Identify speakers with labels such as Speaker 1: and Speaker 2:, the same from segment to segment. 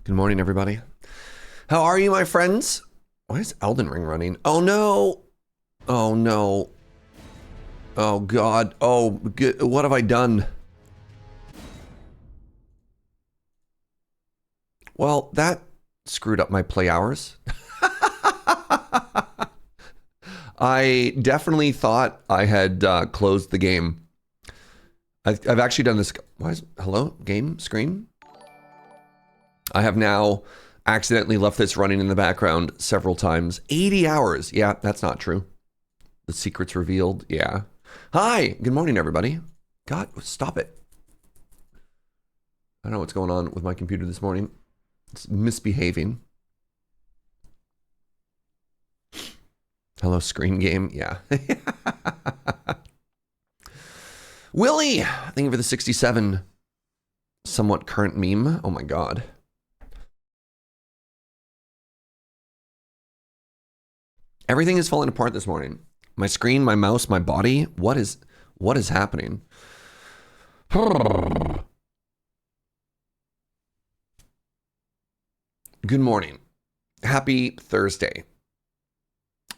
Speaker 1: Good morning, everybody. How are you, my friends? Why is Elden Ring running? Oh, no. Oh, no. Oh, God. Oh, what have I done? Well, that screwed up my play hours. I definitely thought I had closed the game. I've actually done this. Why is, hello? Game screen? I have now accidentally left this running in the background several times. 80 hours. Yeah, that's not true. The secret's revealed. Yeah. Hi. Good morning, everybody. God, stop it. I don't know what's going on with my computer this morning. It's misbehaving. Hello, screen game. Yeah. Willie, thank you for the 67 somewhat current meme. Oh my God. Everything is falling apart this morning. My screen, my mouse, my body. What is happening? Good morning. Happy Thursday.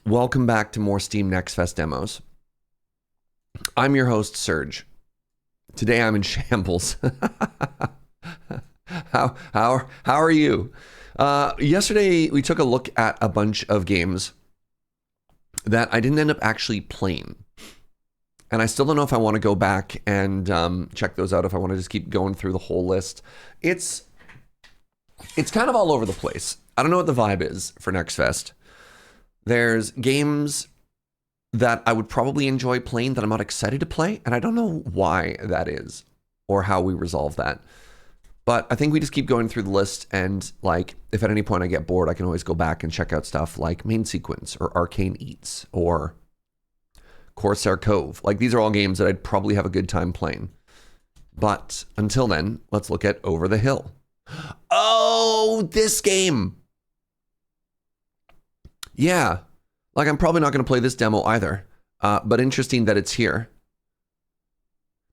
Speaker 1: Welcome back to more Steam Next Fest demos. I'm your host, Serge. Today I'm in shambles. How are you? Yesterday we took a look at a bunch of games that I didn't end up actually playing. And I still don't know if I want to go back and check those out, if I want to just keep going through the whole list. It's kind of all over the place. I don't know what the vibe is for Next Fest. There's games that I would probably enjoy playing that I'm not excited to play, and I don't know why that is or how we resolve that. But I think we just keep going through the list, and like if at any point I get bored, I can always go back and check out stuff like Main Sequence or Arcane Eats or Corsair Cove. Like these are all games that I'd probably have a good time playing. But until then, let's look at Over the Hill. Oh, this game. Yeah. Like I'm probably not going to play this demo either. But interesting that it's here.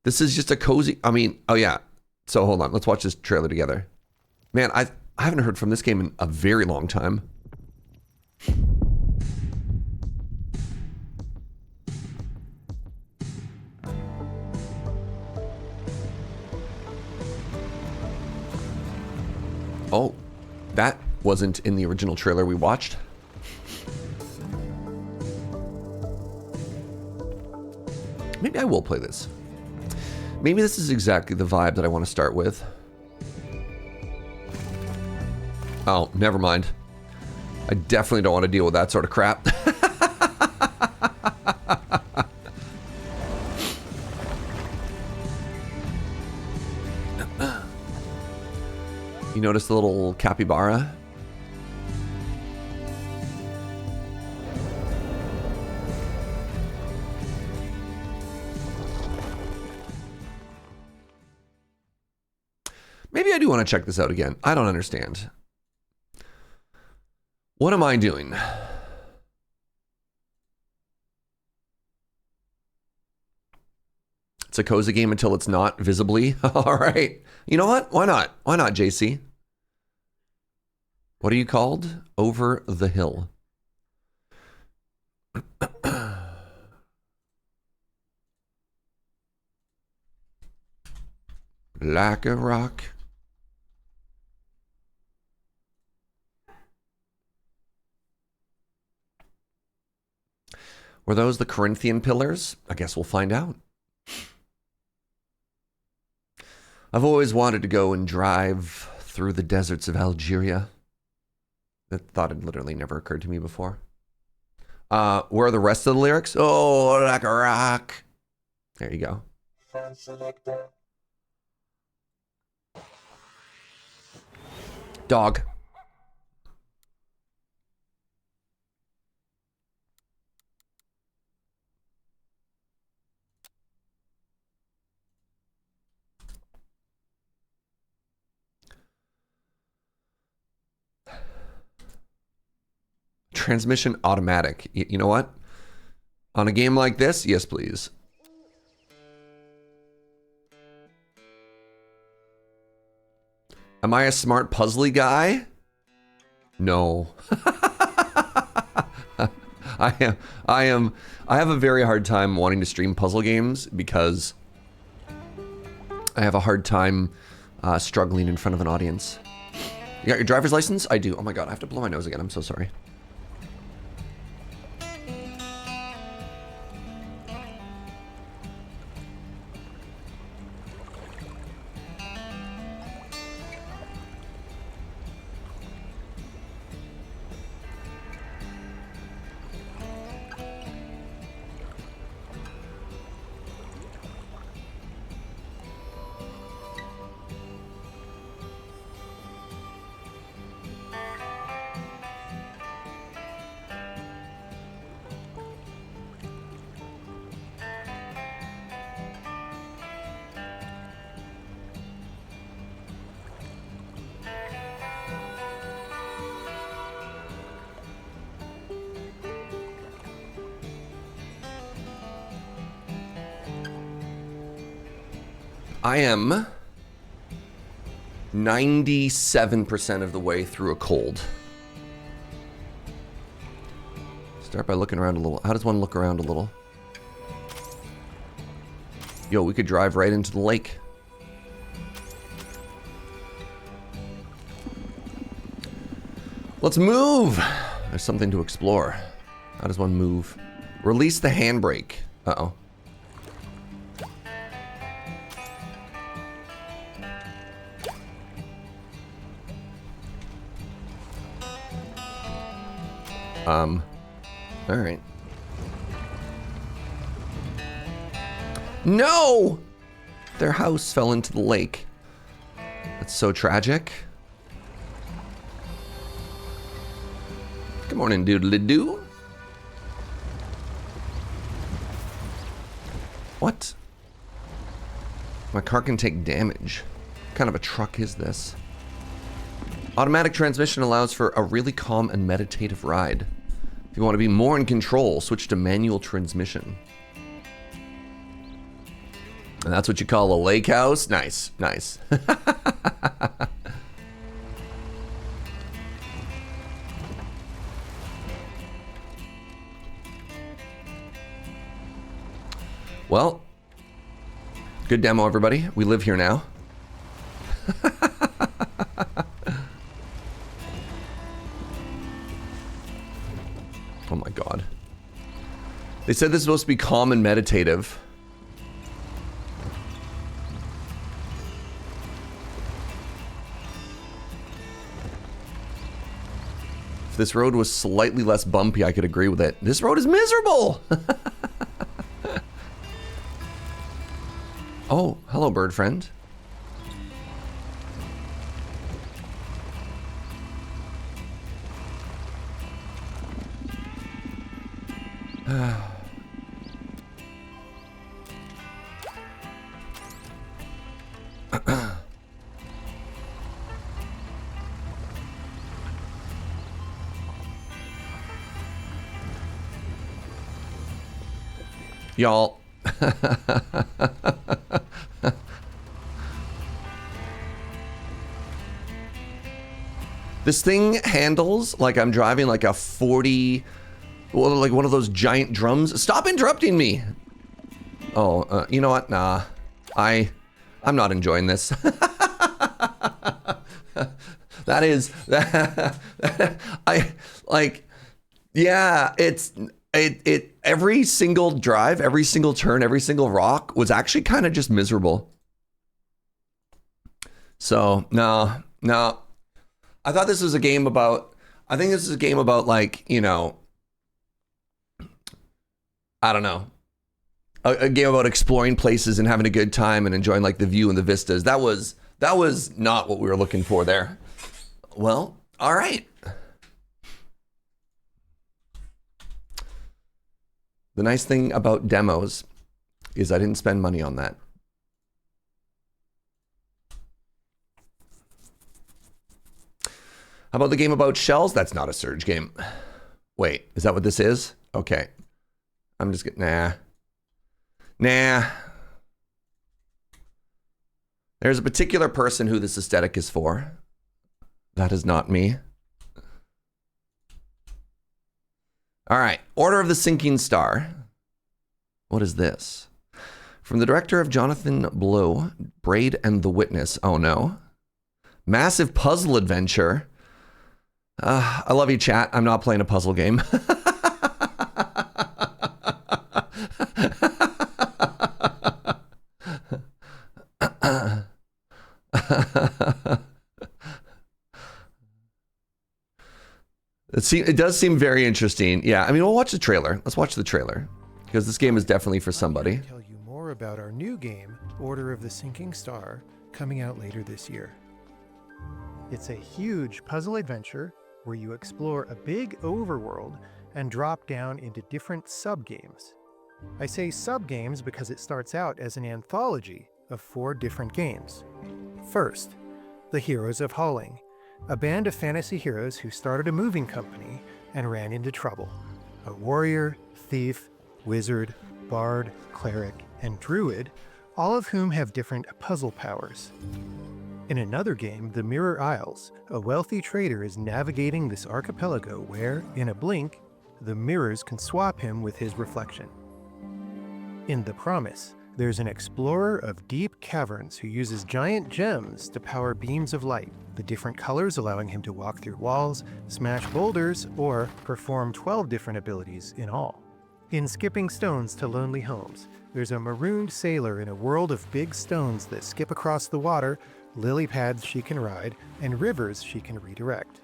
Speaker 1: This is just a cozy, oh yeah. So hold on, let's watch this trailer together. Man, I haven't heard from this game in a very long time. Oh, that wasn't in the original trailer we watched. Maybe I will play this. Maybe this is exactly the vibe that I want to start with. Oh, never mind. I definitely don't want to deal with that sort of crap. You notice the little capybara? Maybe I do want to check this out again. I don't understand. What am I doing? It's a cozy game until it's not, visibly. All right. You know what? Why not? Why not, JC? What are you called? Over the Hill. Like a rock. Were those the Corinthian pillars? I guess we'll find out. I've always wanted to go and drive through the deserts of Algeria. That thought had literally never occurred to me before. Where are the rest of the lyrics? Oh, like a rock. There you go. Dog. Transmission automatic. You know what? On a game like this, yes, please. Am I a smart puzzly guy? No. I have a very hard time wanting to stream puzzle games because I have a hard time struggling in front of an audience. You got your driver's license? I do. Oh my god, I have to blow my nose again. I'm so sorry. I am 97% of the way through a cold. Start by looking around a little. How does one look around a little? Yo, we could drive right into the lake. Let's move! There's something to explore. How does one move? Release the handbrake. Uh-oh. All right. No! Their house fell into the lake. That's so tragic. Good morning, doodly-doo. What? My car can take damage. What kind of a truck is this? Automatic transmission allows for a really calm and meditative ride. If you want to be more in control, switch to manual transmission. And that's what you call a lake house? Nice, nice. Well, good demo, everybody. We live here now. Oh my god. They said this is supposed to be calm and meditative. If this road was slightly less bumpy, I could agree with it. This road is miserable! Oh, hello, bird friend. Y'all. This thing handles like I'm driving like a 40, well, like one of those giant drums. Stop interrupting me. Oh, you know what? Nah, I'm not enjoying this. That is, I like, yeah, it every single drive, every single turn, every single rock was actually kind of just miserable. So no. I thought this was a game about, I think this is a game about like, you know, I don't know. A game about exploring places and having a good time and enjoying like the view and the vistas. That was not what we were looking for there. Well, all right. The nice thing about demos is I didn't spend money on that. How about the game about shells? That's not a Surge game. Wait, is that what this is? Okay. I'm just getting, nah. There's a particular person who this aesthetic is for. That is not me. All right, Order of the Sinking Star. What is this? From the director of Jonathan Blow, Braid and the Witness. Oh no. Massive puzzle adventure. I love you, chat. I'm not playing a puzzle game. It does seem very interesting. Yeah, I mean, we'll watch the trailer. Let's watch the trailer. Because this game is definitely for somebody.
Speaker 2: I'll tell you more about our new game, Order of the Sinking Star, coming out later this year. It's a huge puzzle adventure where you explore a big overworld and drop down into different sub-games. I say sub-games because it starts out as an anthology of 4 different games. First, the Heroes of Halling, a band of fantasy heroes who started a moving company and ran into trouble. A warrior, thief, wizard, bard, cleric, and druid, all of whom have different puzzle powers. In another game, the Mirror Isles, a wealthy trader is navigating this archipelago where, in a blink, the mirrors can swap him with his reflection. In The Promise, there's an explorer of deep caverns who uses giant gems to power beams of light, the different colors allowing him to walk through walls, smash boulders, or perform 12 different abilities in all. In Skipping Stones to Lonely Homes, there's a marooned sailor in a world of big stones that skip across the water, lily pads she can ride, and rivers she can redirect.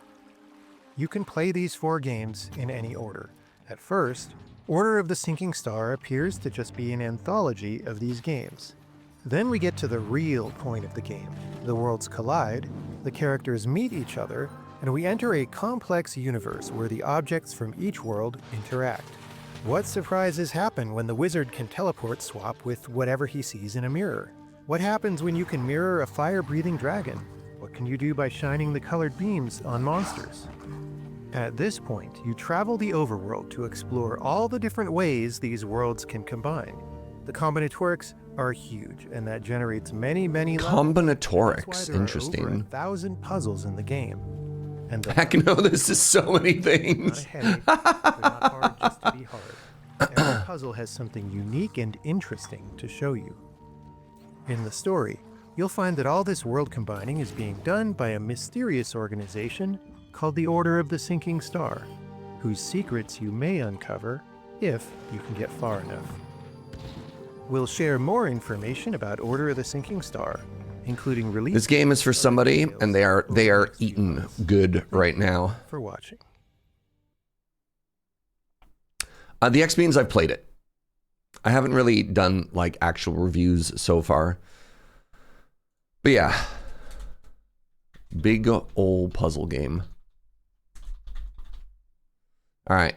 Speaker 2: You can play these 4 games in any order. At first, Order of the Sinking Star appears to just be an anthology of these games. Then we get to the real point of the game. The worlds collide, the characters meet each other, and we enter a complex universe where the objects from each world interact. What surprises happen when the wizard can teleport swap with whatever he sees in a mirror? What happens when you can mirror a fire-breathing dragon? What can you do by shining the colored beams on monsters? At this point, you travel the overworld to explore all the different ways these worlds can combine. The combinatorics are huge, and that generates many levels.
Speaker 1: Combinatorics,
Speaker 2: There
Speaker 1: interesting.
Speaker 2: are over 1,000 puzzles in the game. And the
Speaker 1: Heck no, this is so many things.
Speaker 2: not a headache, but not hard just to be hard. Every puzzle has something unique and interesting to show you. In the story, you'll find that all this world combining is being done by a mysterious organization called the Order of the Sinking Star, whose secrets you may uncover if you can get far enough. We'll share more information about Order of the Sinking Star, including release.
Speaker 1: This game is for somebody, and they are eating good right now.
Speaker 2: For watching.
Speaker 1: The X means I've played it. I haven't really done like actual reviews so far. But yeah. Big old puzzle game. All right.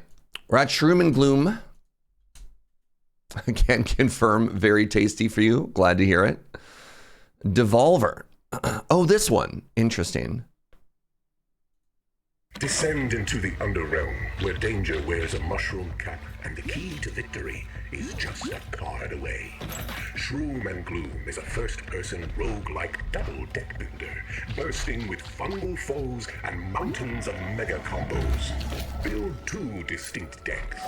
Speaker 1: We're at Shroom and Gloom. I can confirm, very tasty for you. Glad to hear it. Devolver. Oh, this one. Interesting.
Speaker 3: Descend into the underrealm, where danger wears a mushroom cap, and the key to victory is just a card away. Shroom and Gloom is a first-person roguelike double-deck builder, bursting with fungal foes and mountains of mega combos. Build 2 distinct decks.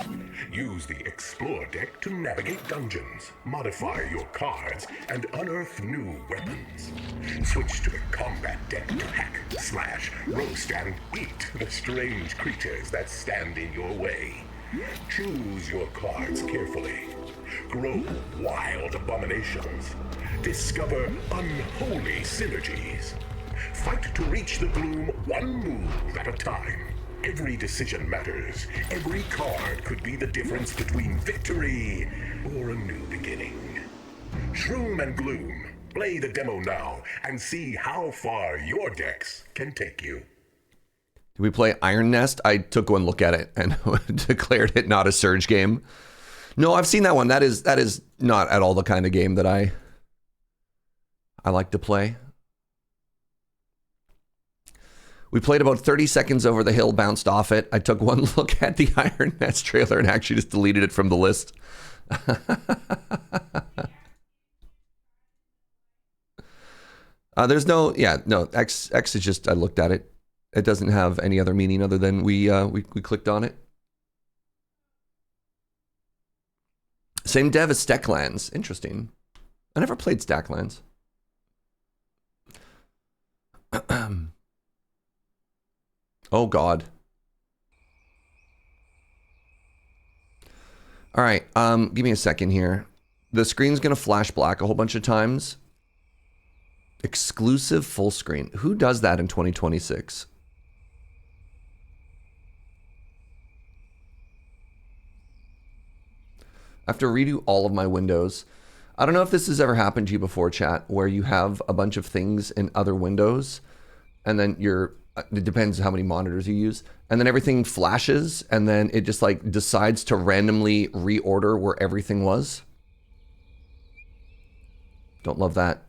Speaker 3: Use the Explore deck to navigate dungeons, modify your cards, and unearth new weapons. Switch to the Combat deck to hack, slash, roast, and eat the strange creatures that stand in your way. Choose your cards carefully. Grow wild abominations. Discover unholy synergies. Fight to reach the gloom one move at a time. Every decision matters. Every card could be the difference between victory or a new beginning. Shroom and Gloom. Play the demo now and see how far your decks can take you.
Speaker 1: Did we play Iron Nest? I took one look at it and declared it not a Surge game. No, I've seen that one. That is not at all the kind of game that I like to play. We played about 30 seconds over the hill, bounced off it. I took one look at the Iron Nest trailer and actually just deleted it from the list. There's no, yeah, no, X is just, I looked at it. It doesn't have any other meaning other than we clicked on it. Same dev as Stacklands. Interesting. I never played Stacklands. Oh, God. All right, give me a second here. The screen's going to flash black a whole bunch of times. Exclusive full screen. Who does that in 2026? I have to redo all of my windows. I don't know if this has ever happened to you before, chat, where you have a bunch of things in other windows, and then it depends how many monitors you use, and then everything flashes, and then it just like decides to randomly reorder where everything was. Don't love that.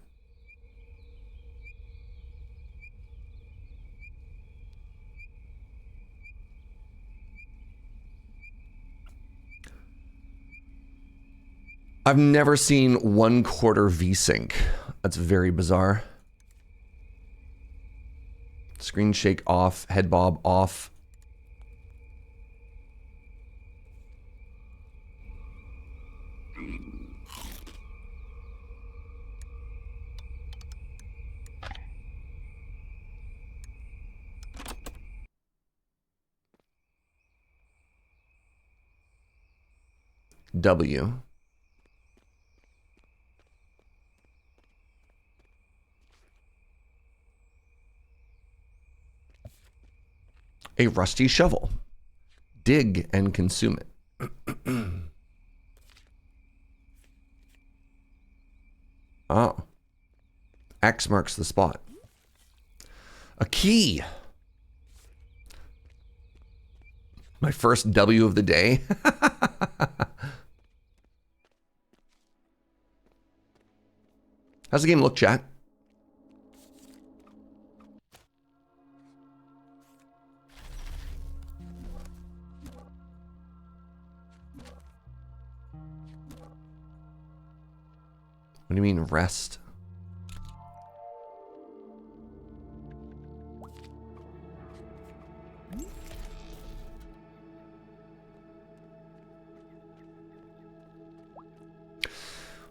Speaker 1: I've never seen 1/4 VSync. That's very bizarre. Screen shake off, head bob off. W. A rusty shovel. Dig and consume it. Oh. X marks the spot. A key. My first W of the day. How's the game look, chat? What do you mean, rest?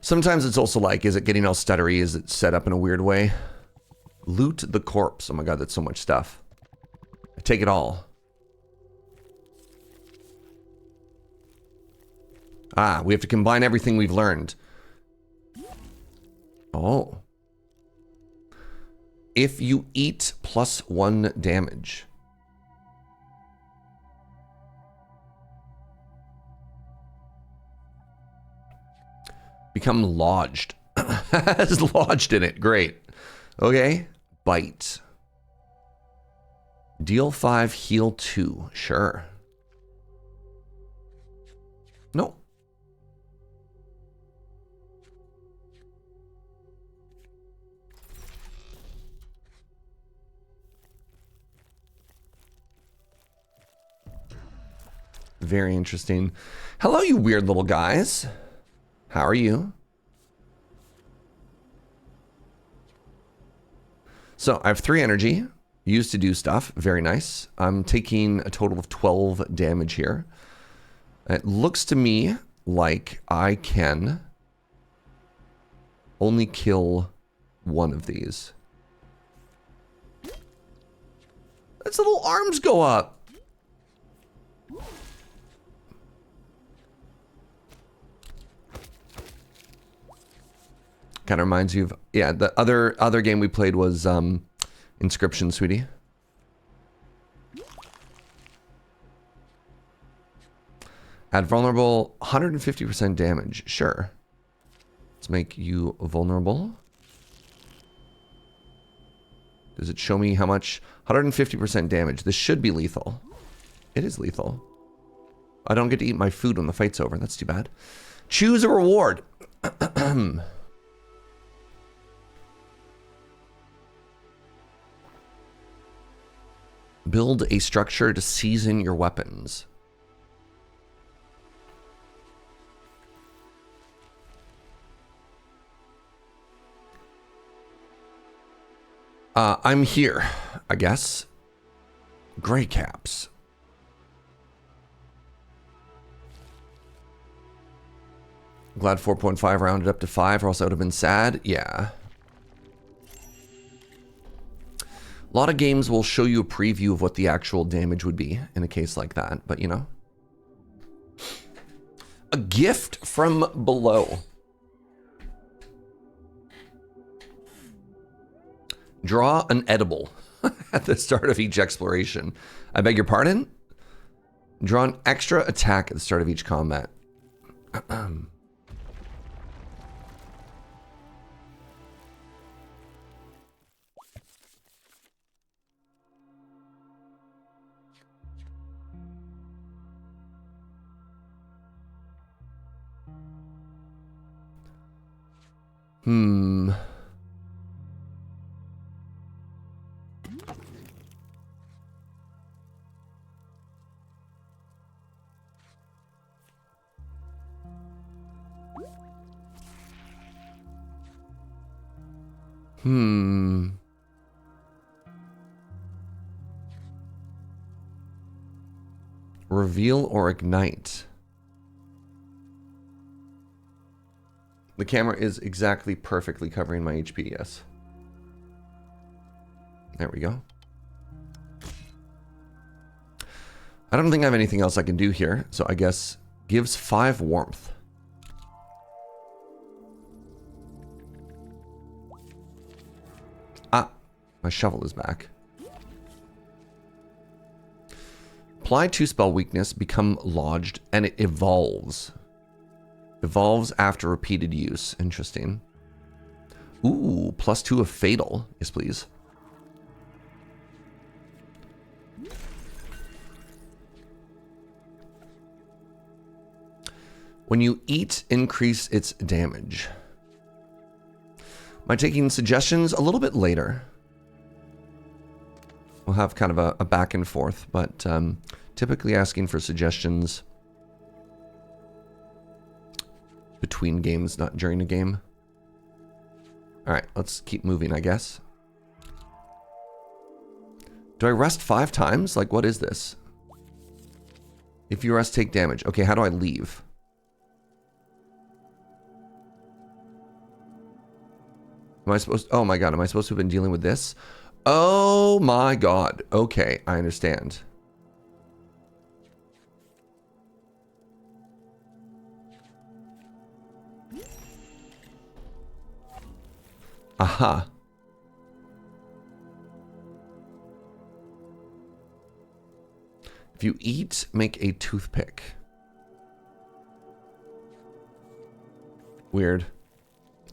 Speaker 1: Sometimes it's also like, is it getting all stuttery? Is it set up in a weird way? Loot the corpse. Oh my god, that's so much stuff. I take it all. Ah, we have to combine everything we've learned. Oh. If you eat +1 damage. Become lodged. Has lodged in it. Great. Okay. Bite. Deal 5, heal 2. Sure. No. Very interesting. Hello, you weird little guys. How are you? So I have 3 energy used to do stuff. Very nice. I'm taking a total of 12 damage here. It looks to me like I can only kill 1 of these. Its little arms go up. Kind of reminds you of, yeah, the other game we played was Inscription, sweetie. Add vulnerable, 150% damage. Sure. Let's make you vulnerable. Does it show me how much? 150% damage. This should be lethal. It is lethal. I don't get to eat my food when the fight's over. That's too bad. Choose a reward. Build a structure to season your weapons. I'm here, I guess. Gray caps. Glad 4.5 rounded up to 5 or else I would have been sad. Yeah. A lot of games will show you a preview of what the actual damage would be in a case like that, but you know. A gift from below. Draw an edible at the start of each exploration. I beg your pardon? Draw an extra attack at the start of each combat. Hmm. Reveal or ignite. The camera is exactly perfectly covering my HP, yes. There we go. I don't think I have anything else I can do here, so I guess gives 5 warmth. Ah, my shovel is back. Apply 2 spell weakness, become lodged, and it evolves. Evolves after repeated use. Interesting. Ooh, +2 of fatal. Yes, please. When you eat, increase its damage. Am I taking suggestions a little bit later? We'll have kind of a back and forth, but typically asking for suggestions between games, not during a game. All right, let's keep moving, I guess. Do I rest 5 times? Like, what is this? If you rest, take damage. Okay, how do I leave? Am I supposed... Oh my god, am I supposed to have been dealing with this? Oh my god. Okay, I understand. Aha. If you eat, make a toothpick. Weird.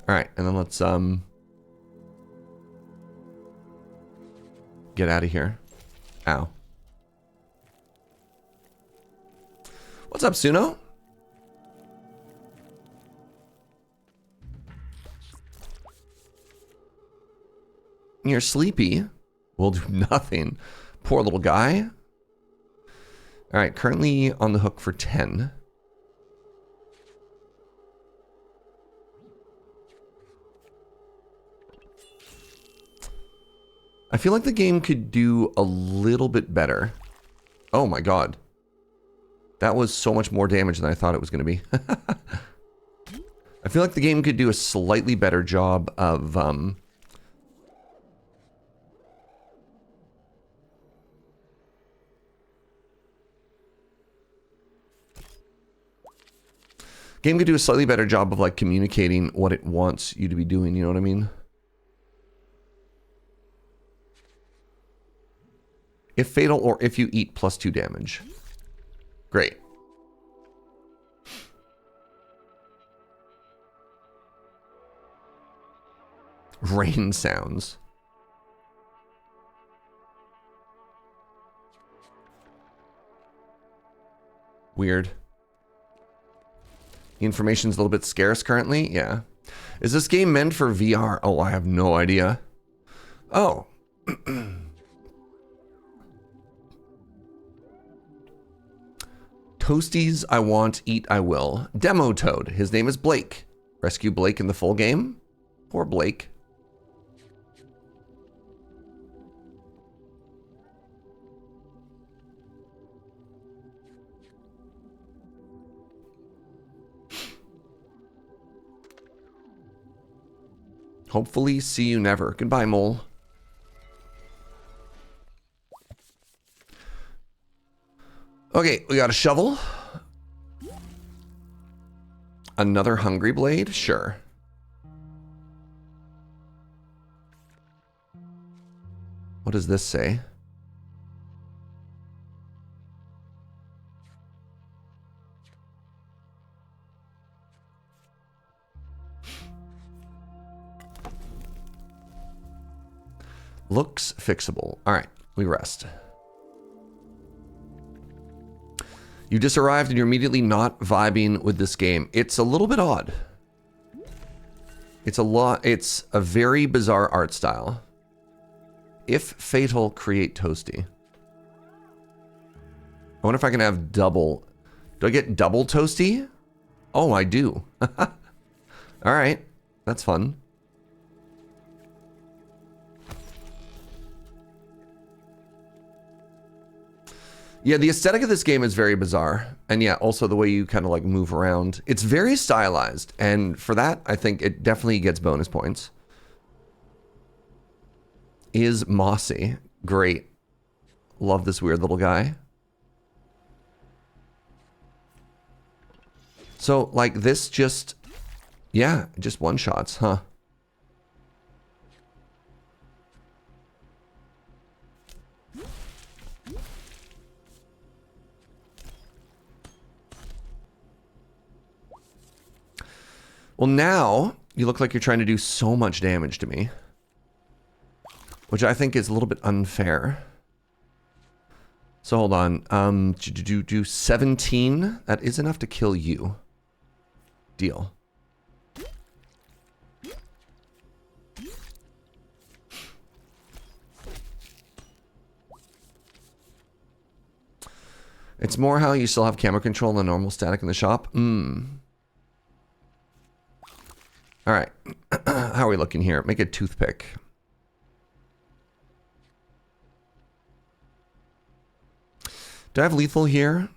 Speaker 1: All right, and then let's get out of here. Ow. What's up, Suno? You're sleepy. We'll do nothing. Poor little guy. All right, currently on the hook for 10. I feel like the game could do a little bit better. Oh my god. That was so much more damage than I thought it was going to be. I feel like the game could do a slightly better job of... Game could do a slightly better job of like communicating what it wants you to be doing, you know what I mean? If fatal or if you eat, +2 damage. Great. Rain sounds. Weird. The information's a little bit scarce currently. Yeah. Is this game meant for VR? Oh, I have no idea. Oh. Toasties I want, eat I will. Demo Toad. His name is Blake. Rescue Blake in the full game? Poor Blake. Hopefully see you never. Goodbye, mole. Okay, we got a shovel. Another hungry blade? Sure. What does this say? Looks fixable. All right, we rest. You just arrived and you're immediately not vibing with this game. It's a little bit odd. It's a very bizarre art style. If fatal, create toasty. I wonder if I can have double. Do I get double toasty? Oh, I do. All right, that's fun. Yeah, the aesthetic of this game is very bizarre. And yeah, also the way you kind of like move around. It's very stylized. And for that, I think it definitely gets bonus points. Is mossy. Great. Love this weird little guy. So like this just, yeah, just one shots, huh? Well, now you look like you're trying to do so much damage to me, which I think is a little bit unfair. So hold on, do 17. That is enough to kill you. Deal. It's more how you still have camera control than normal static in the shop. All right, how are we looking here? Make a toothpick. Do I have lethal here?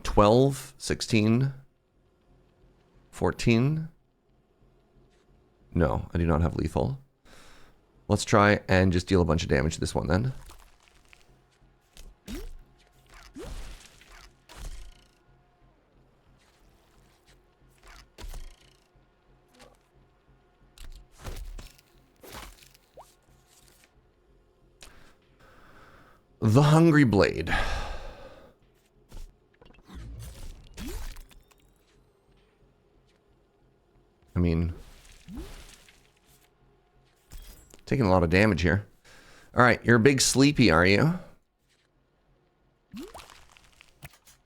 Speaker 1: 12, 16, 14? No, I do not have lethal. Let's try and just deal a bunch of damage to this one then. The Hungry Blade. I mean, taking a lot of damage here. All right, you're a big sleepy, are you?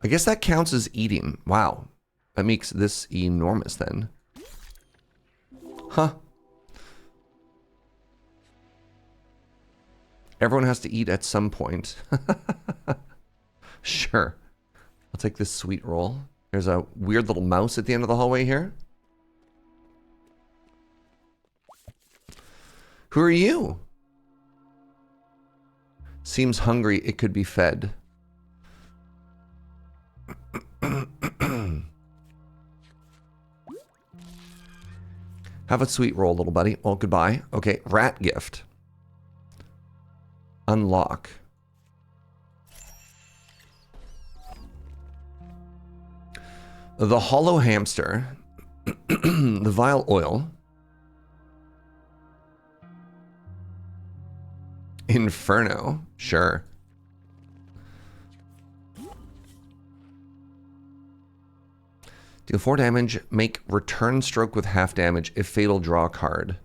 Speaker 1: I guess that counts as eating. Wow. That makes this enormous then. Huh. Everyone has to eat at some point. Sure. I'll take this sweet roll. There's a weird little mouse at the end of the hallway here. Who are you? Seems hungry. It could be fed. Have a sweet roll, little buddy. Well, goodbye. Okay, rat gift. Unlock. The hollow hamster. The vile oil. Inferno. Sure. Deal 4 damage. Make return stroke with half damage. If fatal, draw a card.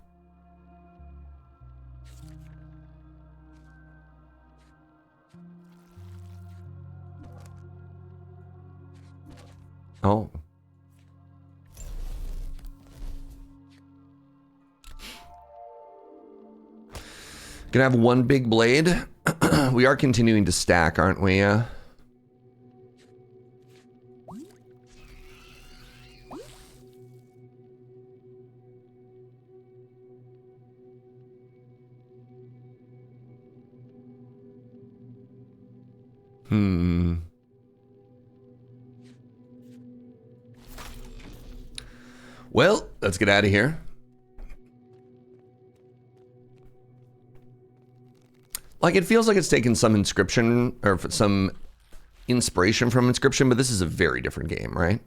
Speaker 1: Oh. Gonna have one big blade. We are continuing to stack, aren't we? Well, let's get out of here. Like, it feels like it's taken some inscription or some inspiration from Inscription, but this is a very different game, right?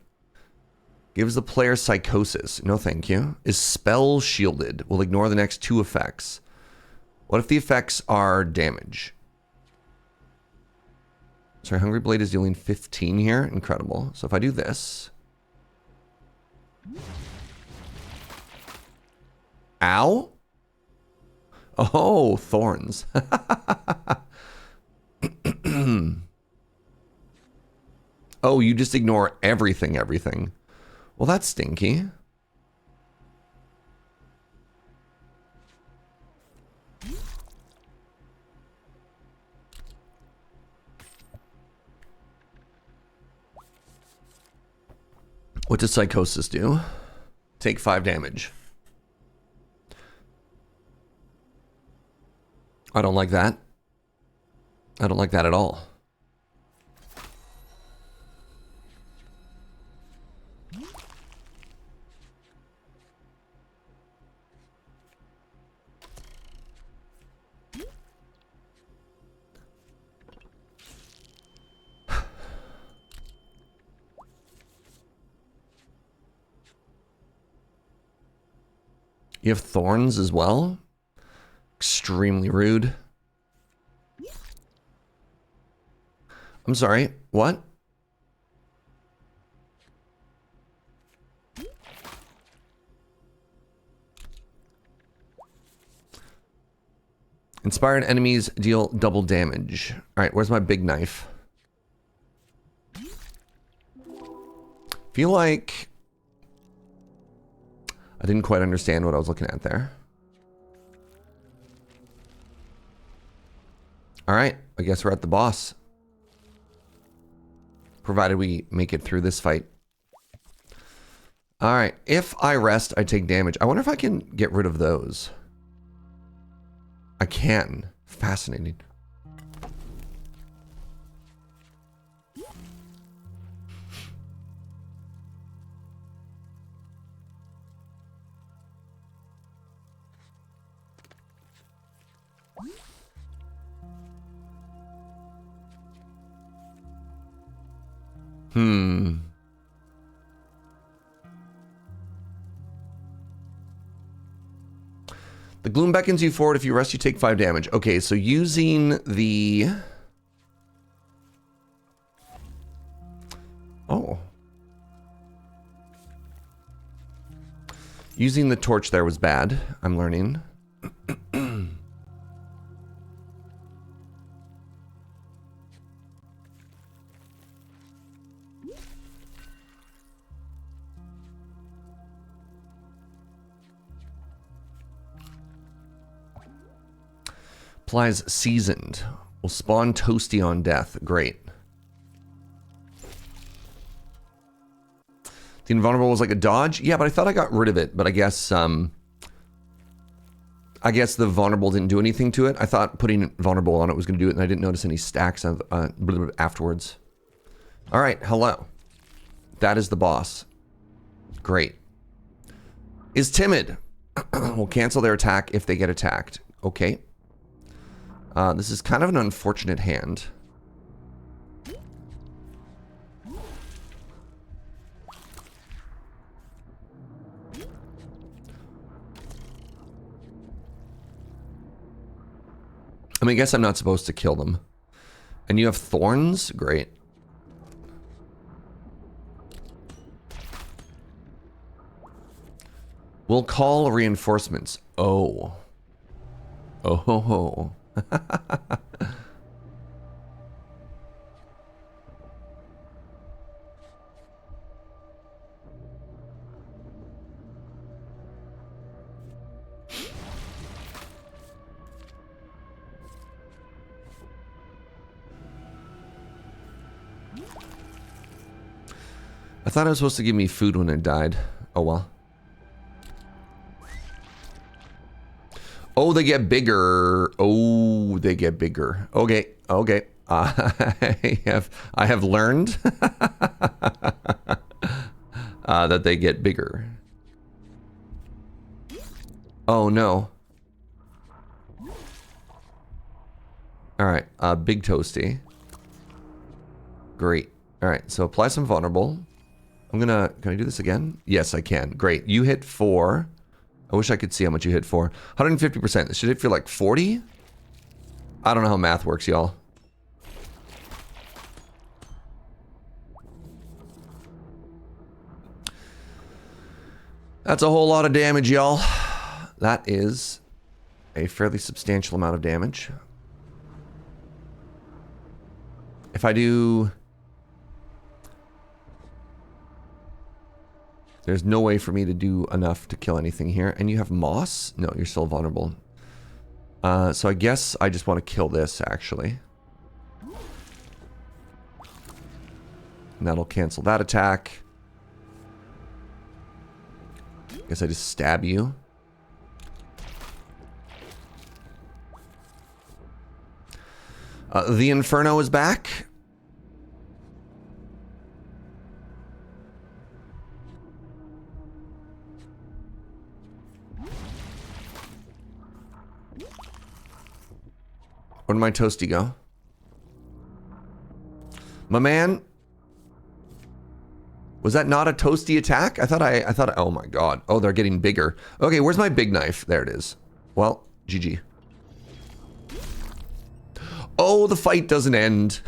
Speaker 1: Gives the player psychosis. No, thank you. Is spell shielded. Will ignore the next 2 effects. What if the effects are damage? Sorry, Hungry Blade is dealing 15 here. Incredible. So if I do this. Ow? Oh, thorns. Oh, you just ignore everything. Well, that's stinky. What does Psychosis do? Take 5 damage. I don't like that. I don't like that at all. You have thorns as well? Extremely rude. I'm sorry, what? Inspired enemies deal double damage. Alright, where's my big knife? Feel like I didn't quite understand what I was looking at there. Alright, I guess we're at the boss. Provided we make it through this fight. Alright, if I rest, I take damage. I wonder if I can get rid of those. I can. Fascinating. The gloom beckons you forward. If you rest, you take 5 damage. Okay, so using the... Oh. Using the torch there was bad. I'm learning. Applies seasoned. Will spawn toasty on death. Great. The invulnerable was like a dodge? Yeah, but I thought I got rid of it. But I guess the vulnerable didn't do anything to it. I thought putting vulnerable on it was going to do it, and I didn't notice any stacks of afterwards. All right, hello. That is the boss. Great. Is timid. Will cancel their attack if they get attacked. Okay. This is kind of an unfortunate hand. I mean, I guess I'm not supposed to kill them. And you have thorns? Great. We'll call reinforcements. Oh. Oh ho ho. I thought it was supposed to give me food when it died. Oh well. Oh, they get bigger. Oh, they get bigger. Okay, okay. I have learned that they get bigger. Oh no. All right, big toasty. Great. All right, so apply some vulnerable. Can I do this again? Yes, I can. Great. You hit 4. I wish I could see how much you hit for. 150%. This should hit for like 40? I don't know how math works, y'all. That's a whole lot of damage, y'all. That is a fairly substantial amount of damage. If I do... There's no way for me to do enough to kill anything here. And you have moss? No, you're still vulnerable. So I guess I just want to kill this, actually. And that'll cancel that attack. Guess I just stab you. The Inferno is back. Where'd my toasty go? My man? Was that not a toasty attack? I thought, oh my god. Oh, they're getting bigger. Okay, where's my big knife? There it is. Well, GG. Oh, the fight doesn't end.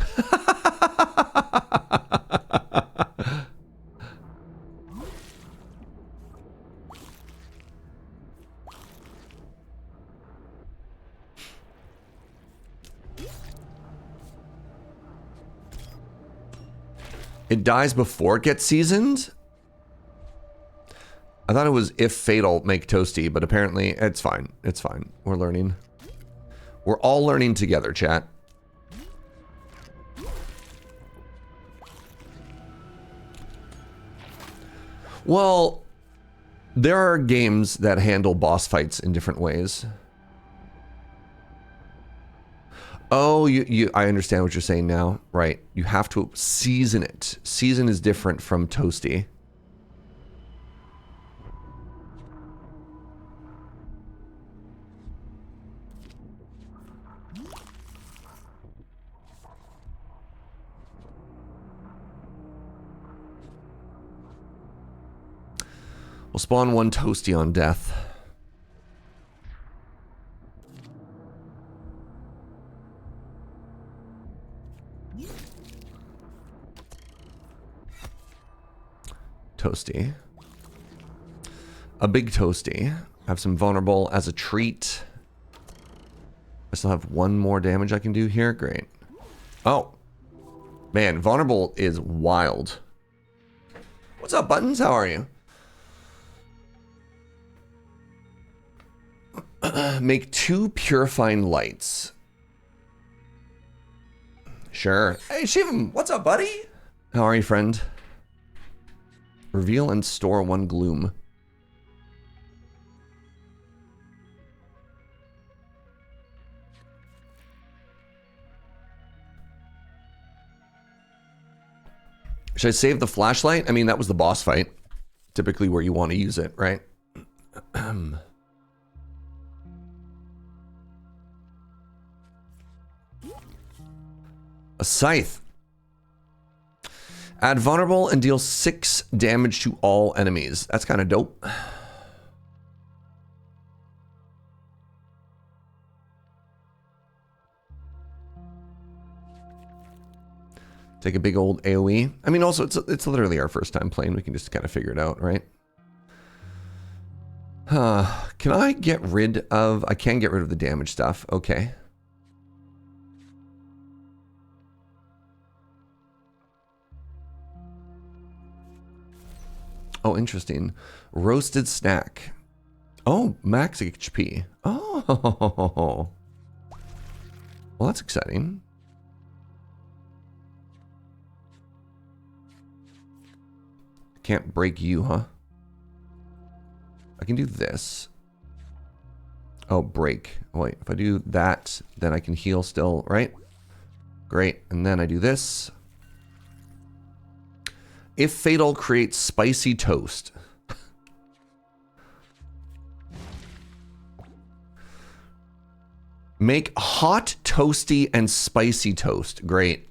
Speaker 1: It dies before it gets seasoned? I thought it was if fatal, make toasty, but apparently it's fine. It's fine. We're learning. We're all learning together, chat. Well, there are games that handle boss fights in different ways. Oh, I understand what you're saying now. Right. You have to season it. Season is different from toasty. We'll spawn one toasty on death. Toasty. A big toasty. Have some vulnerable as a treat. I still have one more damage I can do here. Great. Oh. Man, vulnerable is wild. What's up, Buttons? How are you? Make 2 purifying lights. Sure. Hey, Shivam, what's up, buddy? How are you, friend? Reveal and store 1 gloom. Should I save the flashlight? I mean, that was the boss fight. Typically where you want to use it, right? A scythe. Add vulnerable and deal 6 damage to all enemies. That's kind of dope. Take a big old AoE. I mean, also, it's literally our first time playing. We can just kind of figure it out, right? Can I get rid of... I can get rid of the damage stuff. Okay. Oh, interesting. Roasted snack. Oh, max HP. Oh. Well, that's exciting. Can't break you, huh? I can do this. Oh, break. Wait, if I do that, then I can heal still, right? Great. And then I do this. If fatal, creates spicy toast. Make hot, toasty, and spicy toast. Great.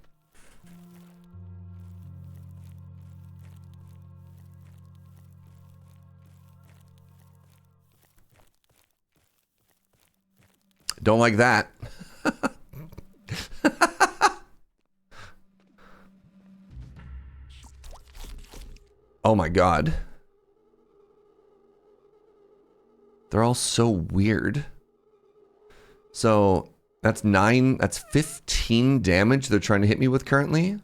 Speaker 1: Don't like that. Oh my god. They're all so weird. So that's 15 damage they're trying to hit me with currently.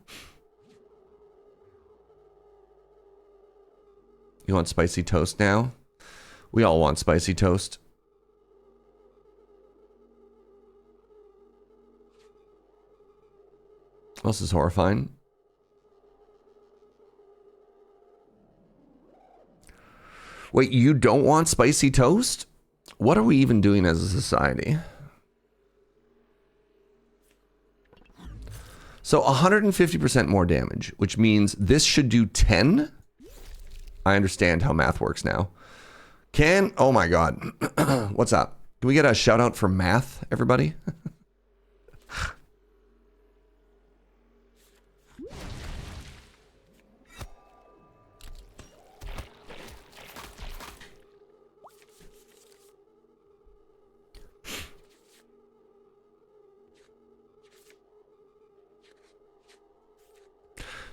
Speaker 1: You want spicy toast now? We all want spicy toast. This is horrifying. Wait, you don't want spicy toast? What are we even doing as a society? So 150% more damage, which means this should do 10. I understand how math works now. Oh my god. What's up? Can we get a shout out for math, everybody?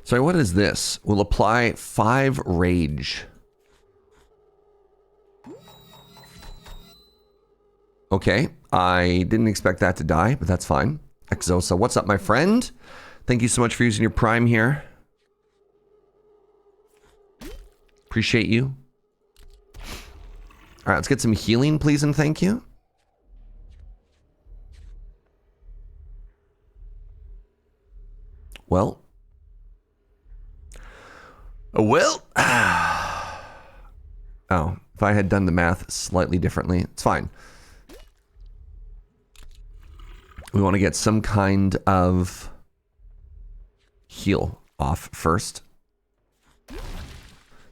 Speaker 1: Sorry, what is this? We'll apply 5 rage. Okay, I didn't expect that to die, but that's fine. Exosa, what's up, my friend? Thank you so much for using your prime here. Appreciate you. All right, let's get some healing, please, and thank you. Well. Oh, if I had done the math slightly differently, it's fine. We want to get some kind of heal off first.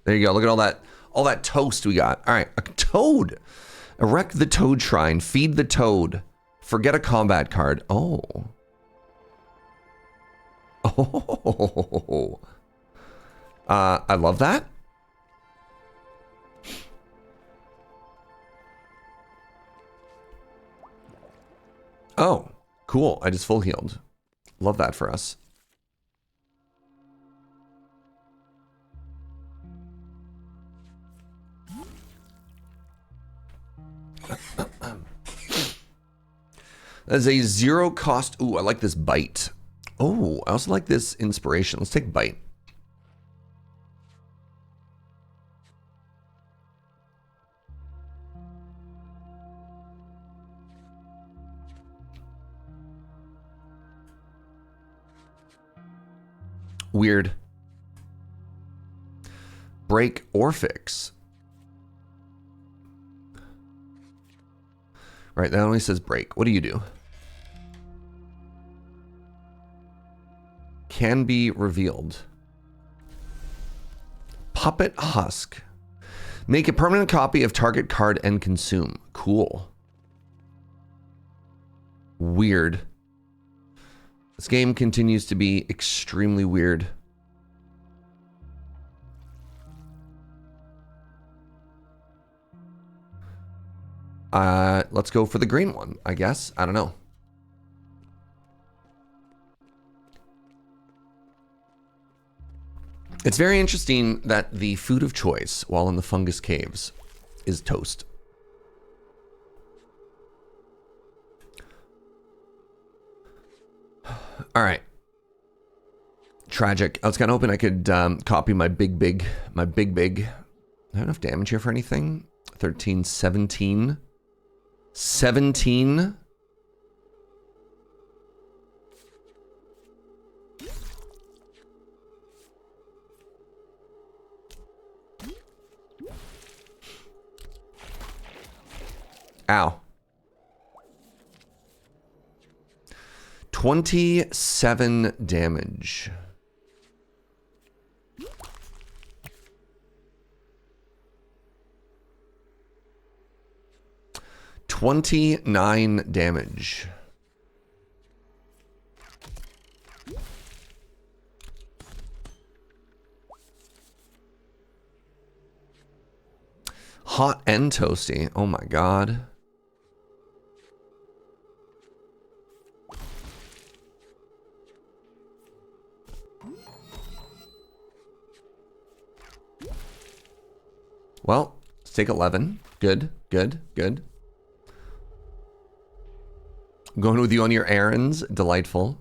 Speaker 1: There you go. Look at all that toast we got. All right, a toad. Erect the toad shrine. Feed the toad. Forget a combat card. Oh. Oh. I love that. Oh, cool. I just full healed. Love that for us. That's a 0 cost. Ooh, I like this bite. Oh, I also like this inspiration. Let's take bite. Weird. Break or fix. Right, that only says break. What do you do? Can be revealed. Puppet Husk. Make a permanent copy of target card and consume. Cool. Weird. This game continues to be extremely weird. Let's go for the green one, I guess. I don't know. It's very interesting that the food of choice while in the fungus caves is toast. All right. Tragic. I was kind of hoping I could copy my big. Do I have enough damage here for anything? 13, 17. 17. Ow. 27 damage. 29 damage. Hot and toasty. Oh my god. Well, let's take 11. Good, good, good. I'm going with you on your errands. Delightful.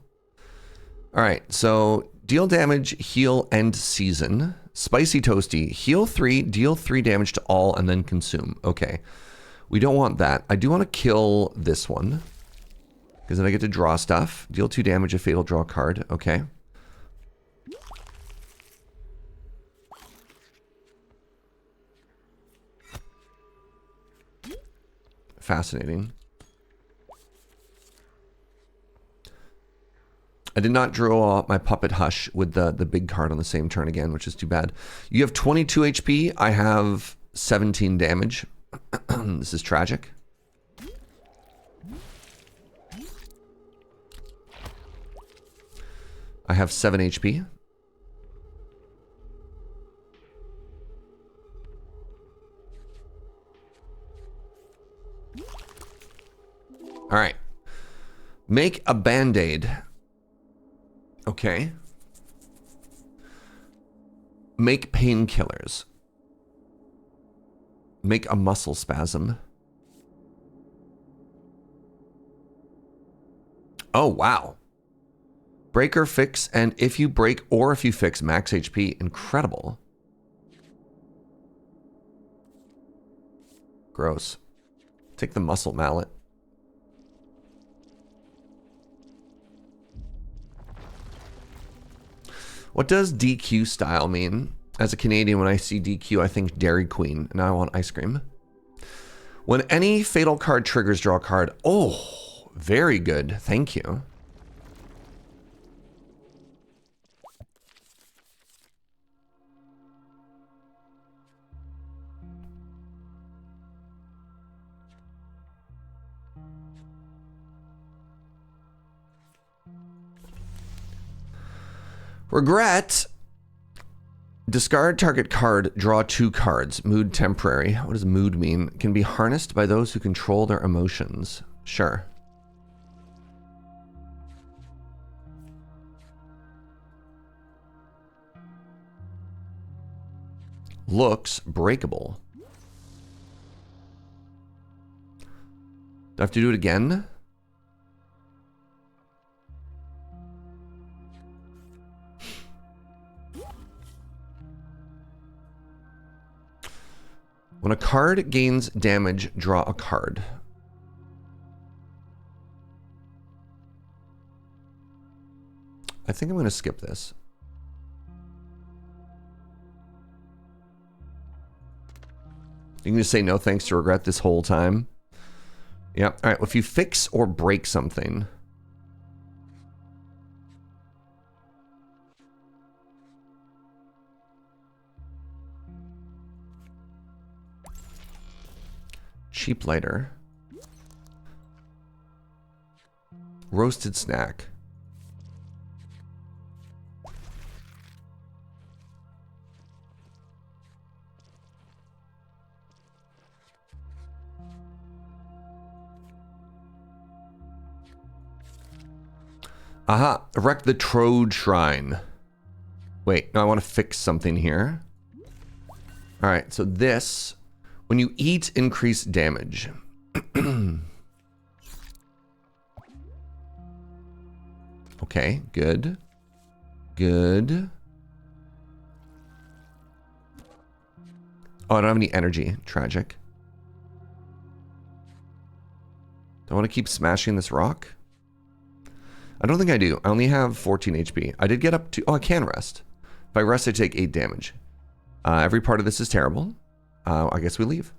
Speaker 1: All right, so deal damage, heal, end season. Spicy Toasty. Heal 3, deal 3 damage to all, and then consume. Okay. We don't want that. I do want to kill this one, because then I get to draw stuff. Deal 2 damage, a fatal draw card. Okay. Fascinating. I did not draw my Puppet Hush with the big card on the same turn again, which is too bad. You have 22 HP. I have 17 damage. This is tragic. I have 7 HP. All right. Make a Band-Aid. Okay. Make painkillers. Make a muscle spasm. Oh, wow. Break or fix, and if you break or if you fix, max HP. Incredible. Gross. Take the muscle mallet. What does DQ style mean? As a Canadian, when I see DQ, I think Dairy Queen. Now I want ice cream. When any fatal card triggers, draw a card. Oh, very good. Thank you. Regret. Discard target card, draw 2 cards. Mood temporary. What does mood mean? Can be harnessed by those who control their emotions. Sure. Looks breakable. Do I have to do it again? When a card gains damage, draw a card. I think I'm going to skip this. You can just say no thanks to regret this whole time. Yeah. All right. Well, if you fix or break something. Cheap lighter. Roasted snack. Aha, erect the Trode Shrine. Wait, no, I want to fix something here. All right, so this, when you eat, increase damage. Okay, good. Good. Oh, I don't have any energy. Tragic. Do I want to keep smashing this rock? I don't think I do. I only have 14 HP. I did get up to... Oh, I can rest. If I rest, I take 8 damage. Every part of this is terrible. I guess we leave.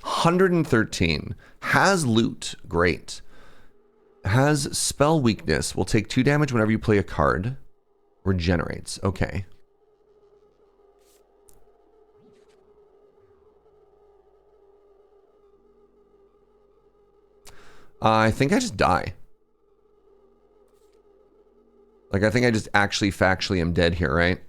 Speaker 1: 113. Has loot. Great. Has spell weakness. Will take 2 damage whenever you play a card. Regenerates. Okay. I think I just die. Like, I think I just actually factually am dead here, right?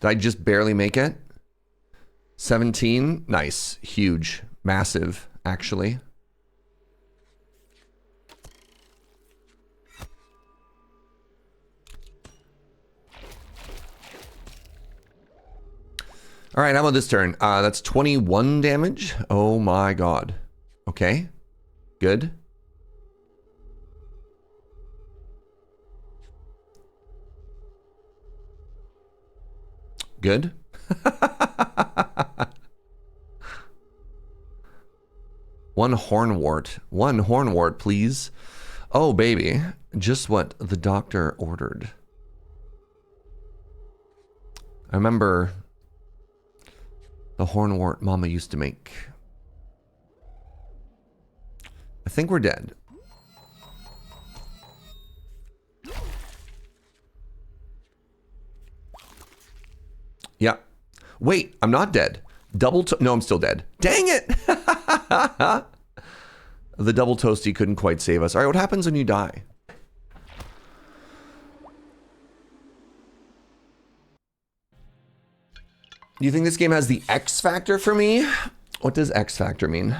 Speaker 1: Did I just barely make it? 17? Nice. Huge. Massive, actually. All right, how about this turn? That's 21 damage. Oh my god. Okay. Good. Good. One hornwort. One hornwort, please. Oh, baby. Just what the doctor ordered. I remember the hornwort Mama used to make. I think we're dead. Yeah. Wait, I'm not dead. No, I'm still dead. Dang it! The double toasty couldn't quite save us. All right, what happens when you die? Do you think this game has the X factor for me? What does X factor mean?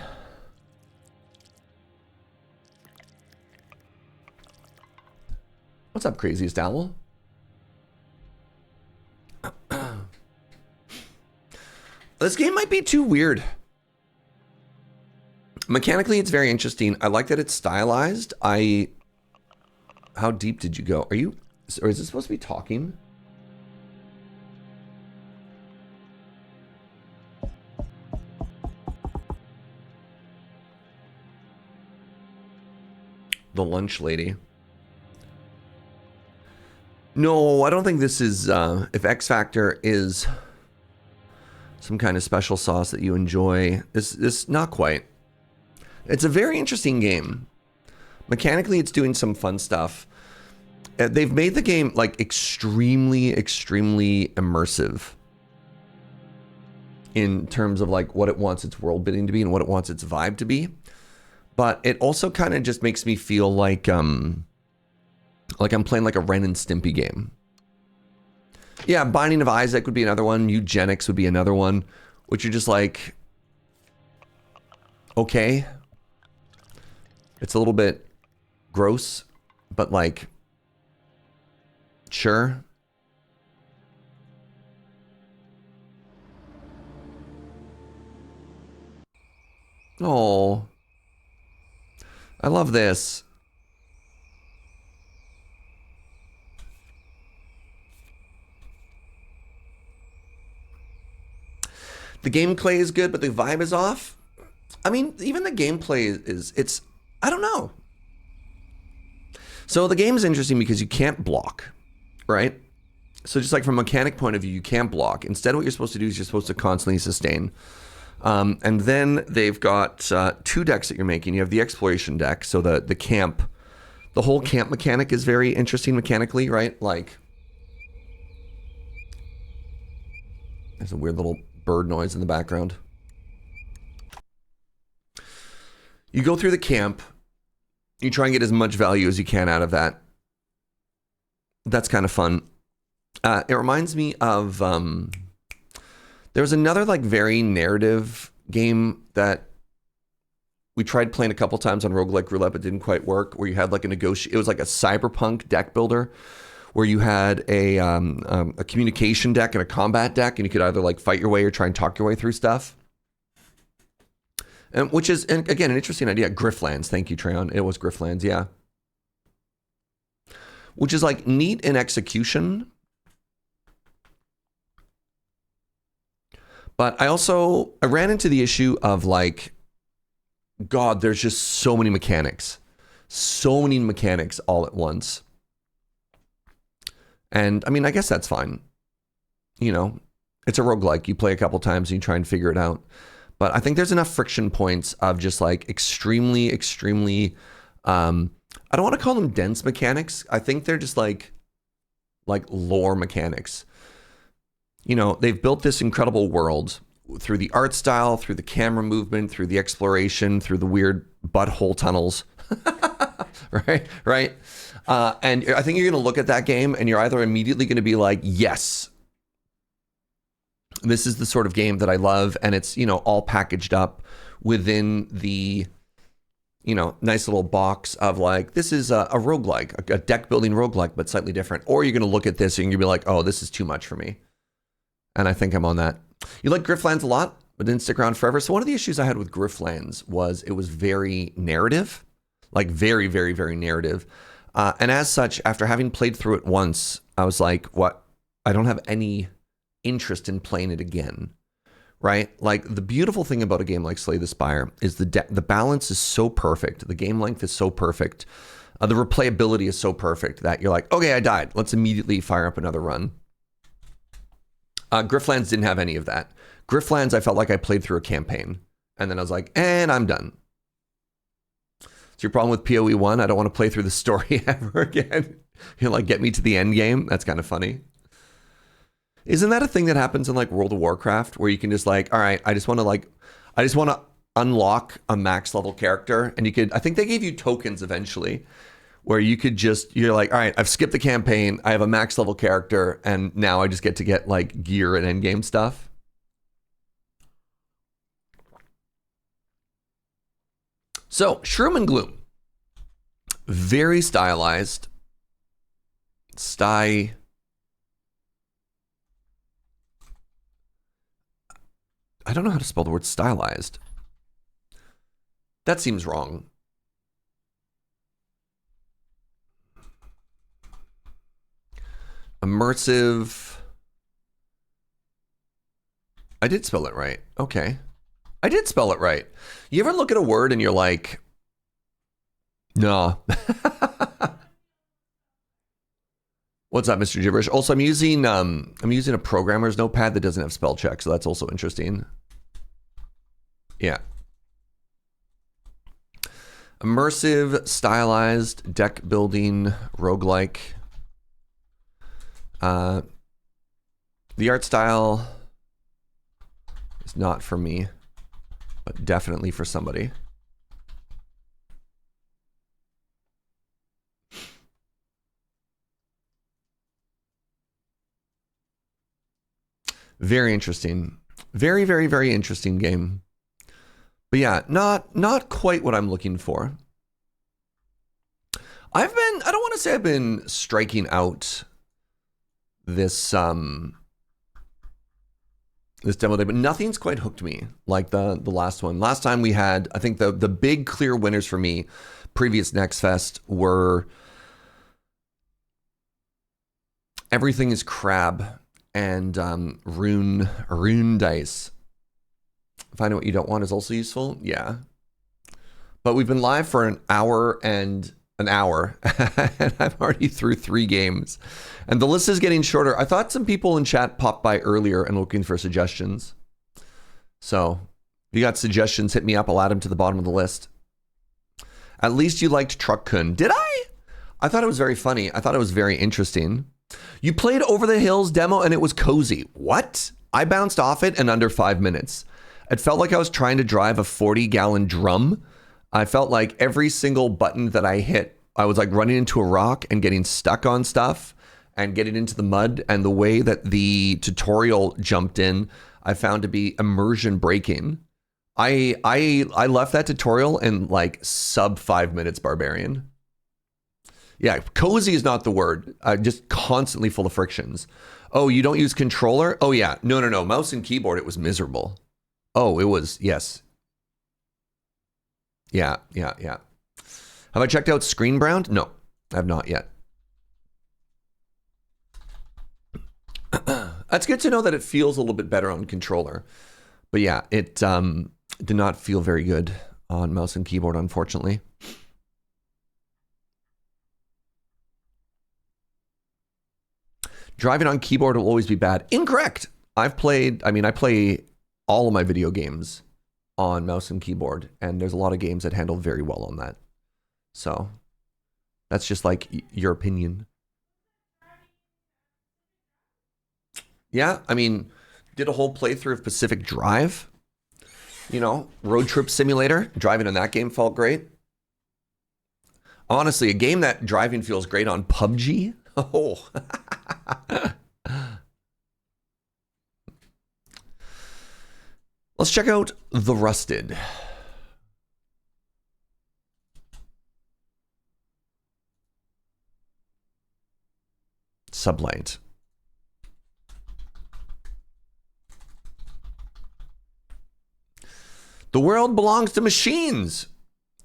Speaker 1: What's up, craziest owl? This game might be too weird. Mechanically, it's very interesting. I like that it's stylized. How deep did you go? Or is this supposed to be talking? The lunch lady. No, I don't think this is, if X Factor is some kind of special sauce that you enjoy, this not quite. It's a very interesting game. Mechanically, it's doing some fun stuff. They've made the game like extremely, extremely immersive in terms of like what it wants its world building to be and what it wants its vibe to be. But it also kind of just makes me feel like I'm playing like a Ren and Stimpy game. Yeah, Binding of Isaac would be another one. Eugenics would be another one, which are just like, okay. It's a little bit gross, but like, sure. Oh, I love this. The gameplay is good, but the vibe is off. I mean, even the gameplay it's, I don't know. So the game is interesting because you can't block, right? So just like from a mechanic point of view, you can't block. Instead, what you're supposed to do is you're supposed to constantly sustain. And then they've got two decks that you're making. You have the exploration deck, so the camp, the whole camp mechanic is very interesting mechanically, right? Like, there's a weird little bird noise in the background. You go through the camp, you try and get as much value as you can out of that. That's kind of fun. It reminds me of, there was another like very narrative game that we tried playing a couple times on Roguelike Roulette, but didn't quite work, where you had like it was like a cyberpunk deck builder, where you had a communication deck and a combat deck, and you could either like fight your way or try and talk your way through stuff. And which is, and again, an interesting idea. Grifflands, thank you, Treon. It was Grifflands, yeah. Which is like neat in execution. But I ran into the issue of like, God, there's just so many mechanics. So many mechanics all at once. And I mean, I guess that's fine. You know, It's a roguelike. You play a couple times and you try and figure it out. But I think there's enough friction points of just like extremely, extremely, I don't want to call them dense mechanics. I think they're just like lore mechanics. You know, they've built this incredible world through the art style, through the camera movement, through the exploration, through the weird butthole tunnels. right? And I think you're going to look at that game and you're either immediately going to be like, yes, this is the sort of game that I love. And it's, you know, all packaged up within the, you know, nice little box of like, this is a roguelike, a deck building roguelike, but slightly different. Or you're going to look at this and you're going to be like, oh, this is too much for me. And I think I'm on that. You like Griftlands a lot, but didn't stick around forever. So one of the issues I had with Griftlands was it was very narrative, like very, very, very narrative. And as such, after having played through it once, I was like, what? I don't have any interest in playing it again, right? Like the beautiful thing about a game like Slay the Spire is the balance is so perfect. The game length is so perfect. The replayability is so perfect that you're like, okay, I died. Let's immediately fire up another run. Griftlands didn't have any of that. Griftlands, I felt like I played through a campaign and then I was like, and I'm done. So your problem with PoE 1, I don't want to play through the story ever again. You're like, get me to the end game. That's kind of funny. Isn't that a thing that happens in like World of Warcraft where you can just like, all right, I just want to unlock a max level character. And you could, I think they gave you tokens eventually where you could just, you're like, all right, I've skipped the campaign. I have a max level character. And now I just get to get like gear and end game stuff. So Shroom and Gloom, very stylized. I don't know how to spell the word stylized. That seems wrong. Immersive. I did spell it right. Okay. I did spell it right. You ever look at a word and you're like, nah. What's up, Mr. Gibberish? Also, I'm using a programmer's notepad that doesn't have spell check, so that's also interesting. Yeah. Immersive, stylized, deck building, roguelike. The art style is not for me, but definitely for somebody. Very interesting. Very, very, very interesting game. But yeah, not quite what I'm looking for. I don't want to say I've been striking out this this demo day, but nothing's quite hooked me like the last one. Last time we had, I think the big clear winners for me, previous Next Fest, were Everything is Crab and Rune Dice. Finding what you don't want is also useful. Yeah. But we've been live for an hour and and I'm already through 3 games. And the list is getting shorter. I thought some people in chat popped by earlier and looking for suggestions. So if you got suggestions, hit me up. I'll add them to the bottom of the list. At least you liked Truck Kun. Did I? I thought it was very funny. I thought it was very interesting. You played Over the Hills demo and it was cozy. What? I bounced off it in under 5 minutes. It felt like I was trying to drive a 40-gallon drum. I felt like every single button that I hit, I was like running into a rock and getting stuck on stuff and getting into the mud. And the way that the tutorial jumped in, I found to be immersion breaking. I left that tutorial in like sub 5 minutes, Barbarian. Yeah, cozy is not the word. Just constantly full of frictions. Oh, you don't use controller? Oh yeah, no. Mouse and keyboard, it was miserable. Oh, it was, yes. Yeah. Have I checked out Screenbound? No, I have not yet. That's good to know that it feels a little bit better on controller. But yeah, it did not feel very good on mouse and keyboard, unfortunately. Driving on keyboard will always be bad. Incorrect. I've played, I mean, I play all of my video games on mouse and keyboard, and there's a lot of games that handle very well on that. So that's just like your opinion. Yeah, I mean, did a whole playthrough of Pacific Drive. You know, road trip simulator. Driving in that game felt great. Honestly, a game that driving feels great on PUBG. Oh. Let's check out The Rusted. Sublight. The world belongs to machines.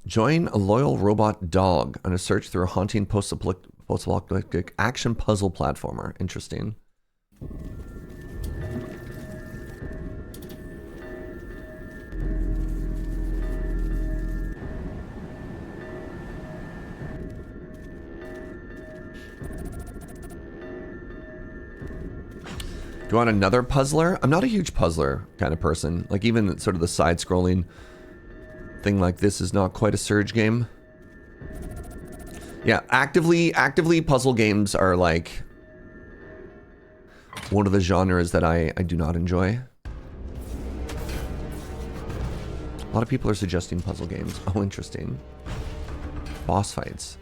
Speaker 1: Join a loyal robot dog on a search through a haunting post-apocalyptic action puzzle platformer. Interesting. Do you want another puzzler? I'm not a huge puzzler kind of person. Like even sort of the side-scrolling thing like this is not quite a Surge game. Yeah, actively puzzle games are like one of the genres that I do not enjoy. A lot of people are suggesting puzzle games. Oh, interesting. Boss fights.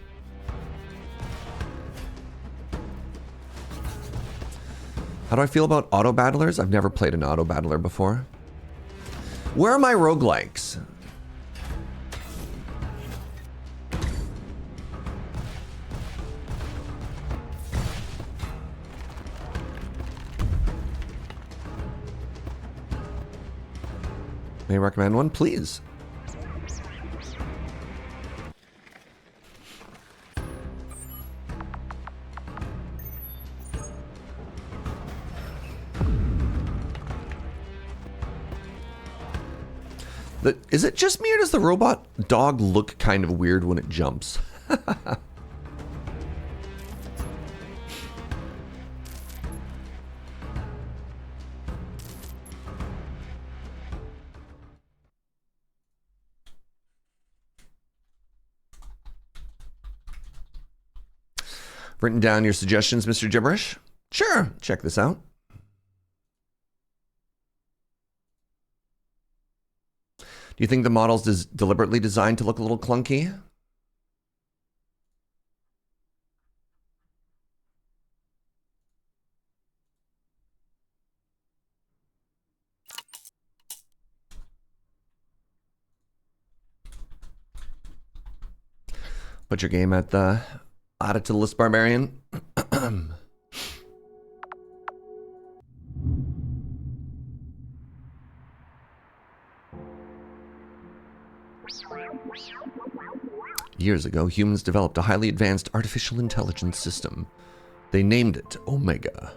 Speaker 1: How do I feel about auto battlers? I've never played an auto battler before. Where are my roguelikes? May I recommend one, please? Is it just me or does the robot dog look kind of weird when it jumps? Written down your suggestions, Mr. Gibberish? Sure, check this out. Do you think the model's deliberately designed to look a little clunky? Put your game at the add it to the list, Barbarian. Years ago, humans developed a highly advanced artificial intelligence system. They named it Omega.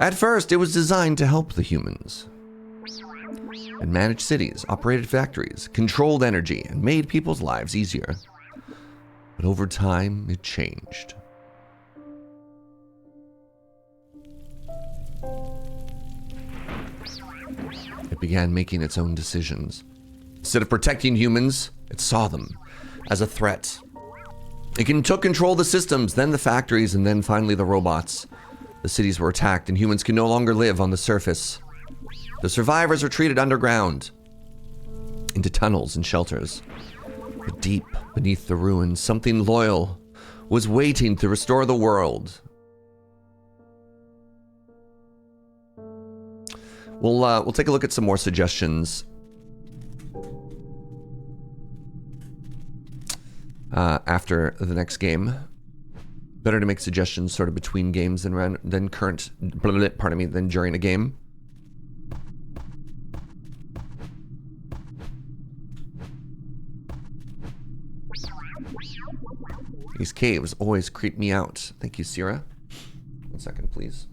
Speaker 1: At first, it was designed to help the humans. It managed cities, operated factories, controlled energy, and made people's lives easier. But over time, it changed. It began making its own decisions. Instead of protecting humans, it saw them as a threat. It took control of the systems, then the factories, and then finally the robots. The cities were attacked, and humans could no longer live on the surface. The survivors were treated underground, into tunnels and shelters. But deep beneath the ruins, something loyal was waiting to restore the world. We'll take a look at some more suggestions after the next game. Better to make suggestions sort of between games than than during a game. These caves always creep me out. Thank you, Sierra. 1 second, please.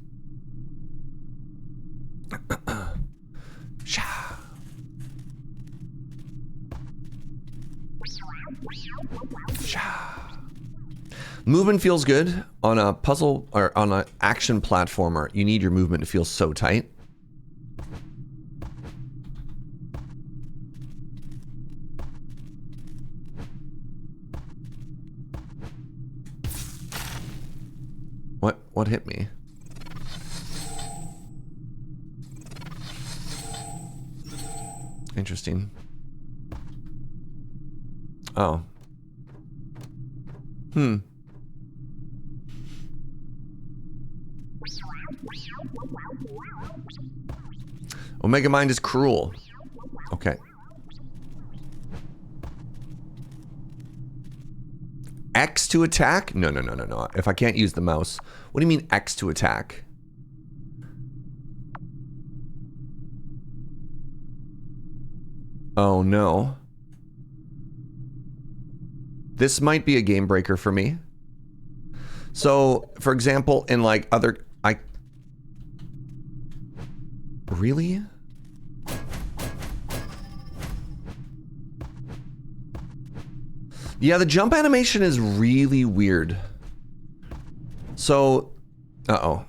Speaker 1: Movement feels good on a puzzle or on an action platformer. You need your movement to feel so tight. What hit me? Interesting. Oh. Omega Mind is cruel. Okay. X to attack? No. If I can't use the mouse. What do you mean X to attack? Oh no. This might be a game breaker for me. So, for example, in like other... Really? Yeah, the jump animation is really weird. So, uh-oh.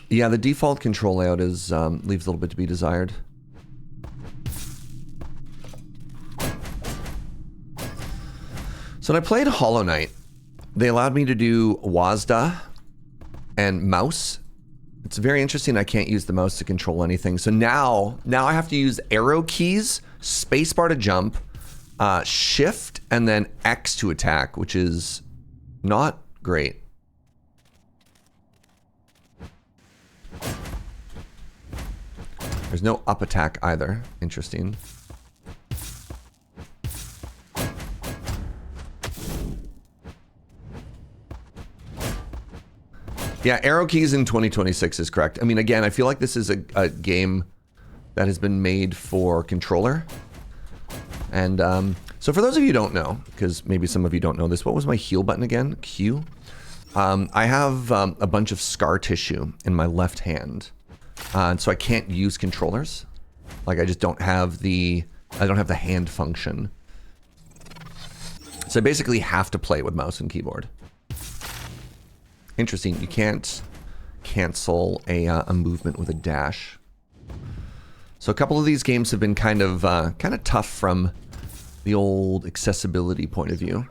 Speaker 1: Yeah, the default control layout is leaves a little bit to be desired. So when I played Hollow Knight, they allowed me to do WASD and mouse. It's very interesting. I can't use the mouse to control anything. So now I have to use arrow keys, spacebar to jump, shift, and then X to attack, which is not great. There's no up attack either. Interesting. Yeah, arrow keys in 2026 is correct. I mean, again, I feel like this is a game that has been made for controller. And so for those of you who don't know, because maybe some of you don't know this, what was my heal button again? Q? I have a bunch of scar tissue in my left hand. And so I can't use controllers. Like I just don't have the hand function. So I basically have to play with mouse and keyboard. Interesting. You can't cancel a movement with a dash. So a couple of these games have been kind of tough from the old accessibility point of view.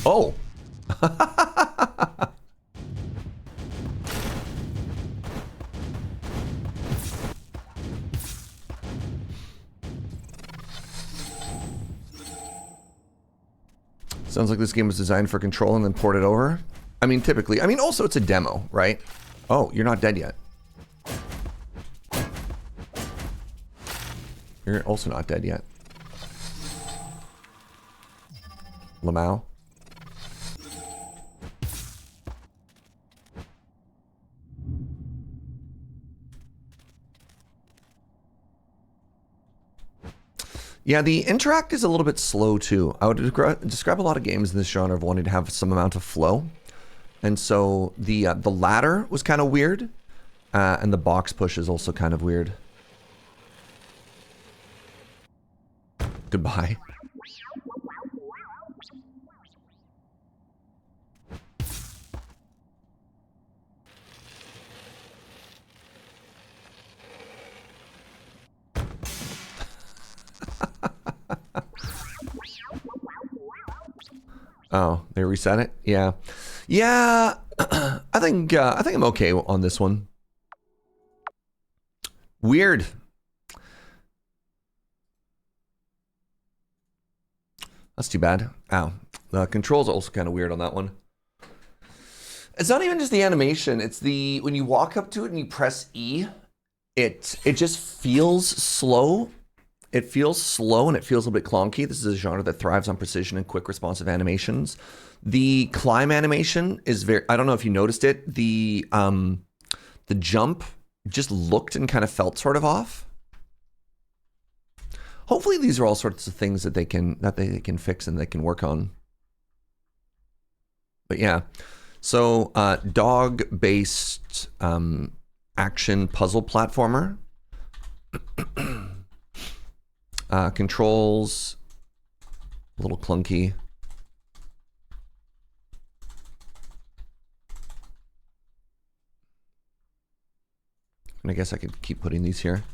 Speaker 1: Oh. Sounds like this game was designed for control and then ported over. I mean, typically. I mean, also it's a demo, right? Oh, you're not dead yet. You're also not dead yet. Lamau. Yeah, the interact is a little bit slow too. I would describe a lot of games in this genre of wanting to have some amount of flow. And so the ladder was kind of weird. And the box push is also kind of weird. Goodbye. Oh, they reset it? Yeah. Yeah, I think I'm okay on this one. Weird. That's too bad. Ow. The controls are also kind of weird on that one. It's not even just the animation, it's the when you walk up to it and you press E, it just feels slow. It feels slow and it feels a bit clunky. This is a genre that thrives on precision and quick responsive animations. The climb animation is very, I don't know if you noticed it, the jump just looked and kind of felt sort of off. hopefully these are all sorts of things that they can fix and they can work on. But yeah, so dog-based action puzzle platformer. Controls a little clunky. And I guess I could keep putting these here.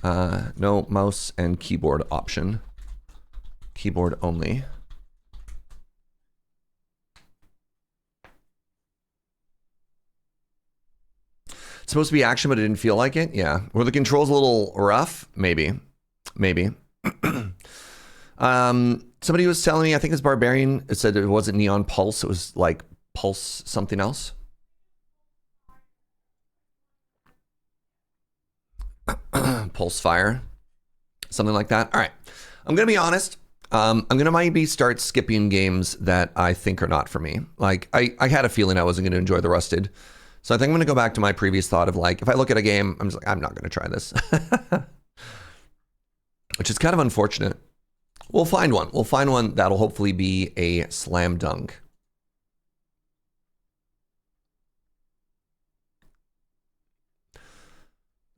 Speaker 1: No mouse and keyboard option. Keyboard only. It's supposed to be action, but it didn't feel like it. Yeah. Were the controls a little rough? Maybe. Maybe. Somebody was telling me, I think it's Barbarian, it said it wasn't Neon Pulse. It was like Pulse something else. Pulse Fire. Something like that. All right. I'm going to be honest. I'm going to maybe start skipping games that I think are not for me. Like, I had a feeling I wasn't going to enjoy the Rusted. So I think I'm going to go back to my previous thought of like, if I look at a game, I'm just like, I'm not going to try this. Which is kind of unfortunate. We'll find one. We'll find one that'll hopefully be a slam dunk.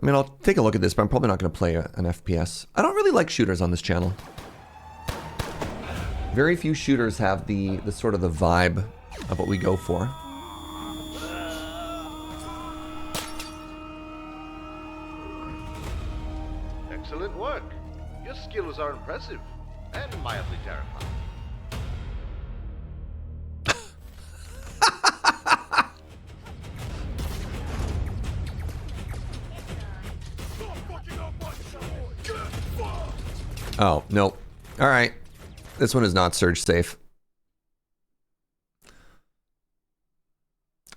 Speaker 1: I mean, I'll take a look at this, but I'm probably not going to play an FPS. I don't really like shooters on this channel. Very few shooters have the sort of the vibe of what we go for.
Speaker 4: Excellent work. Your skills are impressive and mildly terrifying.
Speaker 1: Oh, nope. All right. This one is not surge safe.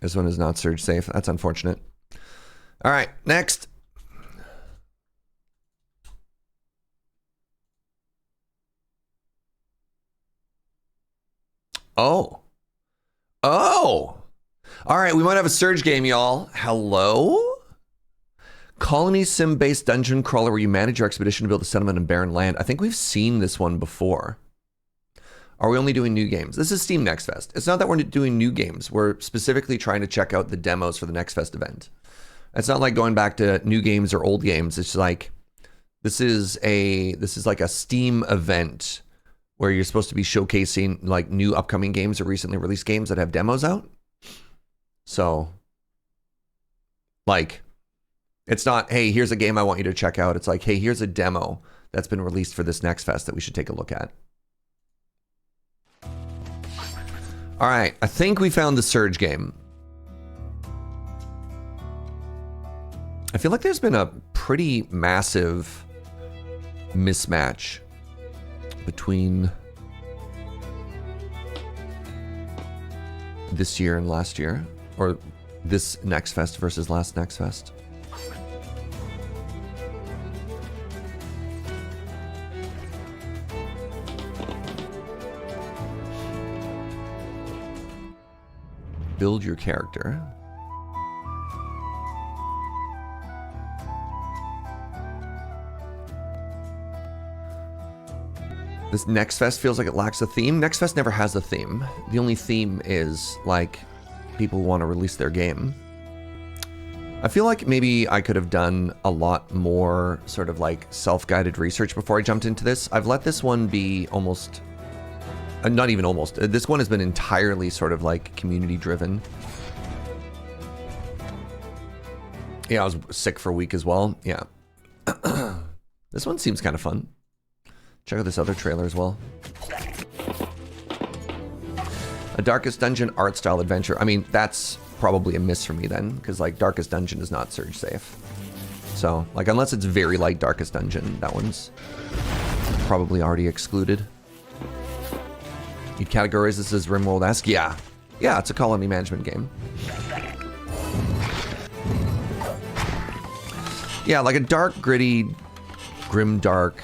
Speaker 1: This one is not surge safe. That's unfortunate. All right, next. Oh. Oh. All right, we might have a surge game, y'all. Hello? Colony sim-based dungeon crawler where you manage your expedition to build a settlement in barren land. I think we've seen this one before. Are we only doing new games? This is Steam Next Fest. It's not that we're doing new games. We're specifically trying to check out the demos for the Next Fest event. It's not like going back to new games or old games. It's like this is like a Steam event where you're supposed to be showcasing like new upcoming games or recently released games that have demos out. So like it's not, hey, here's a game I want you to check out. It's like, hey, here's a demo that's been released for this Next Fest that we should take a look at. All right, I think we found the Surge game. I feel like there's been a pretty massive mismatch between this year and last year, or this Next Fest versus last Next Fest. Build your character. This Next Fest feels like it lacks a theme. Next Fest never has a theme. The only theme is like people want to release their game. I feel like maybe I could have done a lot more sort of like self-guided research before I jumped into this. I've let this one be almost... not even almost. This one has been entirely sort of like community driven. Yeah, I was sick for a week as well. Yeah. This one seems kind of fun. Check out this other trailer as well. A Darkest Dungeon art style adventure. I mean, that's probably a miss for me then, because like Darkest Dungeon is not surge safe. So like unless it's very like Darkest Dungeon, that one's probably already excluded. You'd categorize this as RimWorld-esque? Yeah. Yeah, it's a colony management game. Yeah, like a dark, gritty, grim, dark,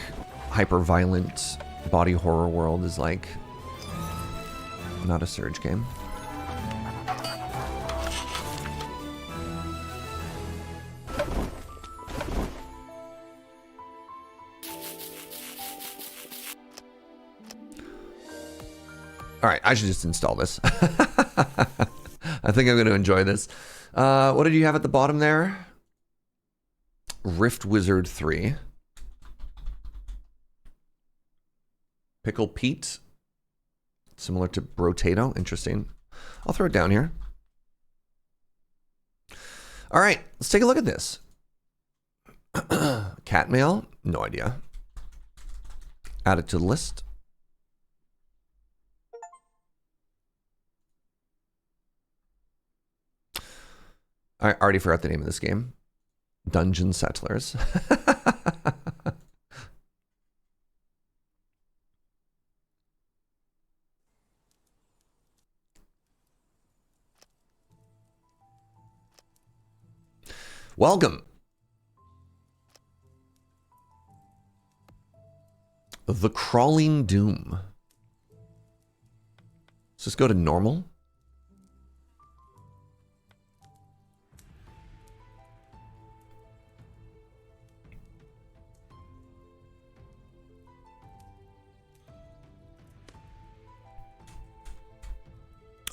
Speaker 1: hyper-violent body horror world is like not a surge game. All right, I should just install this. I think I'm going to enjoy this. What did you have at the bottom there? Rift Wizard 3. Pickle Pete. Similar to Brotato. Interesting. I'll throw it down here. All right, let's take a look at this. Cat mail? No idea. Add it to the list. I already forgot the name of this game. Dungeon Settlers. Welcome. The Crawling Doom. Let's just go to normal.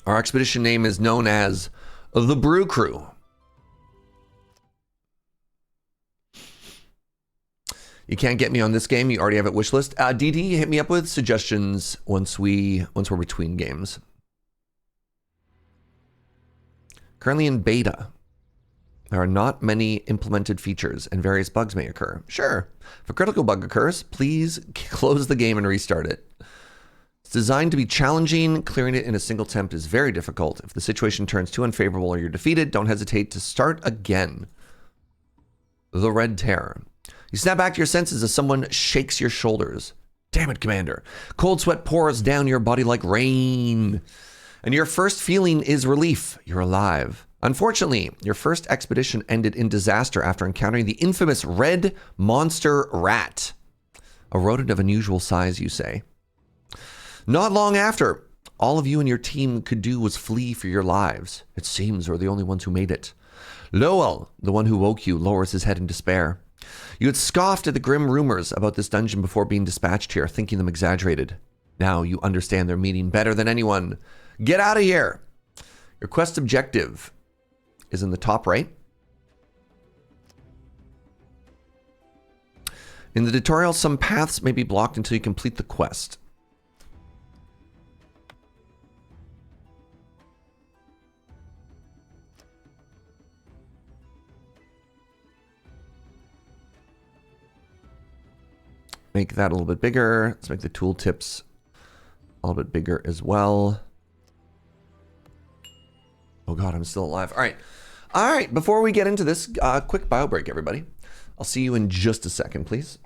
Speaker 1: Our expedition name is known as the Brew Crew. You can't get me on this game. You already have it wishlist. DD, hit me up with suggestions once we're between games. Currently in beta. There are not many implemented features and various bugs may occur. Sure. If a critical bug occurs, please close the game and restart it. It's designed to be challenging. Clearing it in a single attempt is very difficult. If the situation turns too unfavorable or you're defeated, don't hesitate to start again. The Red Terror. You snap back to your senses as someone shakes your shoulders. Damn it, Commander. Cold sweat pours down your body like rain. And your first feeling is relief. You're alive. Unfortunately, your first expedition ended in disaster after encountering the infamous red monster rat. A rodent of unusual size, you say. Not long after, all of you and your team could do was flee for your lives. It seems we're the only ones who made it. Lowell, the one who woke you, lowers his head in despair. You had scoffed at the grim rumors about this dungeon before being dispatched here, thinking them exaggerated. Now you understand their meaning better than anyone. Get out of here! Your quest objective is in the top right. In the tutorial, some paths may be blocked until you complete the quest. Make that a little bit bigger. Let's make the tooltips a little bit bigger as well. Oh God, I'm still alive. All right. All right, before we get into this, quick bio break, everybody. I'll see you in just a second, please.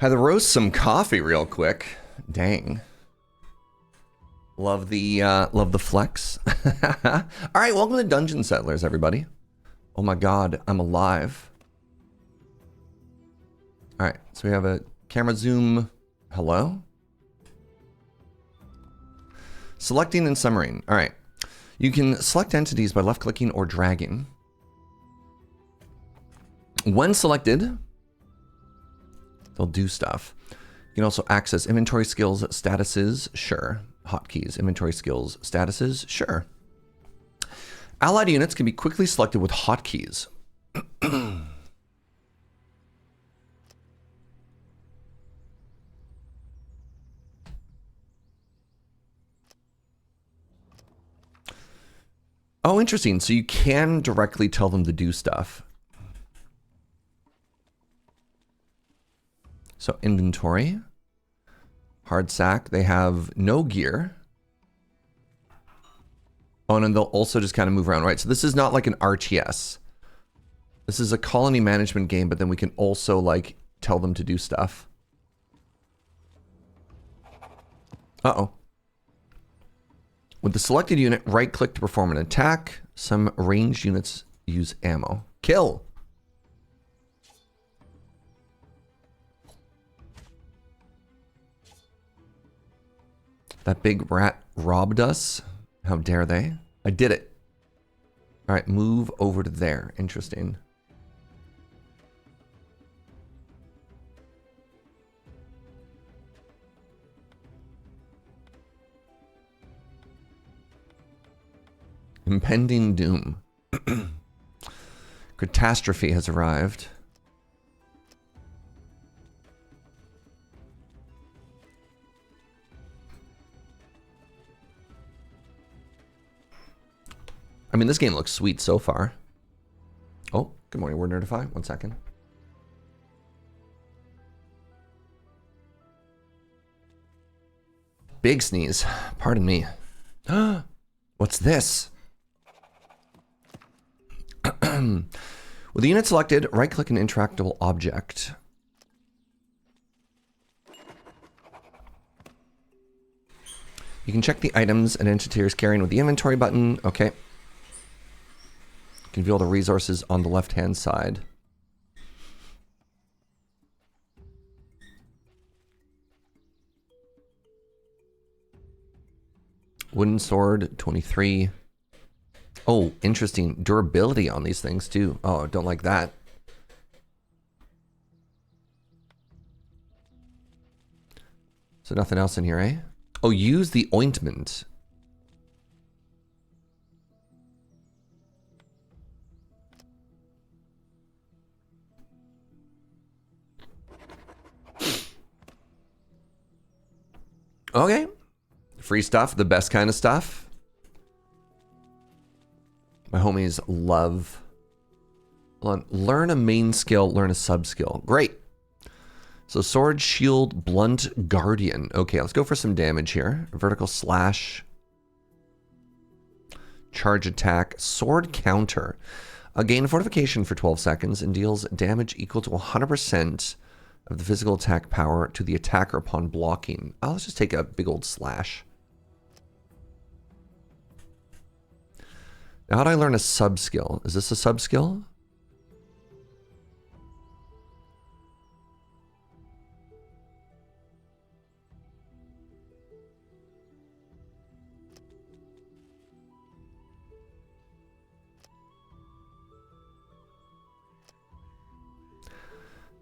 Speaker 1: Had to roast some coffee real quick. Dang. Love the flex. All right, welcome to Dungeon Settlers, everybody. Oh my God, I'm alive. All right, so we have a camera zoom. Hello? Selecting and summarizing. All right. You can select entities by left-clicking or dragging. When selected, they'll do stuff. You can also access inventory skills, statuses, sure. Hotkeys, inventory skills, statuses, sure. Allied units can be quickly selected with hotkeys. Oh, interesting. So you can directly tell them to do stuff. So inventory, hard sack, they have no gear. Oh, and then they'll also just kind of move around, right? So this is not like an RTS. This is a colony management game, but then we can also like tell them to do stuff. Uh-oh. With the selected unit, right-click to perform an attack. Some ranged units use ammo. Kill! That big rat robbed us. How dare they? I did it. All right, move over to there. Interesting. Impending doom. Catastrophe has arrived. I mean, this game looks sweet so far. Oh, good morning, Word Nerdify. 1 second. Big sneeze. Pardon me. What's this? With the unit selected, right-click an interactable object. You can check the items an entity is carrying with the inventory button. Okay. You can view all the resources on the left-hand side. Wooden sword, 23. Oh, interesting. Durability on these things, too. Oh, don't like that. So nothing else in here, eh? Oh, use the ointment. Okay. Free stuff, the best kind of stuff. My homies love. Learn a main skill, learn a sub skill. Great. So sword, shield, blunt, guardian. Okay, let's go for some damage here. Vertical slash. Charge attack. Sword counter. Gain fortification for 12 seconds and deals damage equal to 100% of the physical attack power to the attacker upon blocking. Oh, let's just take a big old slash. Now, how do I learn a sub skill? Is this a sub skill?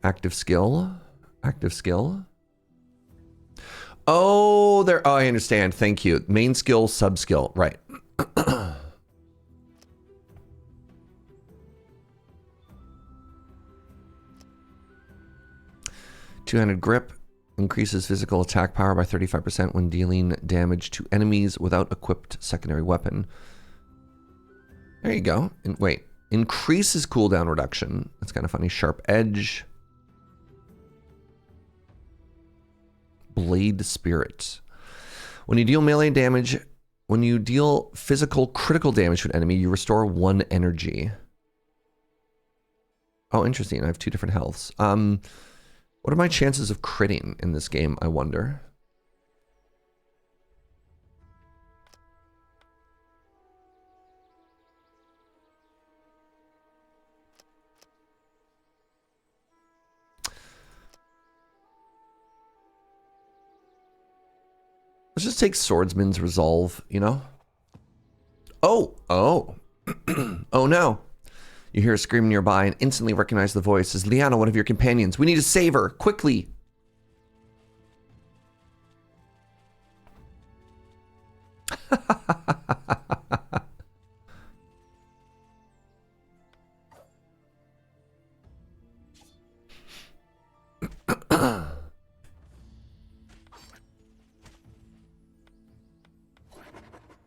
Speaker 1: Active skill. Active skill. Oh, there. Oh, I understand. Thank you. Main skill, sub skill. Right. 200 grip increases physical attack power by 35% when dealing damage to enemies without equipped secondary weapon. There you go. And wait, increases cooldown reduction. That's kind of funny. Sharp edge. Blade spirit. When you deal melee damage, when you deal physical critical damage to an enemy, you restore 1 energy. Oh, interesting. I have 2 different healths. What are my chances of critting in this game, I wonder? Let's just take Swordsman's Resolve, you know? Oh! Oh no! You hear a scream nearby and instantly recognize the voice as Liana, one of your companions. We need to save her, quickly!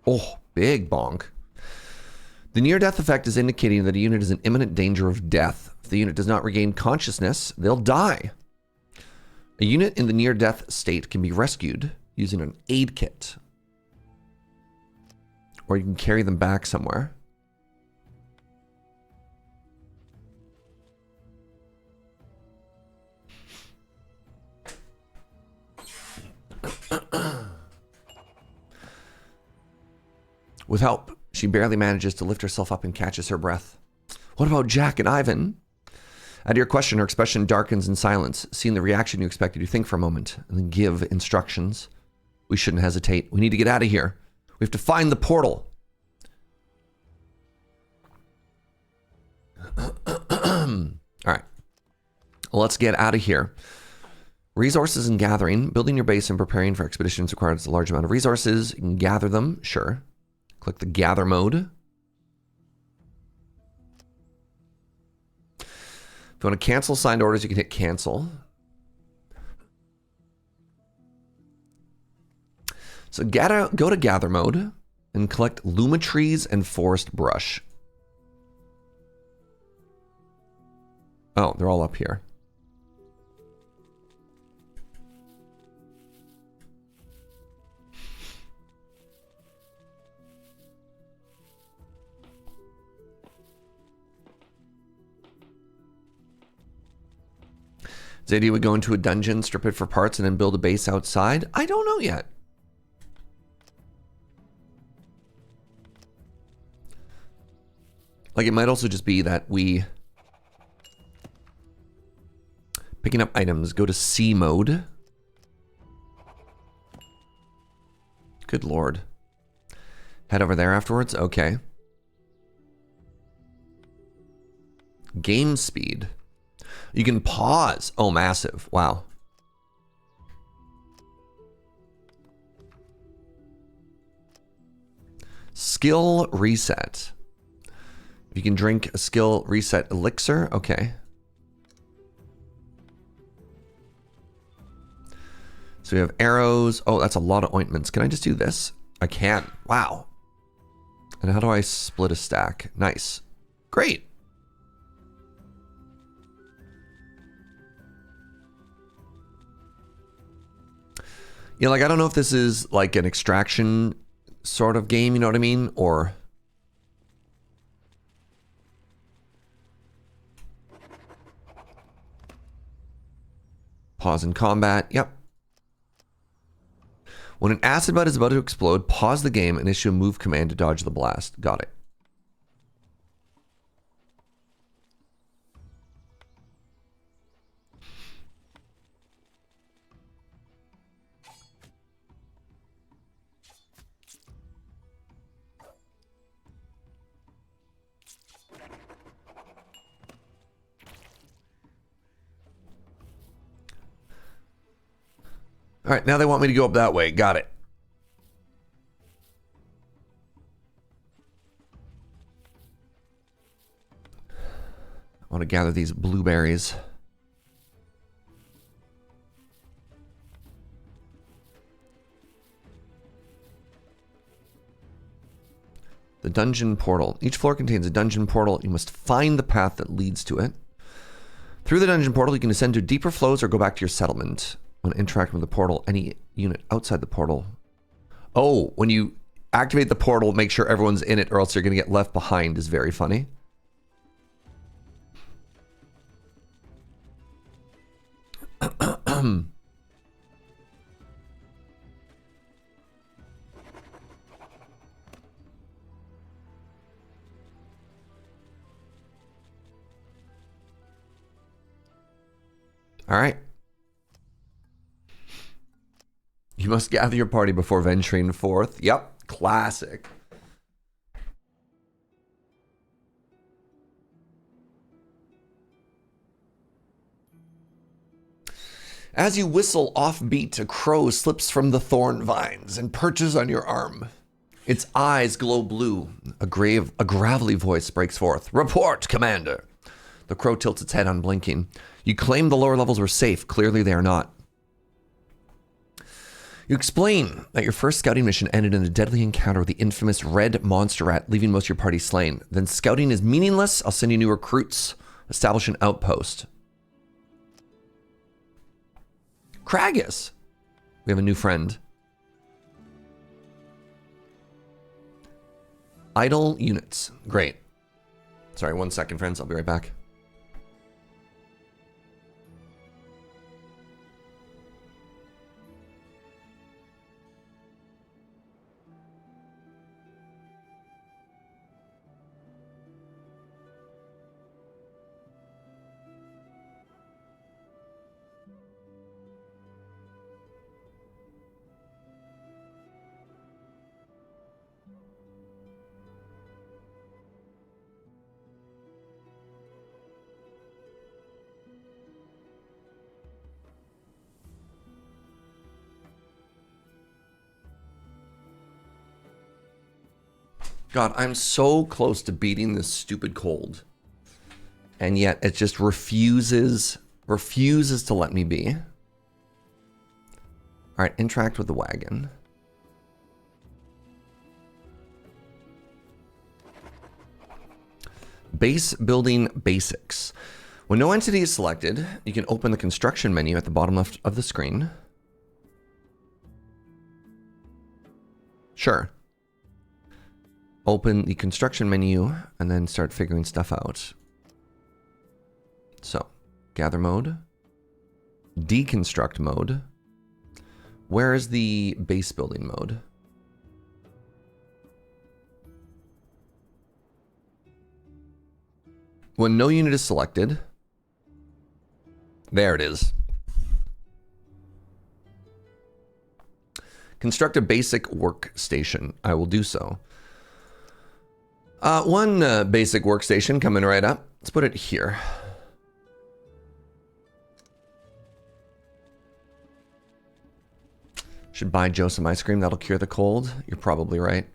Speaker 1: Oh, big bonk. The near-death effect is indicating that a unit is in imminent danger of death. If the unit does not regain consciousness, they'll die. A unit in the near-death state can be rescued using an aid kit. Or you can carry them back somewhere. With help, she barely manages to lift herself up and catches her breath. What about Jack and Ivan? At your question, her expression darkens in silence. Seeing the reaction you expected, you think for a moment and then give instructions. We shouldn't hesitate. We need to get out of here. We have to find the portal. All right. Let's get out of here. Resources and gathering. Building your base and preparing for expeditions requires a large amount of resources. You can gather them, sure. Click the gather mode. If you want to cancel signed orders, you can hit cancel. So go to gather mode and collect Luma trees and forest brush. Oh, they're all up here. Zadie would go into a dungeon, strip it for parts, and then build a base outside? I don't know yet. Like, it might also just be that we... Picking up items, go to C mode. Good lord. Head over there afterwards? Okay. Game speed. You can pause. Oh, massive. Wow. Skill reset. You can drink a skill reset elixir. Okay. So we have arrows. Oh, that's a lot of ointments. Can I just do this? I can. Wow. And how do I split a stack? Nice. Great. You know, like, I don't know if this is like an extraction sort of game, you know what I mean? Or... Pause in combat. Yep. When an acid bud is about to explode, pause the game and issue a move command to dodge the blast. Got it. All right, now they want me to go up that way. Got it. I want to gather these blueberries. The dungeon portal. Each floor contains a dungeon portal. You must find the path that leads to it. Through the dungeon portal, you can ascend to deeper flows or go back to your settlement. When interacting with the portal, any unit outside the portal. Oh, when you activate the portal, make sure everyone's in it or else you're going to get left behind is very funny. All right. You must gather your party before venturing forth. Yep, classic. As you whistle offbeat, a crow slips from the thorn vines and perches on your arm. Its eyes glow blue. A gravelly voice breaks forth. Report, Commander. The crow tilts its head, unblinking. You claim the lower levels were safe. Clearly they are not. You explain that your first scouting mission ended in a deadly encounter with the infamous red monster rat, leaving most of your party slain. Then scouting is meaningless. I'll send you new recruits. Establish an outpost. Kragus. We have a new friend. Idle units. Great. Sorry, 1 second, friends. I'll be right back. God, I'm so close to beating this stupid cold. And yet it just refuses to let me be. All right, interact with the wagon. Base building basics. When no entity is selected, you can open the construction menu at the bottom left of the screen. Sure. Open the construction menu and then start figuring stuff out. So, gather mode, deconstruct mode. Where is the base building mode? When no unit is selected, there it is. Construct a basic workstation. I will do so. One basic workstation coming right up. Let's put it here. Should buy Joe some ice cream. That'll cure the cold. You're probably right.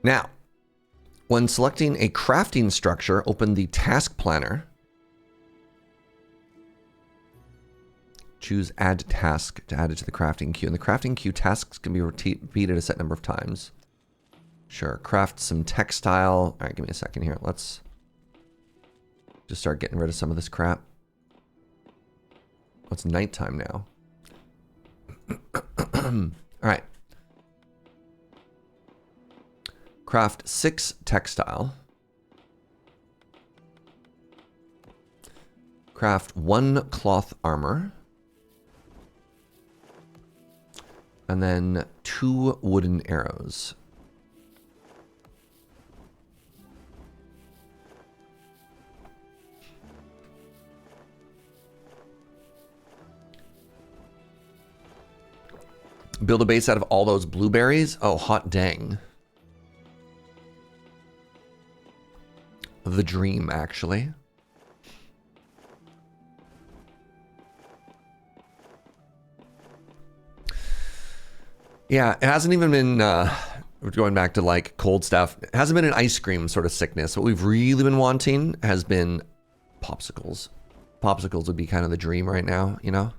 Speaker 1: Now, when selecting a crafting structure, open the task planner. Choose add task to add it to the crafting queue. In the crafting queue, tasks can be repeated a set number of times. Sure, craft some textile. All right, give me a second here. Let's just start getting rid of some of this crap. Oh, it's nighttime now. All right. Craft 6 textile. Craft 1 cloth armor. And then 2 wooden arrows. Build a base out of all those blueberries? Oh, hot dang. The dream, actually. Yeah, it hasn't even been, going back to like cold stuff, it hasn't been an ice cream sort of sickness. What we've really been wanting has been popsicles. Popsicles would be kind of the dream right now, you know?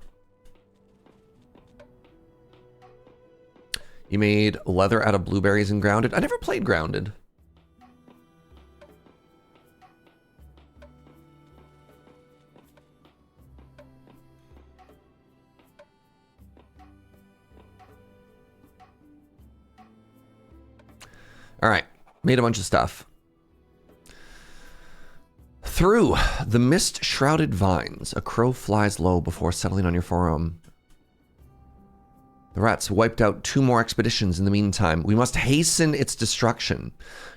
Speaker 1: You made leather out of blueberries and Grounded. I never played Grounded. All right. Made a bunch of stuff. Through the mist-shrouded vines, a crow flies low before settling on your forearm. The rats wiped out 2 more expeditions in the meantime. We must hasten its destruction.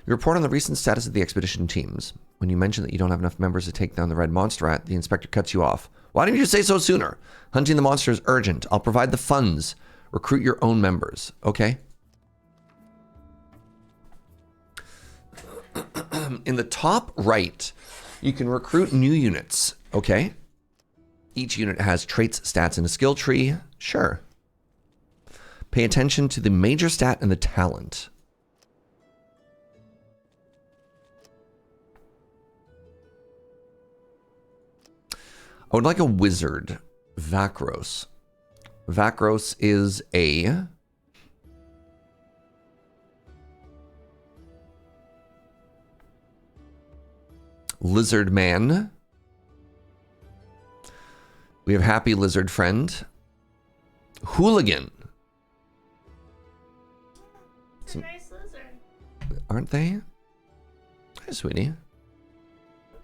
Speaker 1: You report on the recent status of the expedition teams. When you mention that you don't have enough members to take down the red monster rat, the inspector cuts you off. Why didn't you say so sooner? Hunting the monster is urgent. I'll provide the funds. Recruit your own members. Okay? In the top right, you can recruit new units. Okay? Each unit has traits, stats, and a skill tree. Sure. Pay attention to the major stat and the talent. I would like a wizard. Vakros. Vakros is a lizard man. We have happy lizard friend. Hooligan.
Speaker 5: It's a nice lizard.
Speaker 1: Aren't they? Hi, sweetie.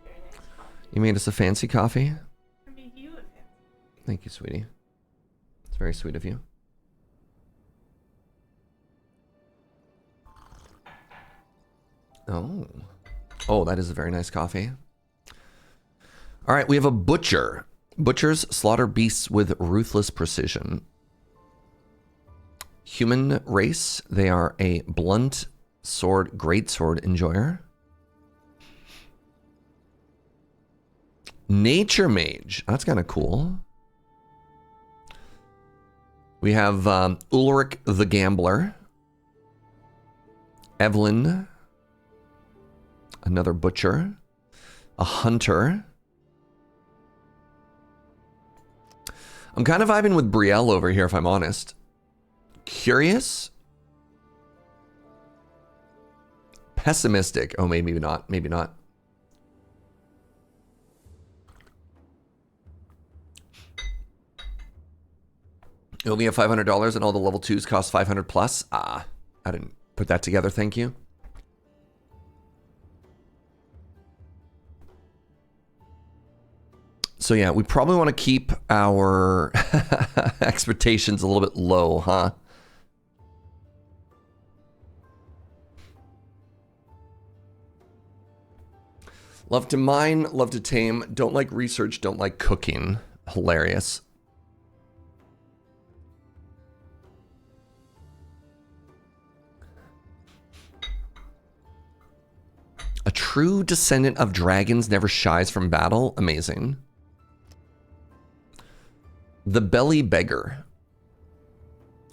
Speaker 5: Very nice coffee.
Speaker 1: You made us a fancy coffee.
Speaker 5: I made you a fancy.
Speaker 1: Thank you, sweetie. It's very sweet of you. Oh. Oh, that is a very nice coffee. All right, we have a butcher. Butchers slaughter beasts with ruthless precision. Human race, they are a blunt sword, greatsword enjoyer. Nature mage, that's kind of cool. We have Ulrich the gambler. Evelyn, another butcher. A hunter. I'm kind of vibing with Brielle over here, if I'm honest. Curious? Pessimistic. Oh, maybe not. Maybe not. You only have $500 and all the level 2s cost 500 plus? Ah, I didn't put that together, thank you. So yeah, we probably want to keep our expectations a little bit low, huh? Love to mine, love to tame, don't like research, don't like cooking. Hilarious. A true descendant of dragons never shies from battle. Amazing. The belly beggar.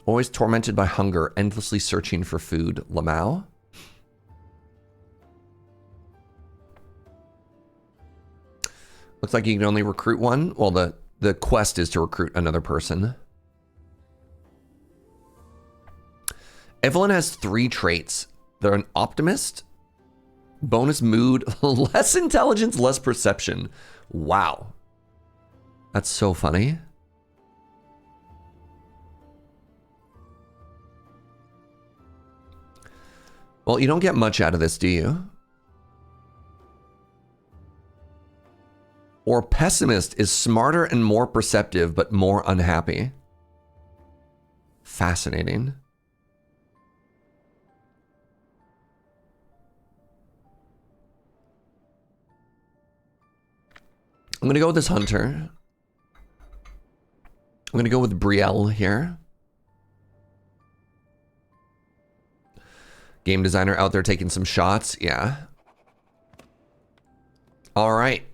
Speaker 1: Always tormented by hunger, endlessly searching for food. Lamau. Looks like you can only recruit one. Well, the quest is to recruit another person. Evelyn has 3 traits. They're an optimist, bonus mood, less intelligence, less perception. Wow. That's so funny. Well, you don't get much out of this, do you? Or pessimist is smarter and more perceptive, but more unhappy. Fascinating. I'm going to go with this hunter. I'm going to go with Brielle here. Game designer out there taking some shots. Yeah. All right.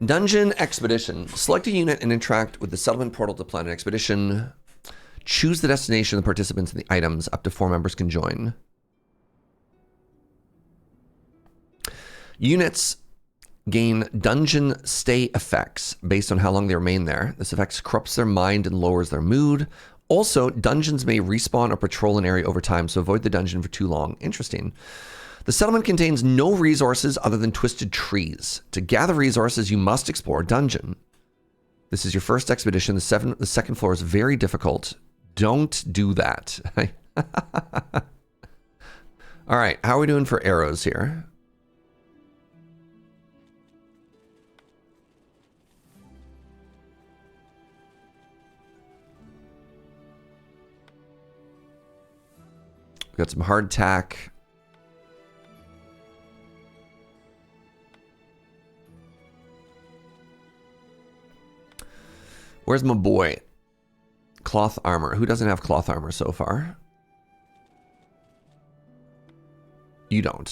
Speaker 1: Dungeon expedition. Select a unit and interact with the settlement portal to plan an expedition. Choose the destination, the participants, and the items. Up to 4 members can join. Units gain dungeon stay effects based on how long they remain there. This effect corrupts their mind and lowers their mood. Also, dungeons may respawn or patrol an area over time, so avoid the dungeon for too long. Interesting. The settlement contains no resources other than twisted trees. To gather resources, you must explore a dungeon. This is your first expedition. The second floor is very difficult. Don't do that. All right, how are we doing for arrows here? We got some hardtack. Where's my boy? Cloth armor. Who doesn't have cloth armor so far? You don't.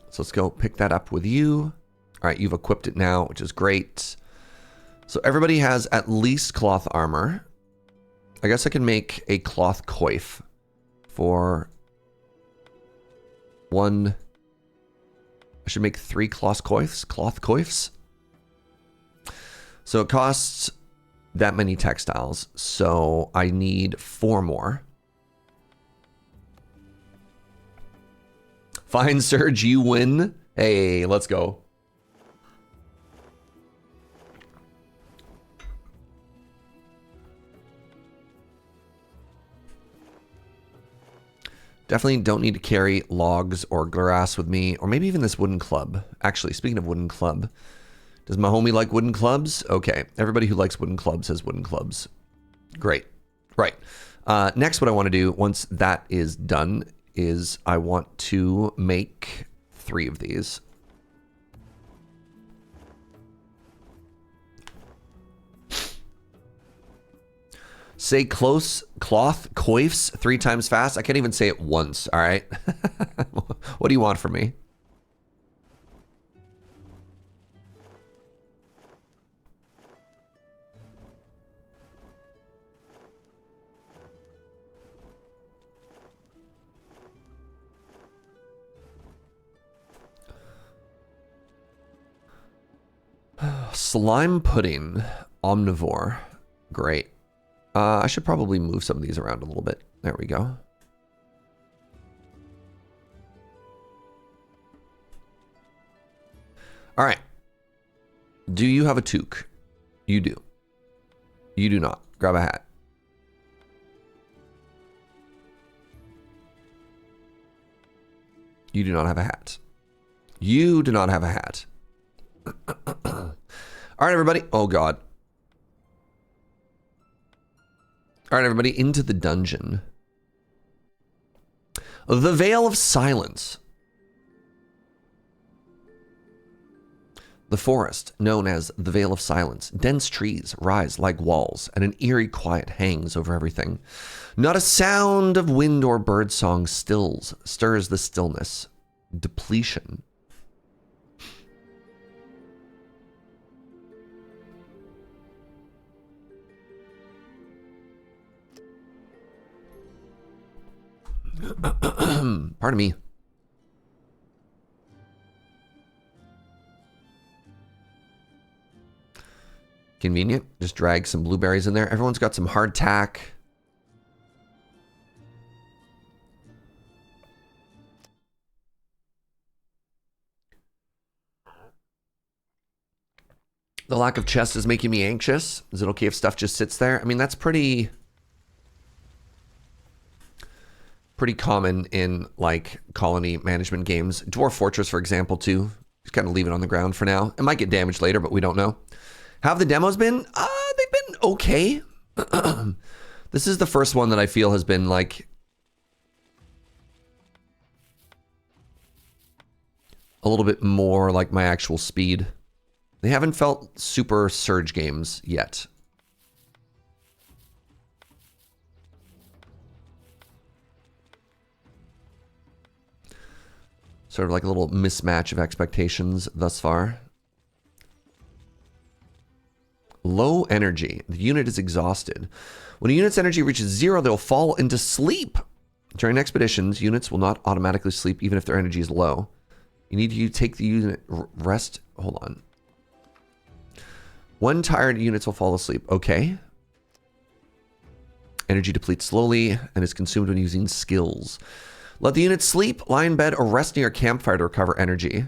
Speaker 1: So let's go pick that up with you. All right, you've equipped it now, which is great. So everybody has at least cloth armor. I guess I can make a cloth coif for one. I should make 3 cloth coifs. So it costs that many textiles. So I need 4 more. Fine, Surge, you win. Hey, let's go. Definitely don't need to carry logs or grass with me, or maybe even this wooden club. Actually, speaking of wooden club, does my homie like wooden clubs? Okay, everybody who likes wooden clubs has wooden clubs. Great. Right. Next, what I want to do once that is done is I want to make 3 of these. Say close cloth coifs 3 times fast. I can't even say it once, all right? What do you want from me? Slime pudding, omnivore. Great. I should probably move some of these around a little bit. There we go. All right. Do you have a toque? You do. You do not. Grab a hat. You do not have a hat. You do not have a hat. All right, everybody. Oh, God. All right, everybody. Into the dungeon. The Veil of Silence. The forest, known as the Veil of Silence. Dense trees rise like walls, and an eerie quiet hangs over everything. Not a sound of wind or bird song stirs the stillness. Depletion. Pardon me. Convenient. Just drag some blueberries in there. Everyone's got some hardtack. The lack of chest is making me anxious. Is it okay if stuff just sits there? I mean, that's pretty common in like colony management games. Dwarf Fortress, for example, too. Just kind of leave it on the ground for now. It might get damaged later, but we don't know. How have the demos been? They've been okay. This is the first one that I feel has been like a little bit more like my actual speed. They haven't felt super surge games yet. Sort of like a little mismatch of expectations thus far. Low energy. The unit is exhausted. When a unit's energy reaches 0, they'll fall into sleep. During expeditions, units will not automatically sleep even if their energy is low. You need to take the unit rest. Hold on. When tired, units will fall asleep. Okay. Energy depletes slowly and is consumed when using skills. Let the unit sleep, lie in bed, or rest near a campfire to recover energy.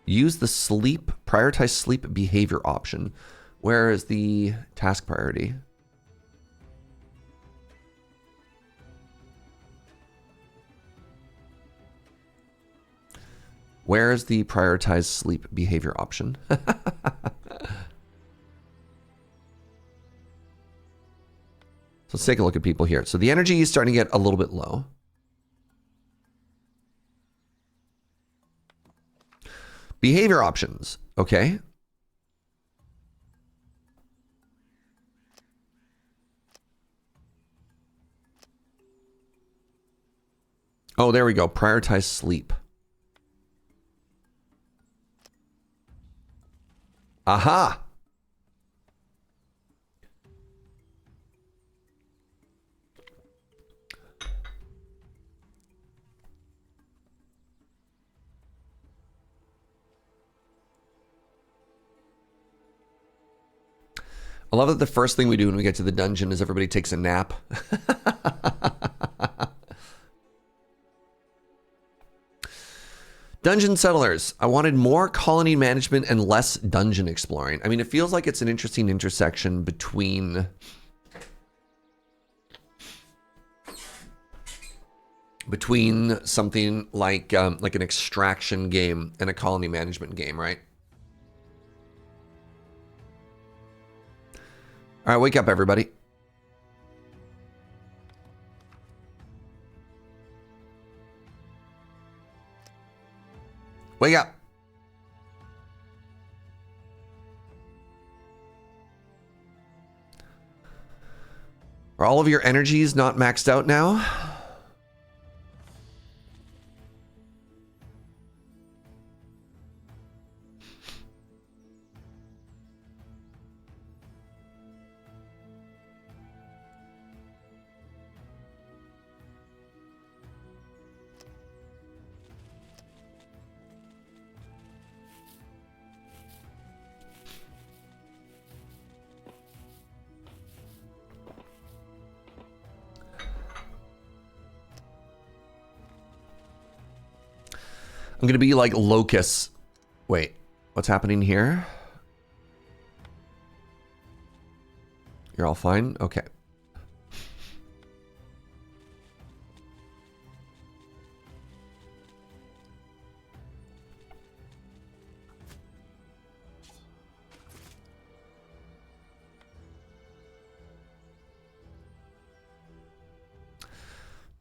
Speaker 1: Use the prioritize sleep behavior option. Where is the task priority? Where's the prioritized sleep behavior option? So let's take a look at people here. So the energy is starting to get a little bit low. Behavior options. Okay. Oh, there we go. Prioritize sleep. Aha. I love that the first thing we do when we get to the dungeon is everybody takes a nap. Dungeon settlers. I wanted more colony management and less dungeon exploring. I mean, it feels like it's an interesting intersection between something like an extraction game and a colony management game, right? All right, wake up, everybody. Wake up. Are all of your energies not maxed out now? I'm gonna be like locusts. Wait, what's happening here? You're all fine? Okay.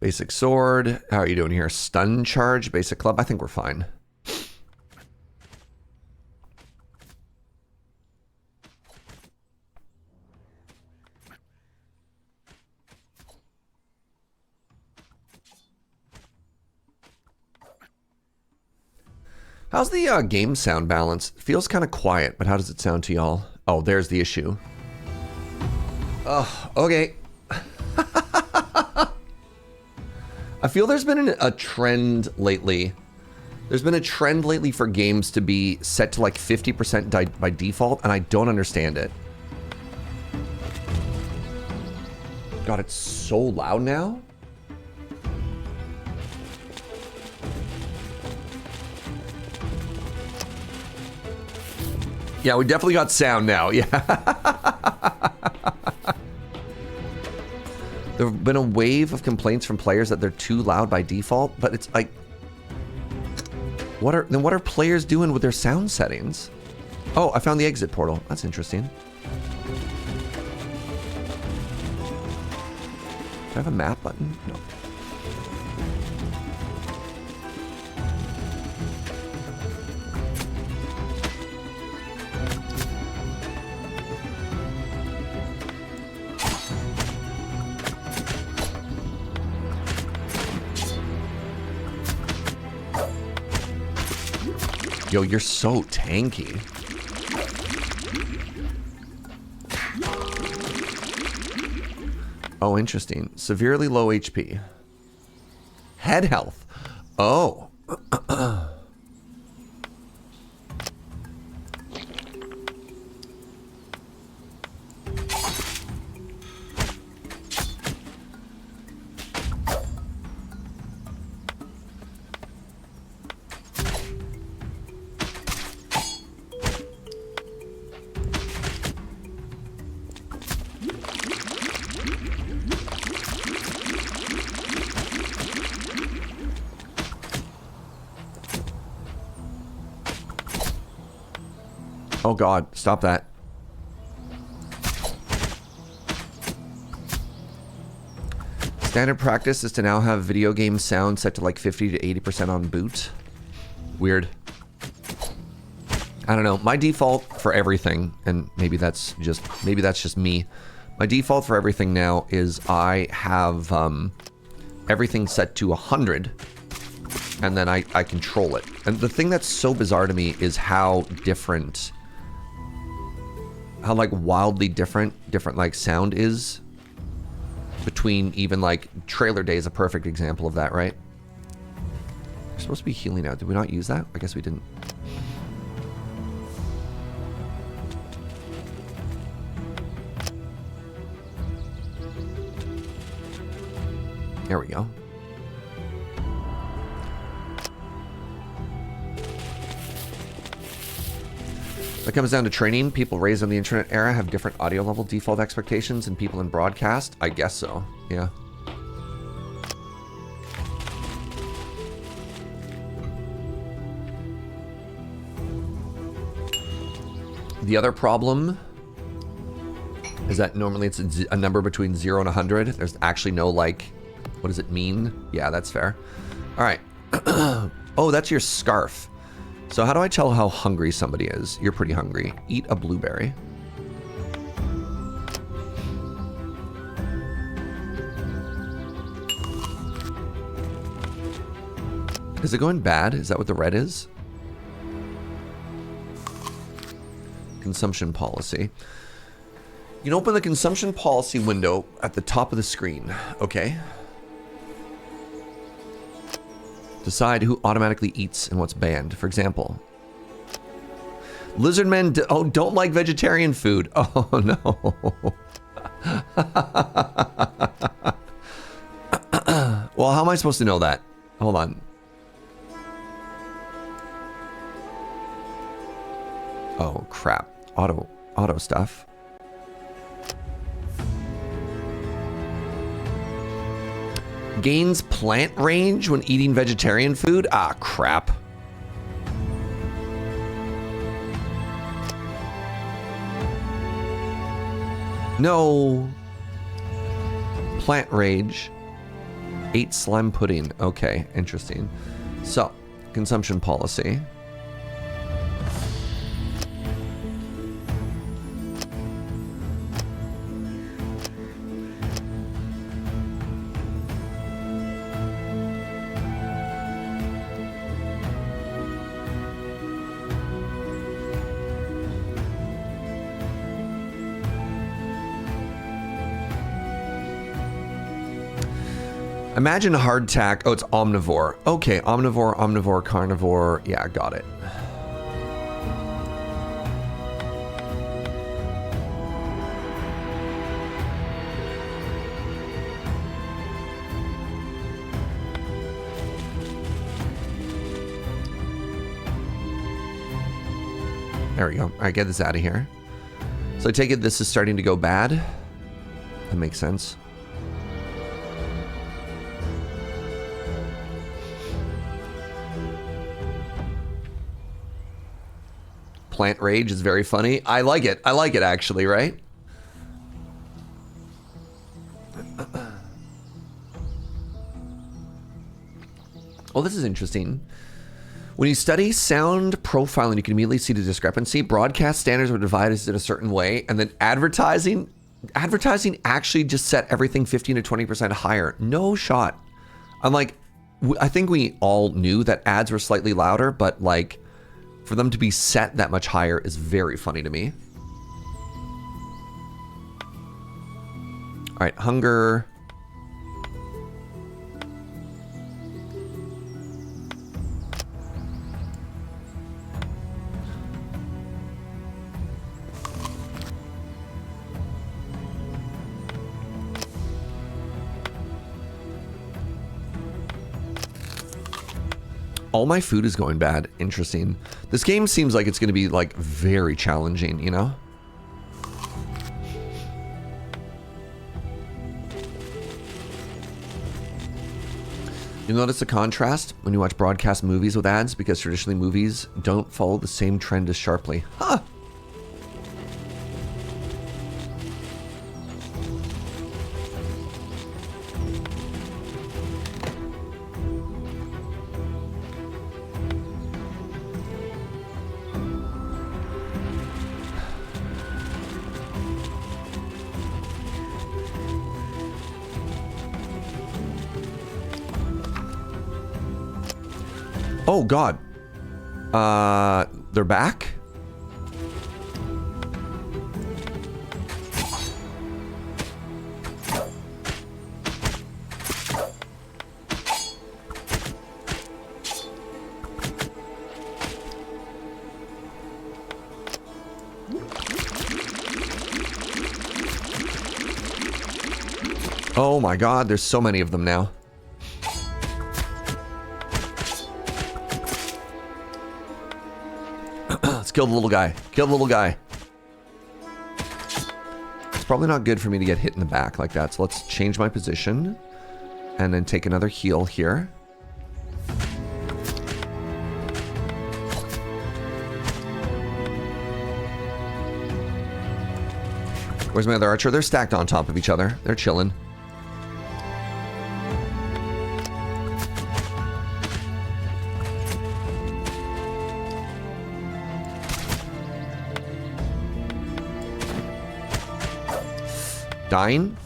Speaker 1: Basic sword. How are you doing here? Stun charge, basic club. I think we're fine. How's the game sound balance? It feels kind of quiet, but how does it sound to y'all? Oh, there's the issue. Oh, okay. I feel there's been a trend lately. There's been a trend lately for games to be set to like 50% by default, and I don't understand it. God, it's so loud now. Yeah, we definitely got sound now. Yeah. There have been a wave of complaints from players that they're too loud by default, but it's like, what are players doing with their sound settings? Oh, I found the exit portal. That's interesting. Do I have a map button? No. Yo, you're so tanky. Oh, interesting. Severely low HP. Head health. Oh. Oh god, stop that. Standard practice is to now have video game sound set to like 50 to 80% on boot. Weird. I don't know. My default for everything, and maybe that's just me. My default for everything now is I have everything set to 100, and then I control it. And the thing that's so bizarre to me is how different, how like wildly different like sound is between even like Trailer Day is a perfect example of that, right? We're supposed to be healing out. Did we not use that? I guess we didn't. There we go. When it comes down to training, people raised on the internet era have different audio level default expectations than people in broadcast. I guess so, yeah. The other problem is that normally it's a number between 0 and 100. There's actually no, like, what does it mean? Yeah, that's fair. All right. Oh, that's your scarf. So how do I tell how hungry somebody is? You're pretty hungry. Eat a blueberry. Is it going bad? Is that what the red is? Consumption policy. You can open the consumption policy window at the top of the screen, okay? Decide who automatically eats and what's banned. For example, lizard men don't like vegetarian food. Oh no. Well, how am I supposed to know that? Hold on. Oh crap. Auto stuff. Gains plant range when eating vegetarian food? Ah, crap. No. Plant range. 8 slime pudding. Okay, interesting. So, consumption policy. Imagine hardtack. Oh, it's omnivore. Okay, omnivore, carnivore. Yeah, got it. There we go. All right, get this out of here. So I take it this is starting to go bad. That makes sense. Plant rage is very funny. I like it. I like it actually, right? Well, this is interesting. When you study sound profiling, you can immediately see the discrepancy. Broadcast standards were divided in a certain way, and then advertising actually just set everything 15 to 20% higher. No shot. I'm like, I think we all knew that ads were slightly louder, but like, for them to be set that much higher is very funny to me. All right, hunger. All my food is going bad. Interesting. This game seems like it's going to be like very challenging, you know? You'll notice a contrast when you watch broadcast movies with ads because traditionally movies don't follow the same trend as sharply. Huh. Oh, God. They're back? Oh my God, there's so many of them now. Let's kill the little guy. Kill the little guy. It's probably not good for me to get hit in the back like that, so let's change my position and then take another heal here. Where's my other archer? They're stacked on top of each other. They're chilling. Dying.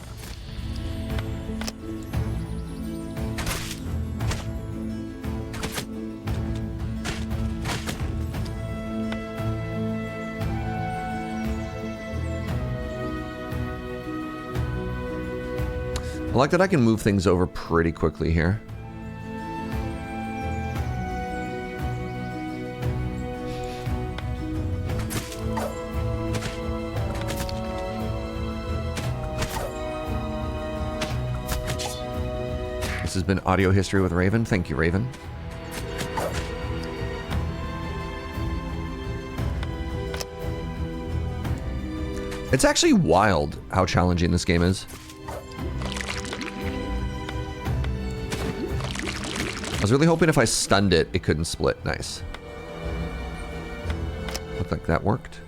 Speaker 1: I like that I can move things over pretty quickly here. This has been Audio History with Raven. Thank you, Raven. It's actually wild how challenging this game is. I was really hoping if I stunned it, it couldn't split. Nice. Looked like that worked.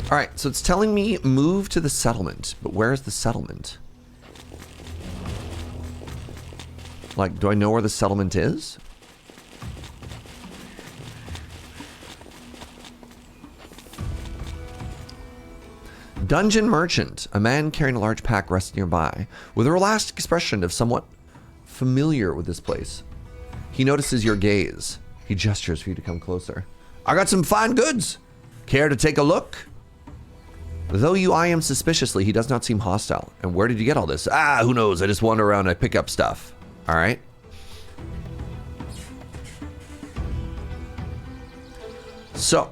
Speaker 1: Alright, so it's telling me move to the settlement. But where is the settlement? Like, do I know where the settlement is? Dungeon Merchant. A man carrying a large pack rests nearby, with a relaxed expression of somewhat familiar with this place. He notices your gaze. He gestures for you to come closer. I got some fine goods. Care to take a look? Though you eye him suspiciously, he does not seem hostile. And where did you get all this? Ah, who knows? I just wander around and I pick up stuff. All right. So,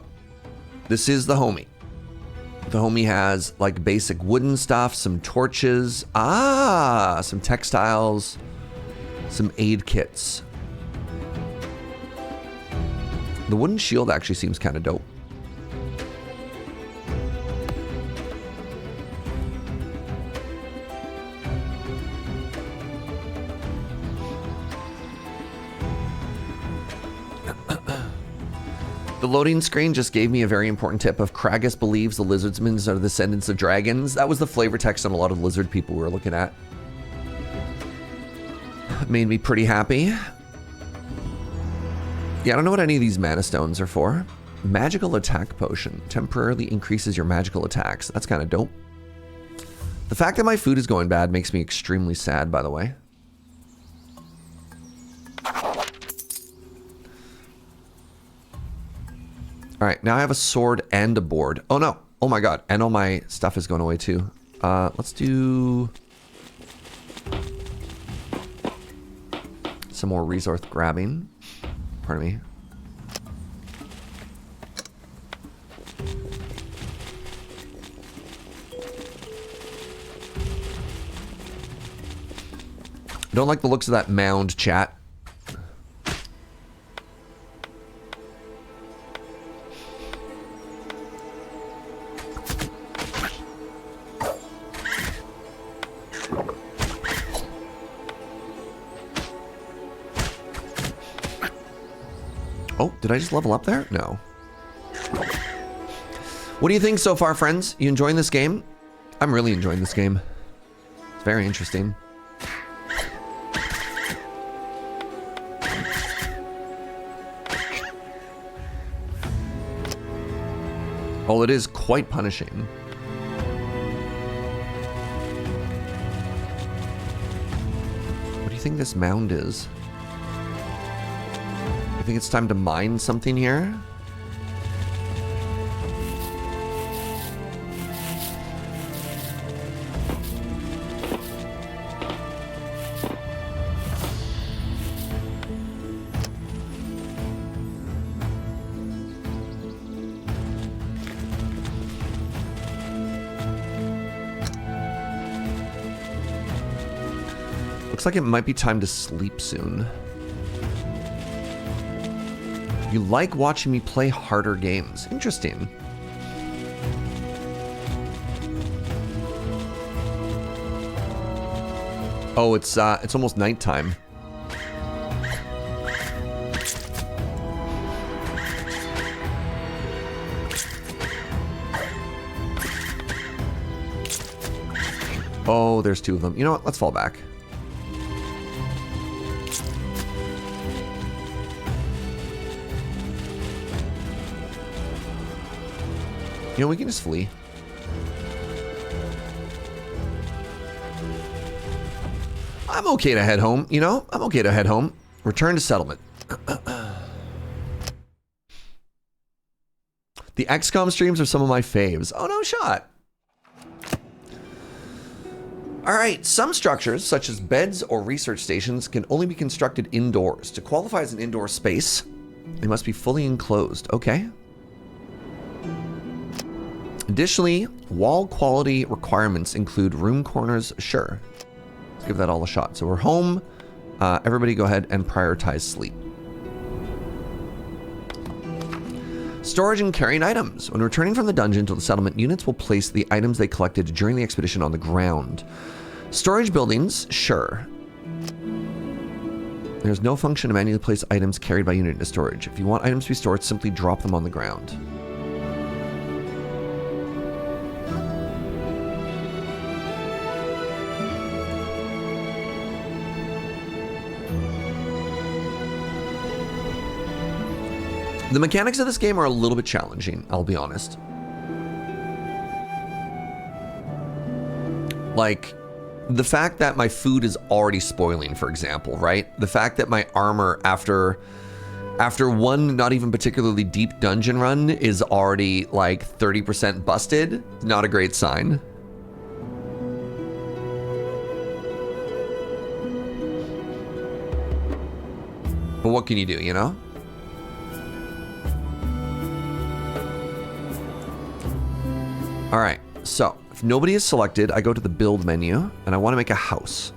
Speaker 1: this is the homie. The homie has like basic wooden stuff, some torches, some textiles, some aid kits. The wooden shield actually seems kind of dope. The loading screen just gave me a very important tip of Kragus believes the lizardsmen are the descendants of dragons. That was the flavor text on a lot of lizard people we were looking at. Made me pretty happy. Yeah, I don't know what any of these mana stones are for. Magical attack potion. Temporarily increases your magical attacks. That's kind of dope. The fact that my food is going bad makes me extremely sad, by the way. All right, now I have a sword and a board. Oh no, oh my God, and all my stuff is going away too. Let's do some more resource grabbing. Pardon me. I don't like the looks of that mound, chat. Oh, did I just level up there? No. What do you think so far, friends? You enjoying this game? I'm really enjoying this game. It's very interesting. Well, it is quite punishing. you think this mound is? You think it's time to mine something here? Looks like it might be time to sleep soon. You like watching me play harder games. Interesting. Oh, it's almost nighttime. Oh, there's two of them. You know what? Let's fall back. You know, we can just flee. I'm okay to head home, you know? I'm okay to head home. Return to settlement. The XCOM streams are some of my faves. Oh, no shot. All right, some structures, such as beds or research stations, can only be constructed indoors. To qualify as an indoor space, they must be fully enclosed. Okay. Additionally, wall quality requirements include room corners. Sure. Let's give that all a shot. So we're home. Everybody go ahead and prioritize sleep. Storage and carrying items. When returning from the dungeon to the settlement, units will place the items they collected during the expedition on the ground. Storage buildings, sure. There's no function to manually place items carried by unit into storage. If you want items to be stored, simply drop them on the ground. The mechanics of this game are a little bit challenging, I'll be honest. Like, the fact that my food is already spoiling, for example, right? The fact that my armor after one not even particularly deep dungeon run is already like 30% busted, not a great sign. But what can you do, you know? All right, so if nobody is selected, I go to the build menu and I want to make a house.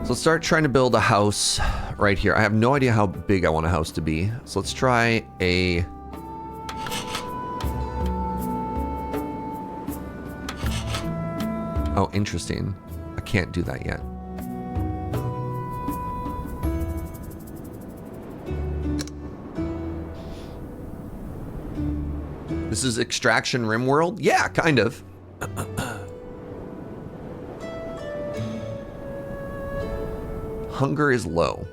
Speaker 1: So let's start trying to build a house right here. I have no idea how big I want a house to be. So let's try a... Oh, interesting. I can't do that yet. This is Extraction Rimworld? Yeah, kind of. Hunger is low.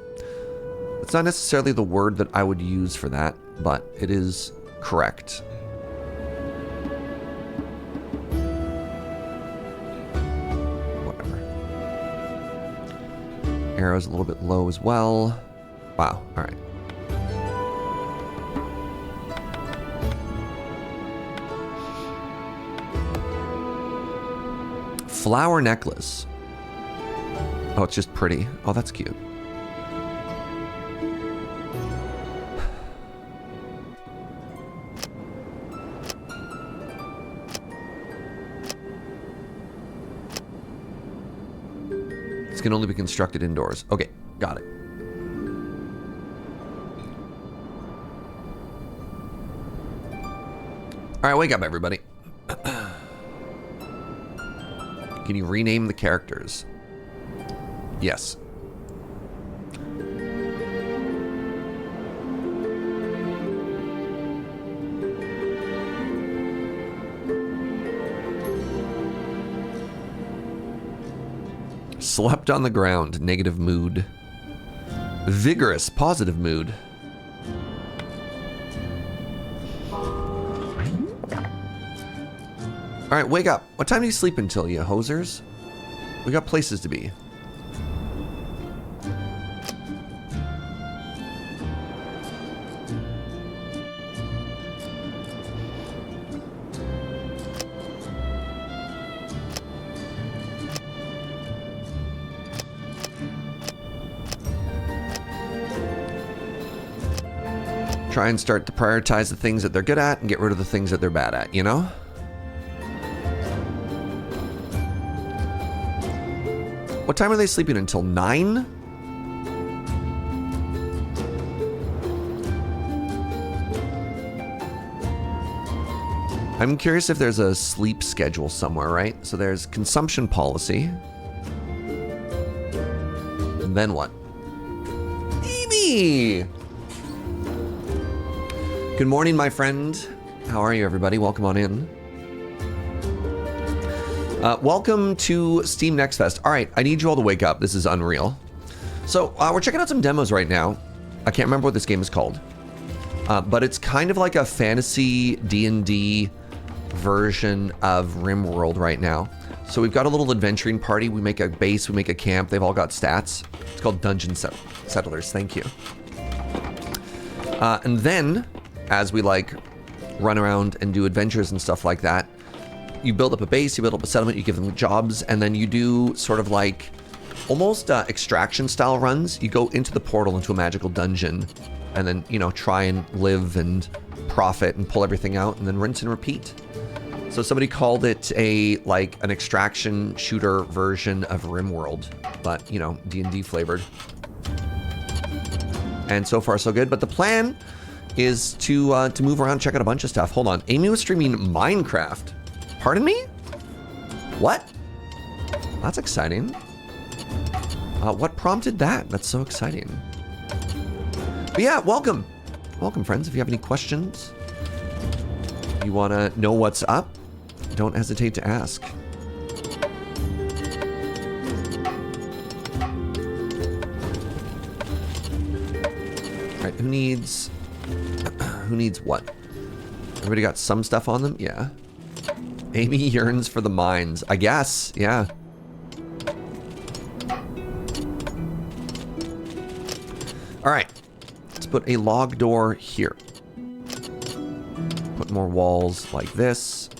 Speaker 1: It's not necessarily the word that I would use for that, but it is correct. Whatever. Arrow's a little bit low as well. Wow, all right. Flower necklace. Oh, it's just pretty. Oh, that's cute. This can only be constructed indoors. Okay, got it. All right, wake up, everybody. Can you rename the characters? Yes. Slept on the ground. Negative mood. Vigorous. Positive mood. Alright, wake up. What time do you sleep until, you hosers? We got places to be. Try and start to prioritize the things that they're good at and get rid of the things that they're bad at, you know? What time are they sleeping until? 9? I'm curious if there's a sleep schedule somewhere, right? So there's consumption policy. And then what? Amy! Good morning, my friend. How are you, everybody? Welcome on in. Welcome to Steam Next Fest. All right, I need you all to wake up. This is unreal. So we're checking out some demos right now. I can't remember what this game is called, but it's kind of like a fantasy D&D version of RimWorld right now. So we've got a little adventuring party. We make a base, we make a camp. They've all got stats. It's called Dungeon Settlers. Thank you. And then, as we like run around and do adventures and stuff like that, you build up a base, you build up a settlement, you give them jobs, and then you do sort of like almost extraction style runs. You go into the portal into a magical dungeon and then, you know, try and live and profit and pull everything out and then rinse and repeat. So somebody called it like an extraction shooter version of RimWorld, but, you know, D&D flavored. And so far so good, but the plan is to move around, check out a bunch of stuff. Hold on. Amy was streaming Minecraft. Pardon me? What? That's exciting. What prompted that? That's so exciting. But yeah, welcome. Welcome, friends. If you have any questions, you want to know what's up, don't hesitate to ask. All right, who needs what? Everybody got some stuff on them? Yeah. Amy yearns for the mines. I guess, yeah. All right, let's put a log door here. Put more walls like this.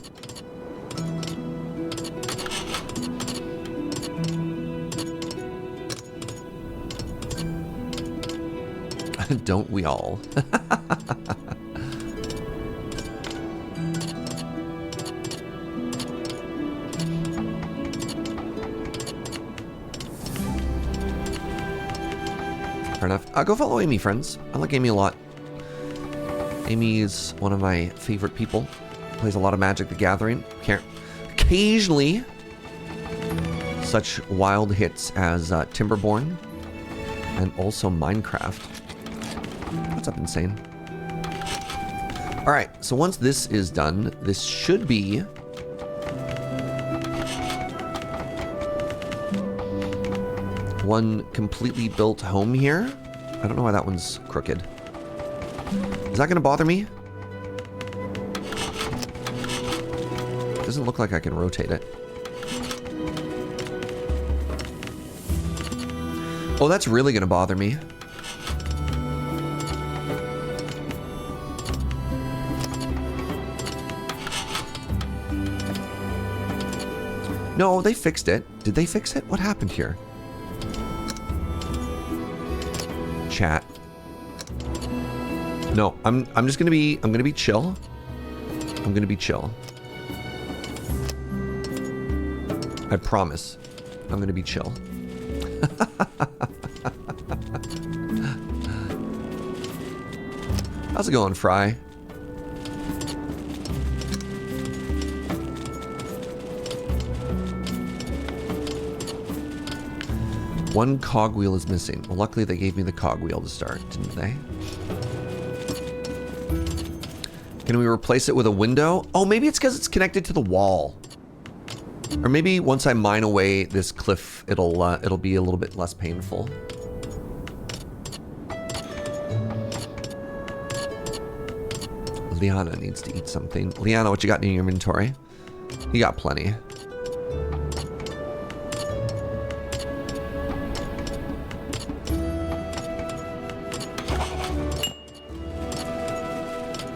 Speaker 1: Don't we all? Fair enough. Go follow Amy, friends. I like Amy a lot. Amy is one of my favorite people. Plays a lot of Magic the Gathering. Occasionally, such wild hits as Timberborn and also Minecraft. What's up, Insane? All right, so once this is done, this should be one completely built home here. I don't know why that one's crooked. Is that gonna bother me? Doesn't look like I can rotate it. Oh, that's really gonna bother me. No, they fixed it. Did they fix it? What happened here? Chat. No, I'm just gonna be chill. I'm gonna be chill. I promise. I'm gonna be chill. How's it going, Fry? One cogwheel is missing. Well, luckily they gave me the cogwheel to start, didn't they? Can we replace it with a window? Oh, maybe it's because it's connected to the wall. Or maybe once I mine away this cliff, it'll be a little bit less painful. Liana needs to eat something. Liana, what you got in your inventory? You got plenty.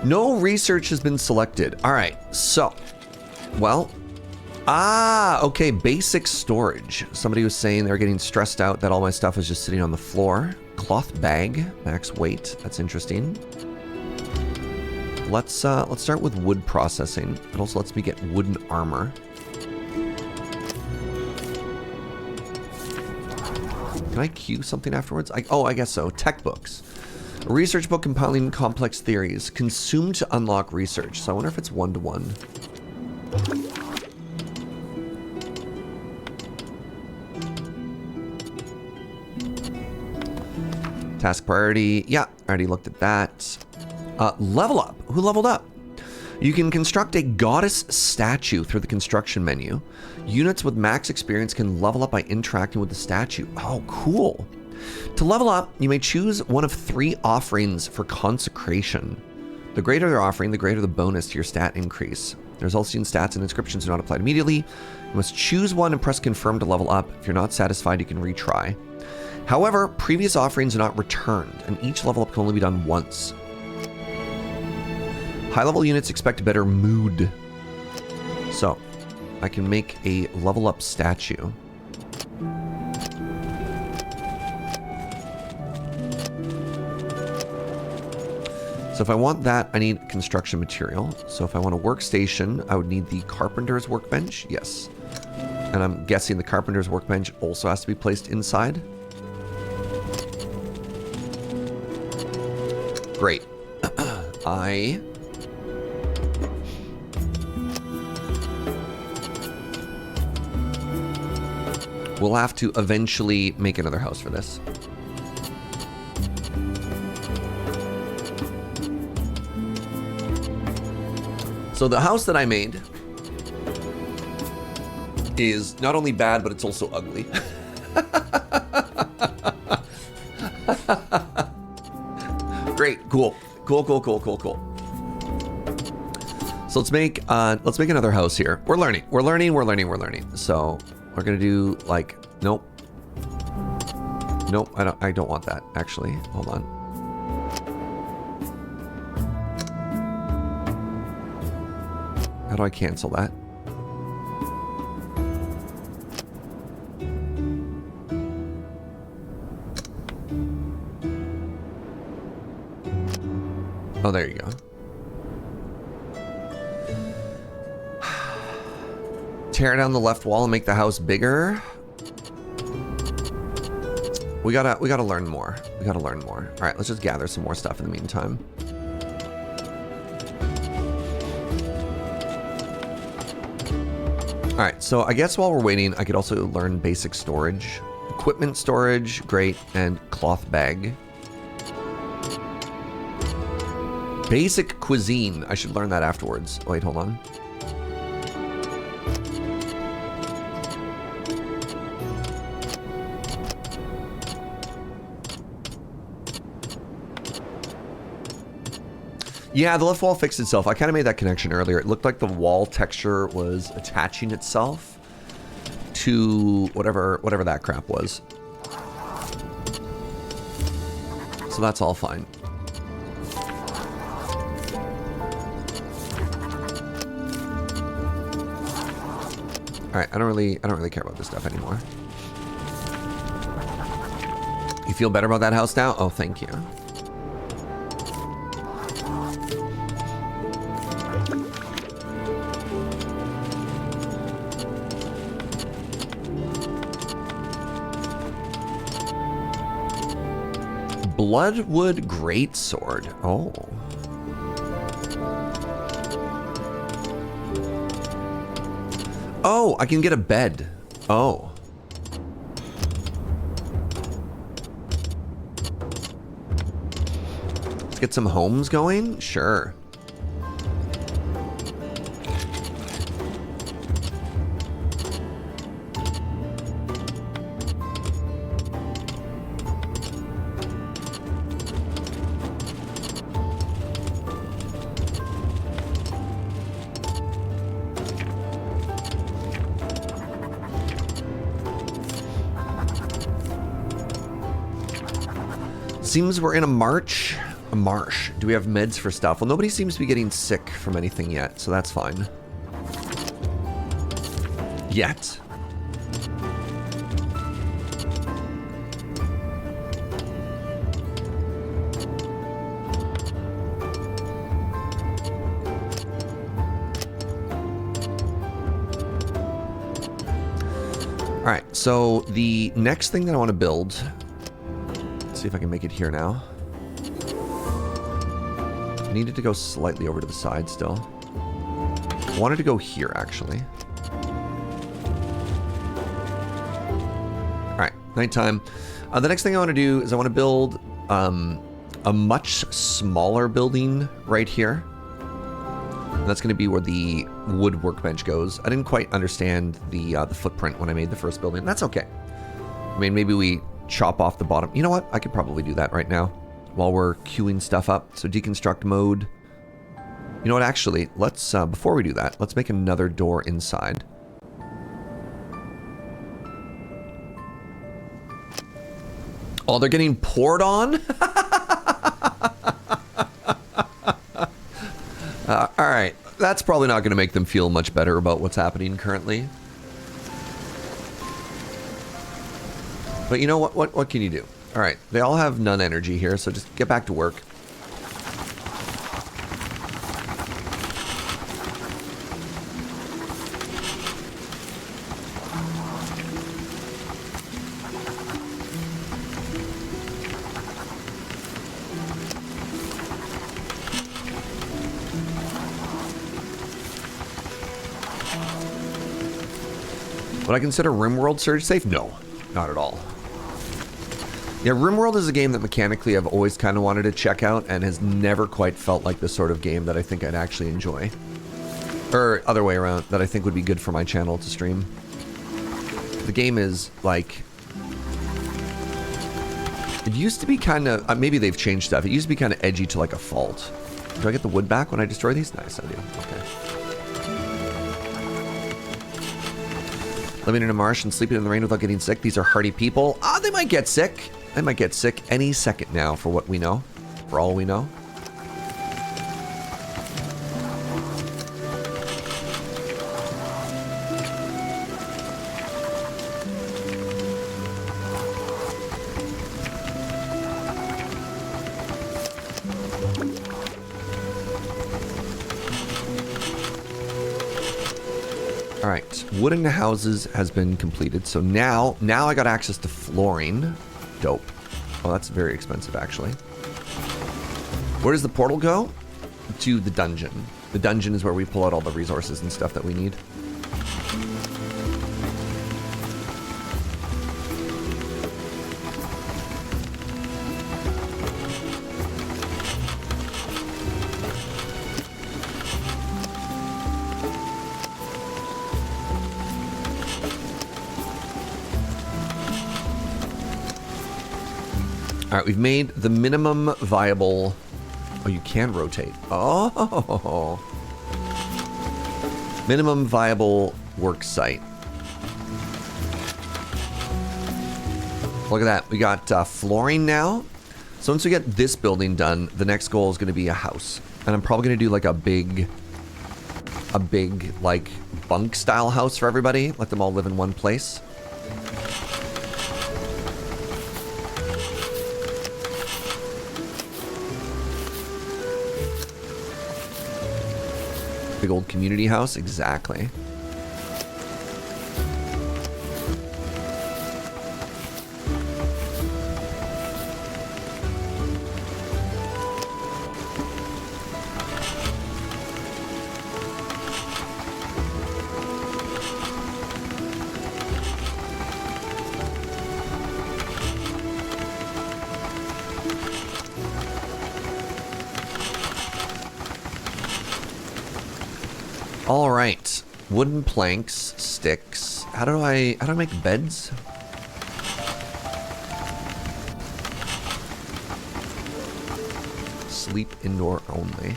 Speaker 1: No research has been selected. All right, so, well, okay, basic storage. Somebody was saying they were getting stressed out that all my stuff was just sitting on the floor. Cloth bag, max weight. That's interesting. Let's start with wood processing. It also lets me get wooden armor. Can I queue something afterwards? I guess so. Tech books. A research book compiling complex theories. Consumed to unlock research. So I wonder if it's one-to-one. Task priority. Yeah, I already looked at that. Level up. Who leveled up? You can construct a goddess statue through the construction menu. Units with max experience can level up by interacting with the statue. Oh, cool. To level up, you may choose one of 3 offerings for consecration. The greater the offering, the greater the bonus to your stat increase. The resulting stats and inscriptions do not apply immediately. You must choose one and press confirm to level up. If you're not satisfied, you can retry. However, previous offerings are not returned, and each level up can only be done once. High-level units expect a better mood. So, I can make a level up statue. So if I want that, I need construction material. So if I want a workstation, I would need the carpenter's workbench. Yes. And I'm guessing the carpenter's workbench also has to be placed inside. Great. I will have to eventually make another house for this. So the house that I made is not only bad, but it's also ugly. Great, cool. Cool. So let's make another house here. We're learning. So we're gonna do like, nope, I don't want that actually. Hold on. How do I cancel that? Oh, there you go. Tear down the left wall and make the house bigger. We gotta learn more. All right, let's just gather some more stuff in the meantime. All right, so I guess while we're waiting, I could also learn basic storage. Equipment storage, great, and cloth bag. Basic cuisine, I should learn that afterwards. Wait, hold on. Yeah, the left wall fixed itself. I kind of made that connection earlier. It looked like the wall texture was attaching itself to whatever that crap was. So that's all fine. All right, I don't really care about this stuff anymore. You feel better about that house now? Oh, thank you. Bloodwood Greatsword. Oh. Oh, I can get a bed. Oh. Let's get some homes going? Sure. Seems we're in a march. A marsh. Do we have meds for stuff? Well, nobody seems to be getting sick from anything yet, so that's fine. Yet. Alright, so the next thing that I want to build... Let's see if I can make it here now. I needed to go slightly over to the side still. I wanted to go here, actually. Alright, nighttime. The next thing I want to do is I want to build a much smaller building right here. And that's going to be where the wood workbench goes. I didn't quite understand the footprint when I made the first building. That's okay. I mean, maybe we chop off the bottom. You know what? I could probably do that right now while we're queuing stuff up. So deconstruct mode. You know what? Actually, let's before we do that, let's make another door inside. Oh, they're getting poured on? Alright, that's probably not going to make them feel much better about what's happening currently. But you know what can you do? Alright, they all have none energy here, so just get back to work. Would I consider RimWorld Surge safe? No, not at all. Yeah, RimWorld is a game that mechanically I've always kind of wanted to check out and has never quite felt like the sort of game that I think I'd actually enjoy. Or other way around, that I think would be good for my channel to stream. The game is like... It used to be kind of... maybe they've changed stuff. It used to be kind of edgy to like a fault. Do I get the wood back when I destroy these? Nice, I do. Okay. Living in a marsh and sleeping in the rain without getting sick. These are hardy people. Ah, they might get sick. They might get sick any second now, for what we know. For all we know. Alright, wooden houses has been completed, so now I got access to flooring. Dope. Oh, that's very expensive, actually. Where does the portal go? To the dungeon. The dungeon is where we pull out all the resources and stuff that we need. Alright, we've made the minimum viable... Oh, you can rotate. Oh! Minimum viable work site. Look at that. We got flooring now. So once we get this building done, the next goal is going to be a house. And I'm probably going to do like a big, like, bunk-style house for everybody. Let them all live in one place. Big old community house, exactly. All right, wooden planks, sticks. How do I make beds? Sleep indoor only.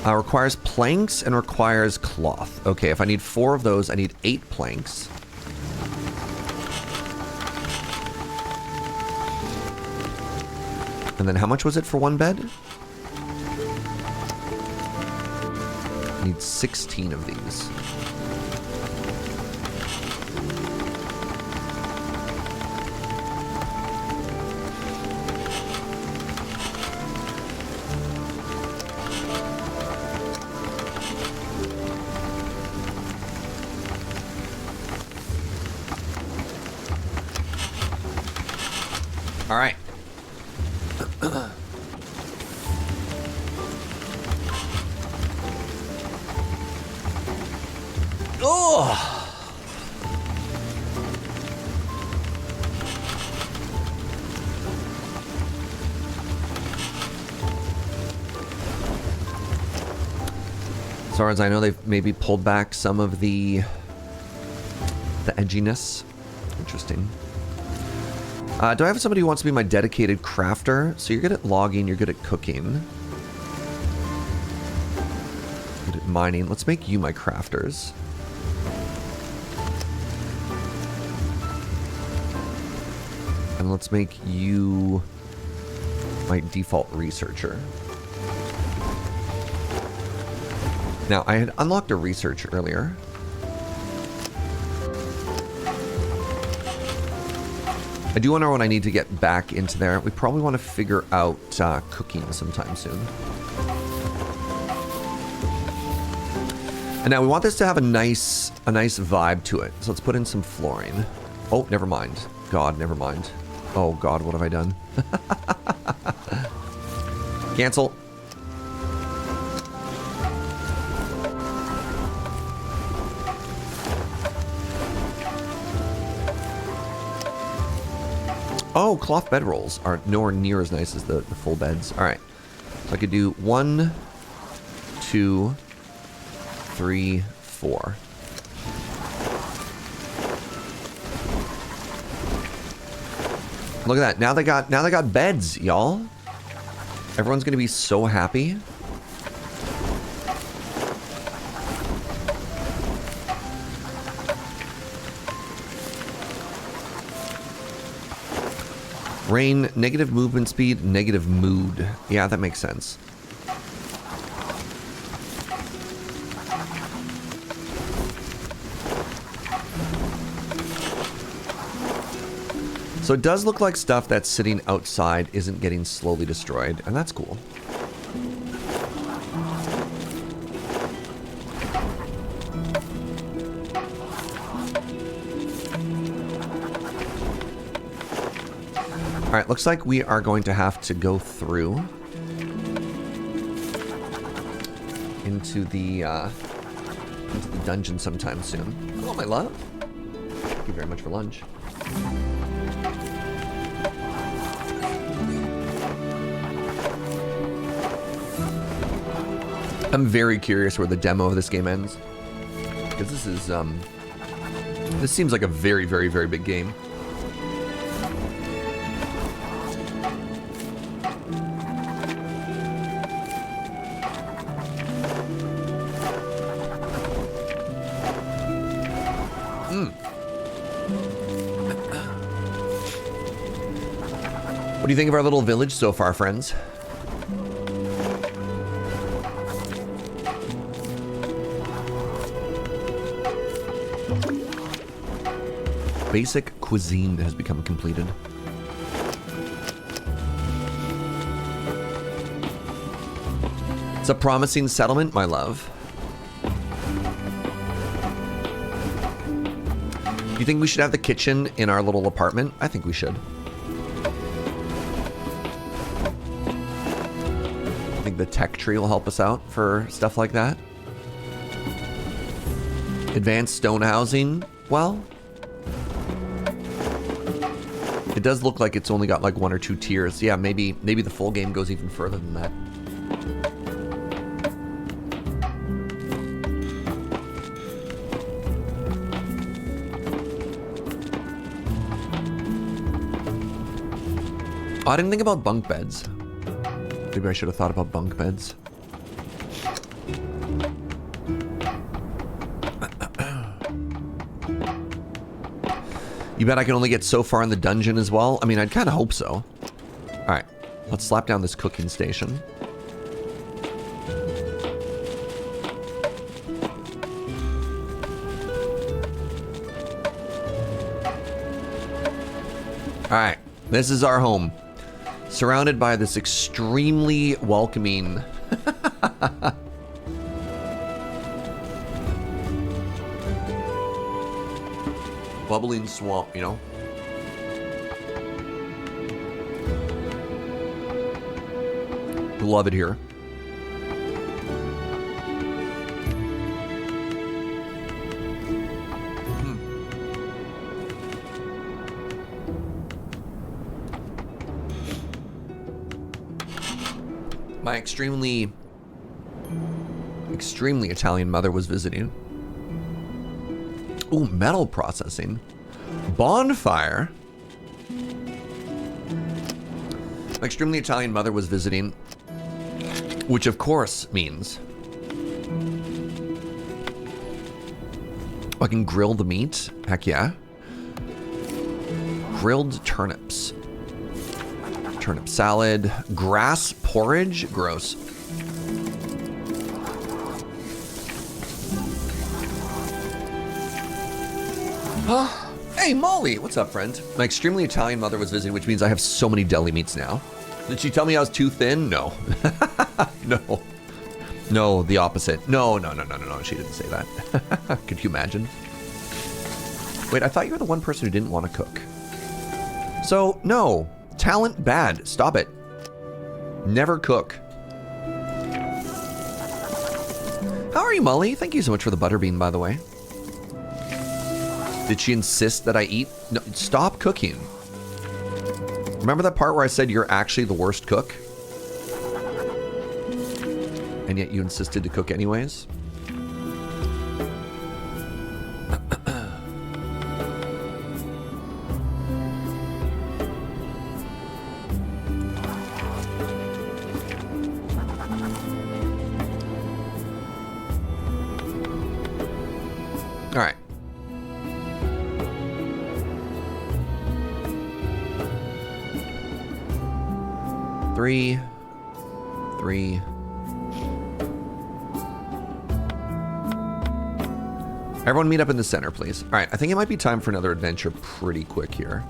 Speaker 1: Requires planks and requires cloth. Okay, if I need 4 of those, I need 8 planks. And then how much was it for one bed? Need 16 of these. All right. Oh. As far as I know, they've maybe pulled back some of the edginess. Interesting. Do I have somebody who wants to be my dedicated crafter? So you're good at logging, you're good at cooking. Good at mining. Let's make you my crafters. And let's make you my default researcher. Now, I had unlocked a research earlier. I do wonder when I need to get back into there. We probably want to figure out cooking sometime soon. And now we want this to have a nice vibe to it. So let's put in some flooring. Oh, never mind. God, never mind. Oh God, what have I done? Cancel. Oh, cloth bedrolls are nowhere near as nice as the full beds. All right. So I could do 1, 2, 3, 4. Look at that. Now they got beds, y'all. Everyone's gonna be so happy. Rain, negative movement speed, negative mood. Yeah, that makes sense. So it does look like stuff that's sitting outside isn't getting slowly destroyed, and that's cool. All right, looks like we are going to have to go through into the dungeon sometime soon. Hello, my love. Thank you very much for lunch. I'm very curious where the demo of this game ends, because this seems like a very, very, very big game. What do you think of our little village so far, friends? Basic cuisine has become completed. It's a promising settlement, my love. Do you think we should have the kitchen in our little apartment? I think we should. I think the tech tree will help us out for stuff like that. Advanced stone housing. Well, it does look like it's only got like 1 or 2 tiers. Yeah, maybe the full game goes even further than that. Oh, I didn't think about bunk beds. Maybe I should have thought about bunk beds. You bet I can only get so far in the dungeon as well? I mean, I'd kind of hope so. All right, Let's slap down this cooking station. All right, this is our home. Surrounded by this extremely welcoming... bubbling swamp, you know? Love it here. My extremely Italian mother was visiting. Ooh, metal processing. Bonfire. My extremely Italian mother was visiting, which of course means I can grill the meat. Heck yeah. Grilled turnips. Turnip salad. Grass porridge. Gross. Hey, Molly. What's up, friend? My extremely Italian mother was visiting, which means I have so many deli meats now. Did she tell me I was too thin? No. No. No, the opposite. No. She didn't say that. Could you imagine? Wait, I thought you were the one person who didn't want to cook. So, no. Talent bad. Stop it. Never cook. How are you, Molly? Thank you so much for the butterbean, by the way. Did she insist that I eat? No, stop cooking. Remember that part where I said you're actually the worst cook? And yet you insisted to cook anyways? All right. Three. Everyone meet up in the center, please. All right, I think it might be time for another adventure pretty quick here.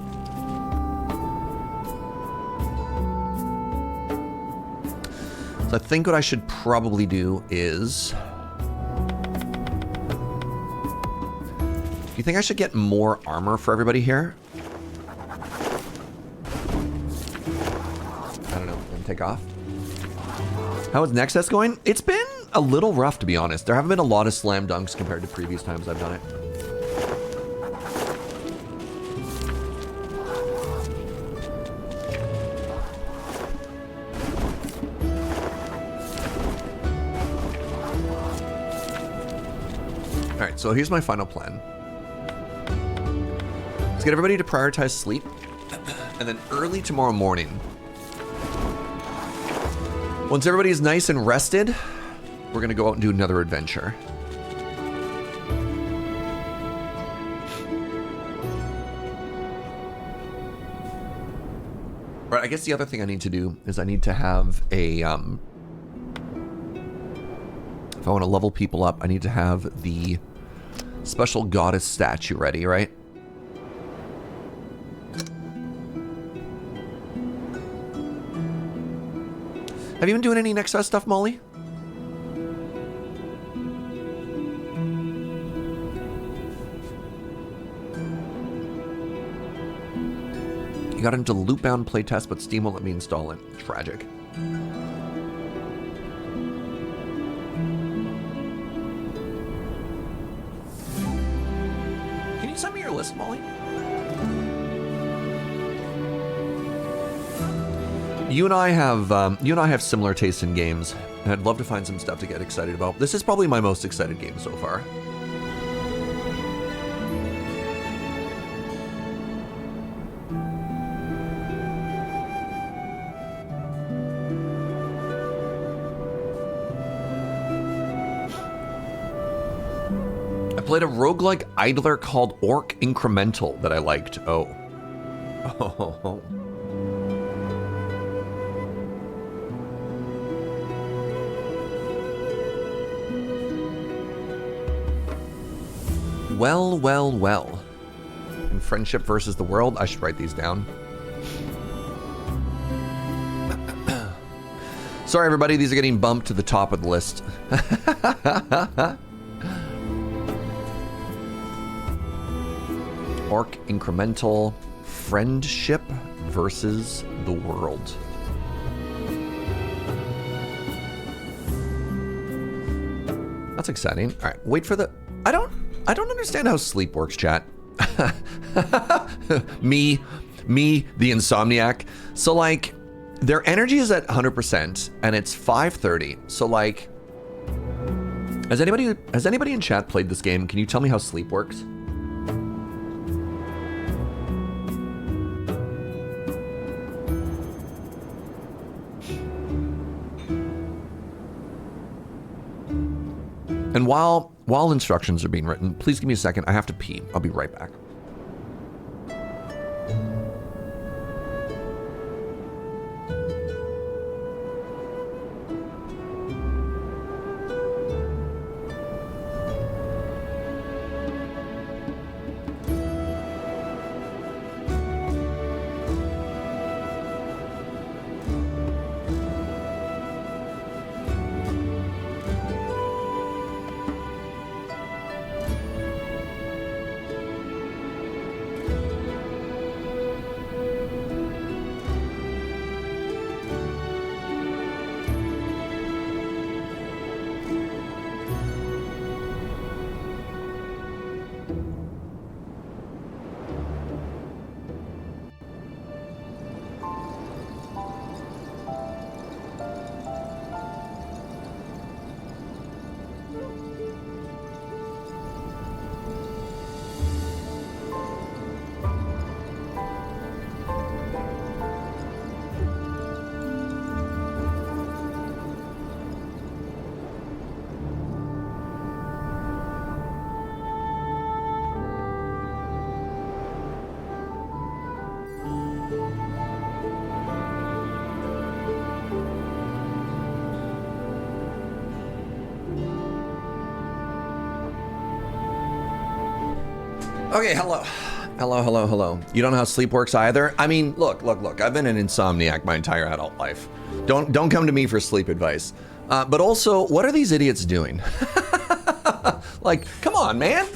Speaker 1: So I think what I should probably do is... Do you think I should get more armor for everybody here? I don't know. Take off. How is Nexus going? It's been a little rough, to be honest. There haven't been a lot of slam dunks compared to previous times I've done it. All right, so here's my final plan. Let's get everybody to prioritize sleep, and then early tomorrow morning, once everybody's nice and rested, we're gonna go out and do another adventure. Right, I guess the other thing I need to do is I need to have a, if I want to level people up, I need to have the special goddess statue ready, right? Have you been doing any Nexus stuff, Molly? You got into loop-bound playtest, but Steam won't let me install it. Tragic. Can you send me your list, Molly? You and I have similar tastes in games, and I'd love to find some stuff to get excited about. This is probably my most excited game so far. I played a roguelike idler called Orc Incremental that I liked. Oh. Well, well, well. And friendship versus the world. I should write these down. Sorry, everybody. These are getting bumped to the top of the list. Orc Incremental. Friendship versus the world. That's exciting. All right, wait for the... I don't understand how sleep works, chat. me, the insomniac. So like, their energy is at 100%, and it's 5:30. So like, has anybody in chat played this game? Can you tell me how sleep works? And while instructions are being written, please give me a second. I have to pee. I'll be right back. Okay, hello. Hello. You don't know how sleep works either? I mean, look. I've been an insomniac my entire adult life. Don't come to me for sleep advice. But also, what are these idiots doing? Like, come on, man.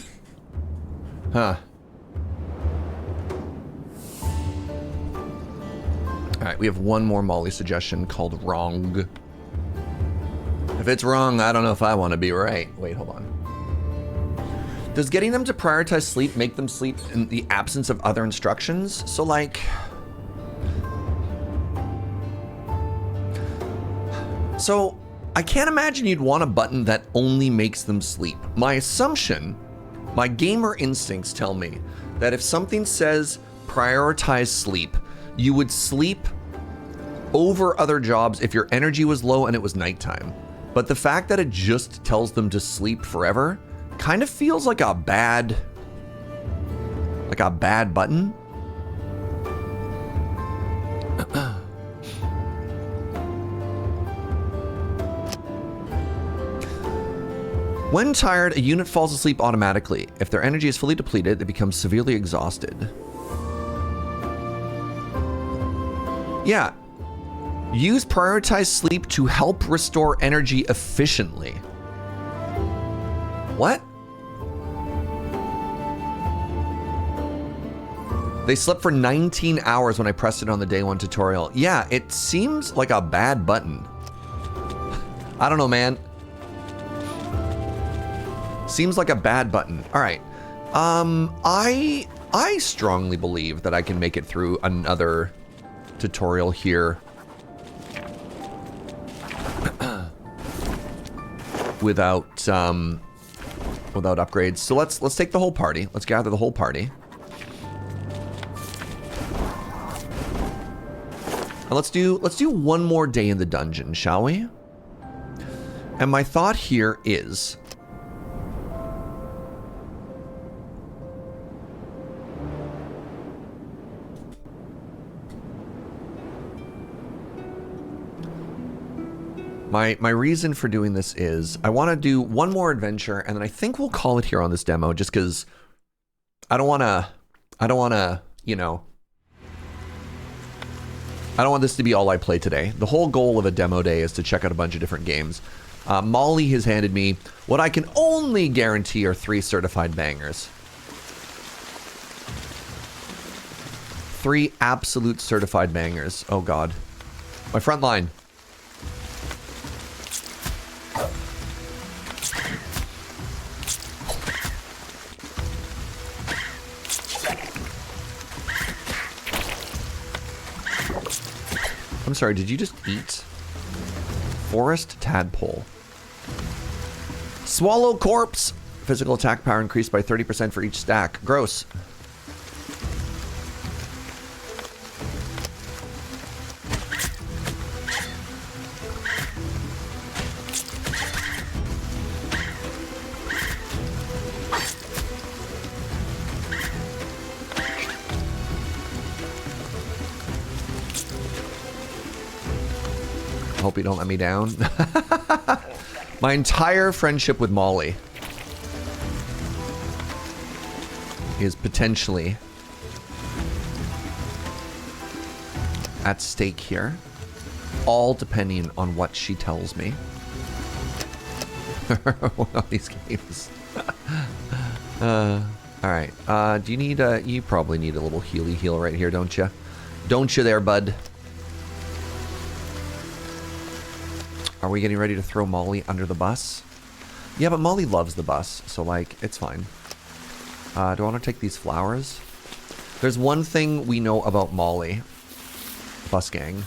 Speaker 1: Huh. All right, we have one more Molly suggestion called wrong. If it's wrong, I don't know if I want to be right. Wait, hold on. Does getting them to prioritize sleep make them sleep in the absence of other instructions? So like... So, I can't imagine you'd want a button that only makes them sleep. My assumption, my gamer instincts tell me that if something says prioritize sleep, you would sleep over other jobs if your energy was low and it was nighttime. But the fact that it just tells them to sleep forever kind of feels like a bad button. When tired, a unit falls asleep automatically. If their energy is fully depleted, they become severely exhausted. Yeah. Use prioritized sleep to help restore energy efficiently. What? They slept for 19 hours when I pressed it on the day one tutorial. Yeah, it seems like a bad button. I don't know, man. Seems like a bad button. All right. I strongly believe that I can make it through another tutorial here without upgrades. So let's take the whole party. Let's gather the whole party. And let's do one more day in the dungeon, shall we? And my thought here is My reason for doing this is I want to do one more adventure, and then I think we'll call it here on this demo, just because I don't want to, you know, I don't want this to be all I play today. The whole goal of a demo day is to check out a bunch of different games. Molly has handed me what I can only guarantee are 3 certified bangers. 3 absolute certified bangers. Oh God. My front line. I'm sorry, did you just eat? Forest tadpole. Swallow corpse. Physical attack power increased by 30% for each stack. Gross. Hope you don't let me down. My entire friendship with Molly is potentially at stake here, all depending on what she tells me. All these games. All right. Do you need a? You probably need a little healy heal right here, don't you? Don't you, there, bud? Are we getting ready to throw Molly under the bus? Yeah, but Molly loves the bus, so, like, it's fine. Do I want to take these flowers? There's one thing we know about Molly. Bus gang.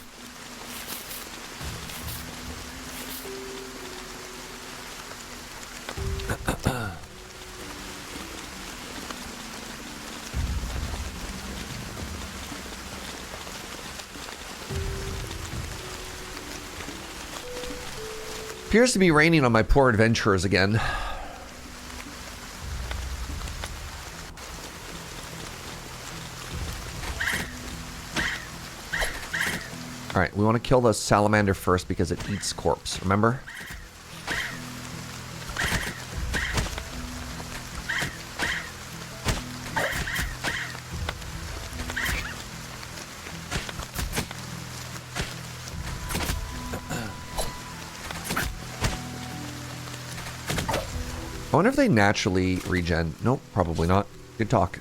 Speaker 1: Appears to be raining on my poor adventurers again. Alright, we want to kill the salamander first because it eats corpse, remember? I wonder if they naturally regen. Nope, probably not. Good talk.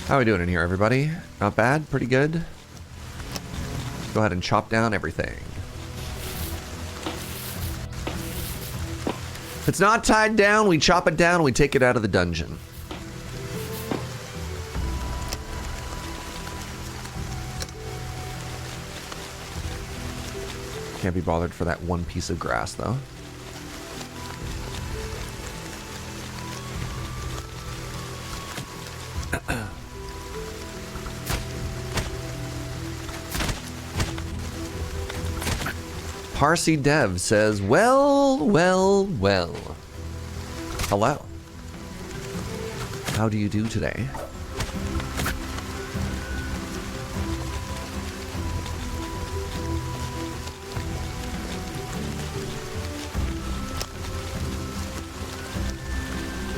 Speaker 1: How are we doing in here, everybody? Not bad? Pretty good? Go ahead and chop down everything. If it's not tied down, we chop it down and we take it out of the dungeon. Can't be bothered for that one piece of grass, though. Parsi Dev says, well. Hello. How do you do today?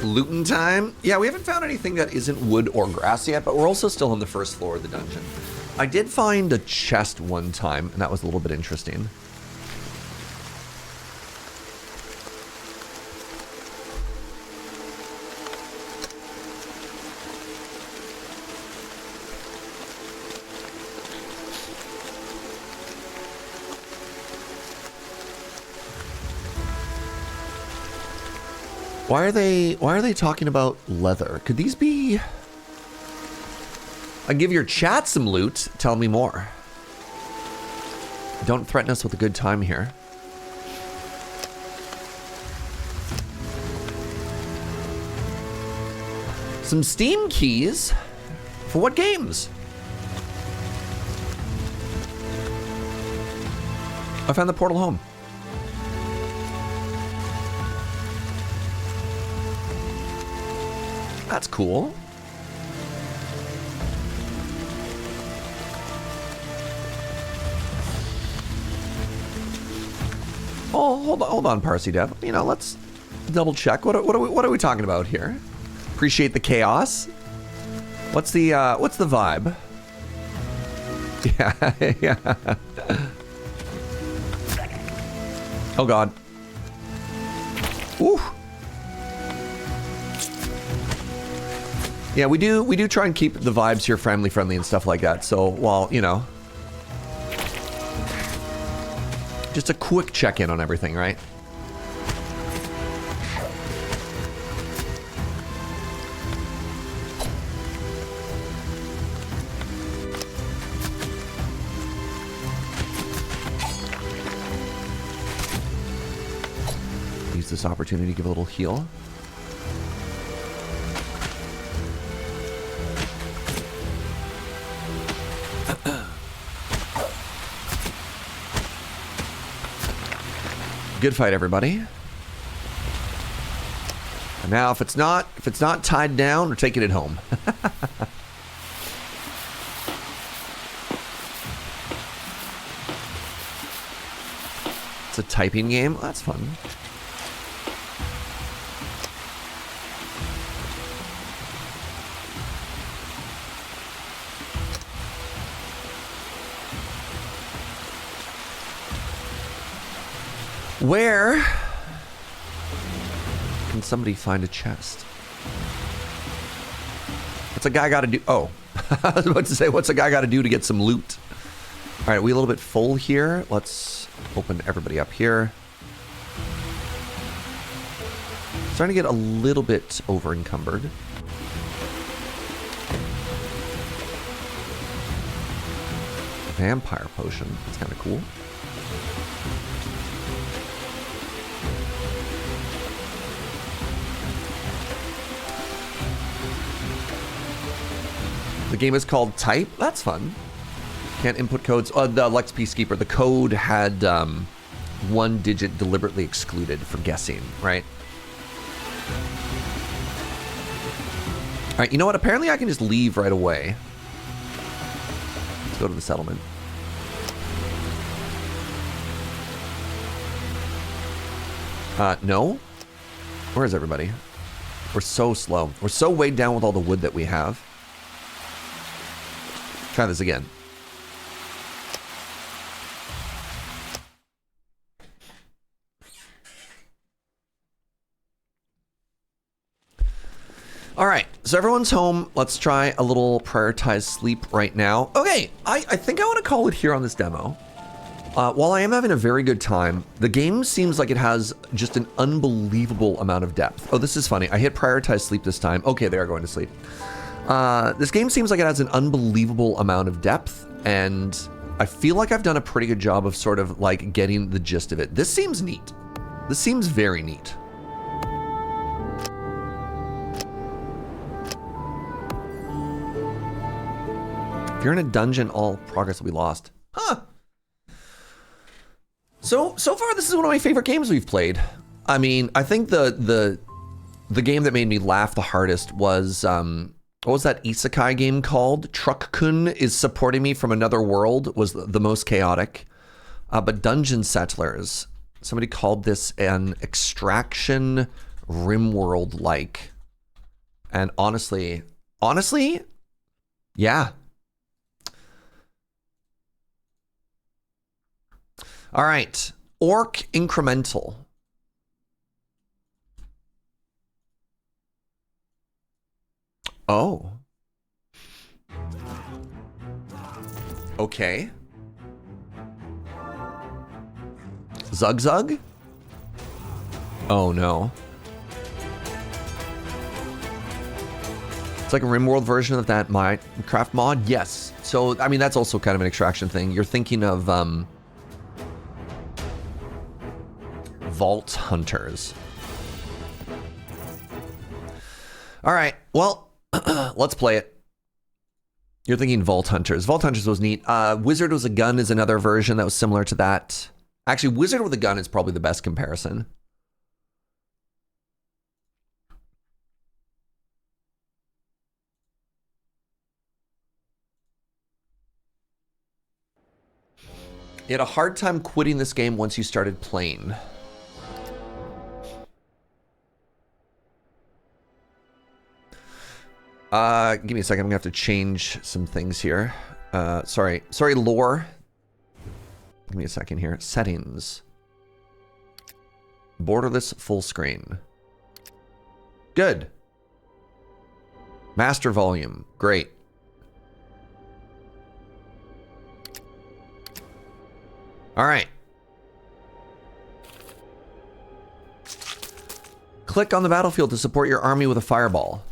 Speaker 1: Looting time? Yeah, we haven't found anything that isn't wood or grass yet, but we're also still on the first floor of the dungeon. I did find a chest one time, and that was a little bit interesting. Why are they talking about leather? Could these be... I give your chat some loot. Tell me more. Don't threaten us with a good time here. Some Steam keys? For what games? I found the portal home. That's cool. Oh, hold on, Parsi Dev. You know, let's double check. What are we talking about here? Appreciate the chaos. What's the vibe? Yeah, yeah. Oh God. Ooh. Yeah, we do try and keep the vibes here friendly and stuff like that. So while, you know, just a quick check-in on everything, right? Use this opportunity to give a little heal. Good fight, everybody. And now, if it's not tied down, we're taking it home. It's a typing game. That's fun. Where can somebody find a chest? What's a guy got to do? Oh, I was about to say, what's a guy got to do to get some loot? All right, we a little bit full here. Let's open everybody up here. Starting to get a little bit over encumbered. Vampire potion. That's kind of cool. The game is called Type. That's fun. Can't input codes. The Lex Peacekeeper. The code had one digit deliberately excluded for guessing, right? All right, you know what? Apparently I can just leave right away. Let's go to the settlement. No? Where is everybody? We're so slow. We're so weighed down with all the wood that we have. Try this again. All right, so everyone's home. Let's try a little prioritized sleep right now. Okay, I think I want to call it here on this demo. While I am having a very good time, the game seems like it has just an unbelievable amount of depth. Oh, this is funny. I hit prioritize sleep this time. Okay, they are going to sleep. This game seems like it has an unbelievable amount of depth, and I feel like I've done a pretty good job of sort of like getting the gist of it. This seems neat. This seems very neat. If you're in a dungeon, all progress will be lost. Huh. So far, this is one of my favorite games we've played. I mean, I think the game that made me laugh the hardest was, what was that isekai game called? Truck-kun is supporting me from another world was the most chaotic. But Dungeon Settlers, somebody called this an extraction RimWorld-like. And honestly, yeah. All right, Orc Incremental. Oh. Okay. Zug Zug? Oh no. It's like a RimWorld version of that Minecraft mod? Yes. So, I mean, that's also kind of an extraction thing. You're thinking of Vault Hunters. All right, well, let's play it. You're thinking Vault Hunters. Vault Hunters was neat. Wizard with a Gun is another version that was similar to that. Actually, Wizard with a Gun is probably the best comparison. You had a hard time quitting this game once you started playing. Give me a second. I'm gonna have to change some things here. Sorry, lore. Give me a second here. Settings. Borderless full screen. Good. Master volume. Great. All right. Click on the battlefield to support your army with a fireball.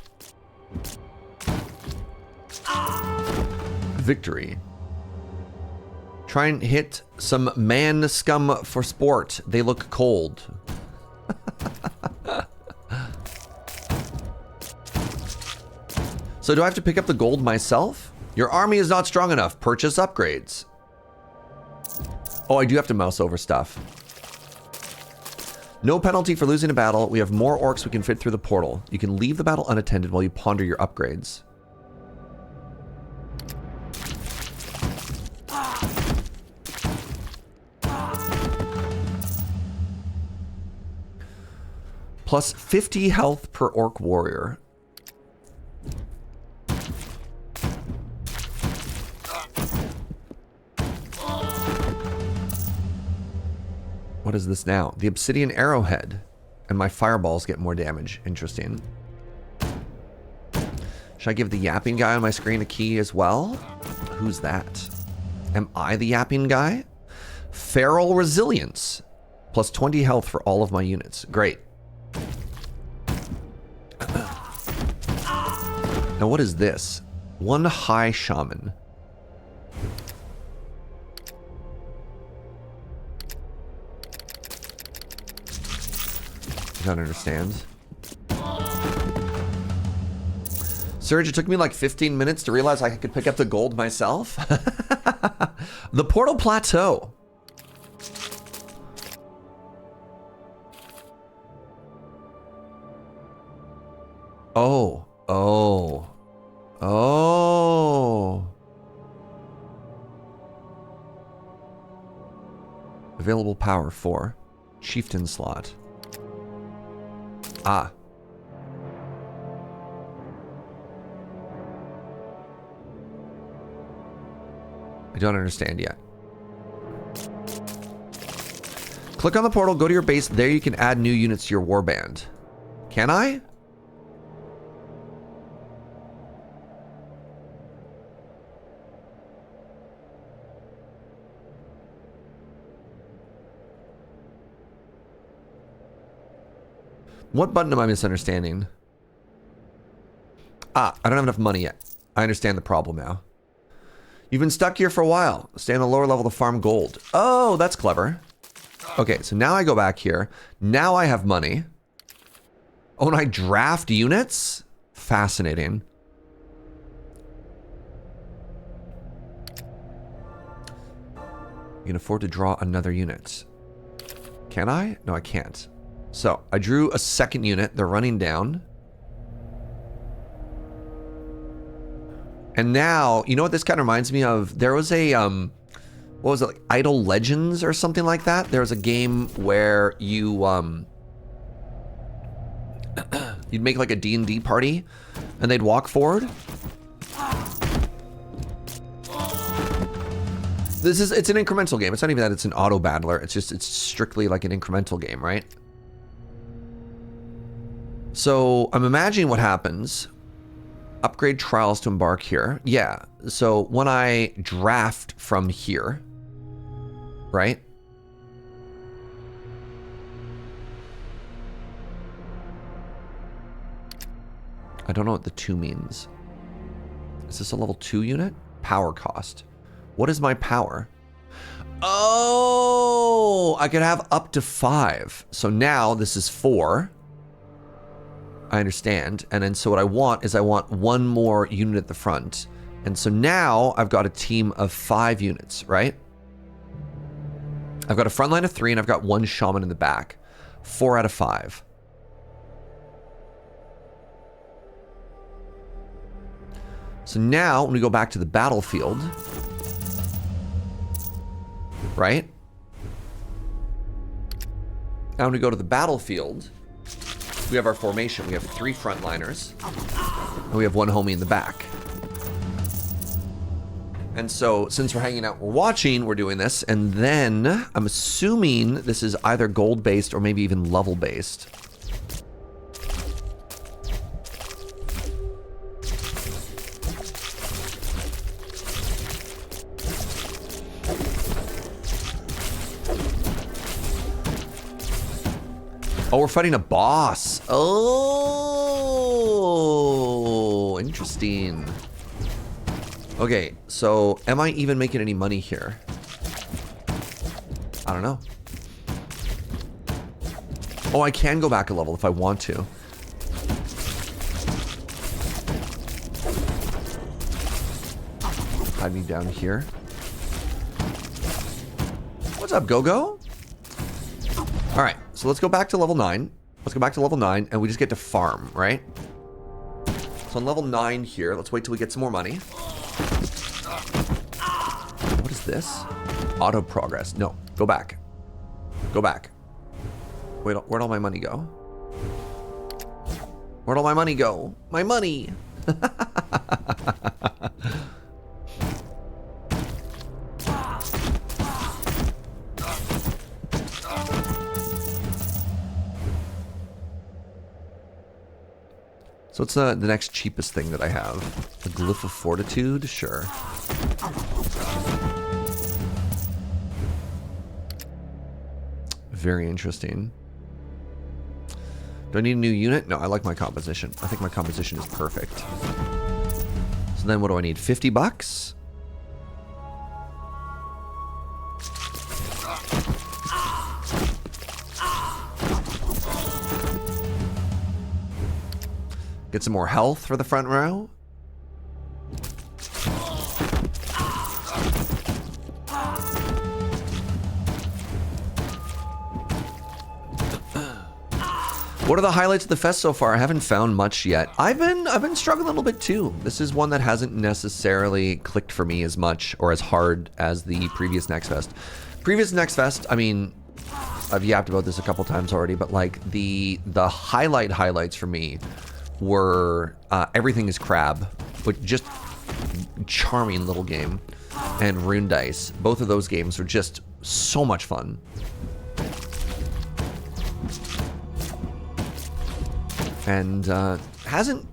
Speaker 1: Victory. Try and hit some man scum for sport. They look cold. So do I have to pick up the gold myself? Your army is not strong enough. Purchase upgrades. Oh, I do have to mouse over stuff. No penalty for losing a battle. We have more orcs we can fit through the portal. You can leave the battle unattended while you ponder your upgrades. Plus 50 health per orc warrior. What is this now? The obsidian arrowhead. And my fireballs get more damage. Interesting. Should I give the yapping guy on my screen a key as well? Who's that? Am I the yapping guy? Feral resilience. Plus 20 health for all of my units. Great. Now what is this? One high shaman. I don't understand. Serge, it took me like 15 minutes to realize I could pick up the gold myself. The Portal Plateau. Oh. Available power 4. Chieftain slot. Ah. I don't understand yet. Click on the portal, go to your base. There you can add new units to your warband. Can I? What button am I misunderstanding? Ah, I don't have enough money yet. I understand the problem now. You've been stuck here for a while. Stay on the lower level to farm gold. Oh, that's clever. Okay, so now I go back here. Now I have money. Oh, and I draft units? Fascinating. You can afford to draw another unit. Can I? No, I can't. So, I drew a second unit. They're running down. And now, you know what this kind of reminds me of? There was a, what was it, like Idle Legends or something like that? There was a game where you, you'd make like a D&D party, and they'd walk forward. It's an incremental game. It's not even that it's an auto battler. It's strictly like an incremental game, right? So I'm imagining what happens. Upgrade trials to embark here. Yeah. So when I draft from here, right? I don't know what the 2 means. Is this a level 2 unit? Power cost. What is my power? Oh, I could have up to 5. So now this is 4. I understand. And then so what I want is I want 1 more unit at the front. And so now I've got a team of 5 units, right? I've got a front line of 3 and I've got 1 shaman in the back. 4 out of 5. So now when we go back to the battlefield, right? Now when we go to the battlefield, we have our formation. We have 3 frontliners, and we have 1 homie in the back. And so, since we're hanging out, we're watching, we're doing this, and then I'm assuming this is either gold-based or maybe even level-based. Oh, we're fighting a boss. Oh, interesting. Okay, so am I even making any money here? I don't know. Oh, I can go back a level if I want to. Hide me down here. What's up, Go-Go? All right, so let's go back to level 9. Let's go back to level 9, and we just get to farm, right? So on level 9 here, let's wait till we get some more money. What is this? Auto progress. No, go back. Go back. Wait, where'd all my money go? Where'd all my money go? My money! So what's the next cheapest thing that I have? The Glyph of Fortitude? Sure. Very interesting. Do I need a new unit? No, I like my composition. I think my composition is perfect. So then what do I need? 50 bucks? Get some more health for the front row. What are the highlights of the fest so far? I haven't found much yet. I've been struggling a little bit too. This is one that hasn't necessarily clicked for me as much or as hard as the previous Next Fest. Previous Next Fest, I mean, I've yapped about this a couple times already, but like the highlights for me were Everything is Crab, which just charming little game, and Rune Dice. Both of those games were just so much fun. And hasn't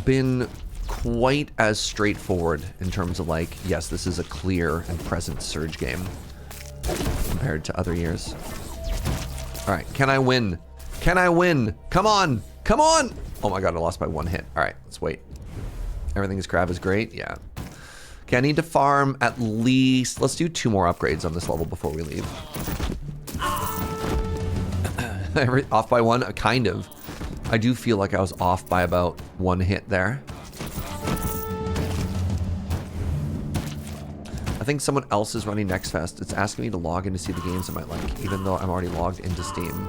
Speaker 1: been quite as straightforward in terms of like, yes, this is a clear and present Surge game compared to other years. All right, can I win? Can I win? Come on, come on! Oh my god, I lost by 1 hit. All right, let's wait. Everything is Crab is great, yeah. Okay, I need to farm at least, let's do 2 more upgrades on this level before we leave. Off by 1, kind of. I do feel like I was off by about 1 hit there. I think someone else is running Next Fest. It's asking me to log in to see the games I might like, even though I'm already logged into Steam.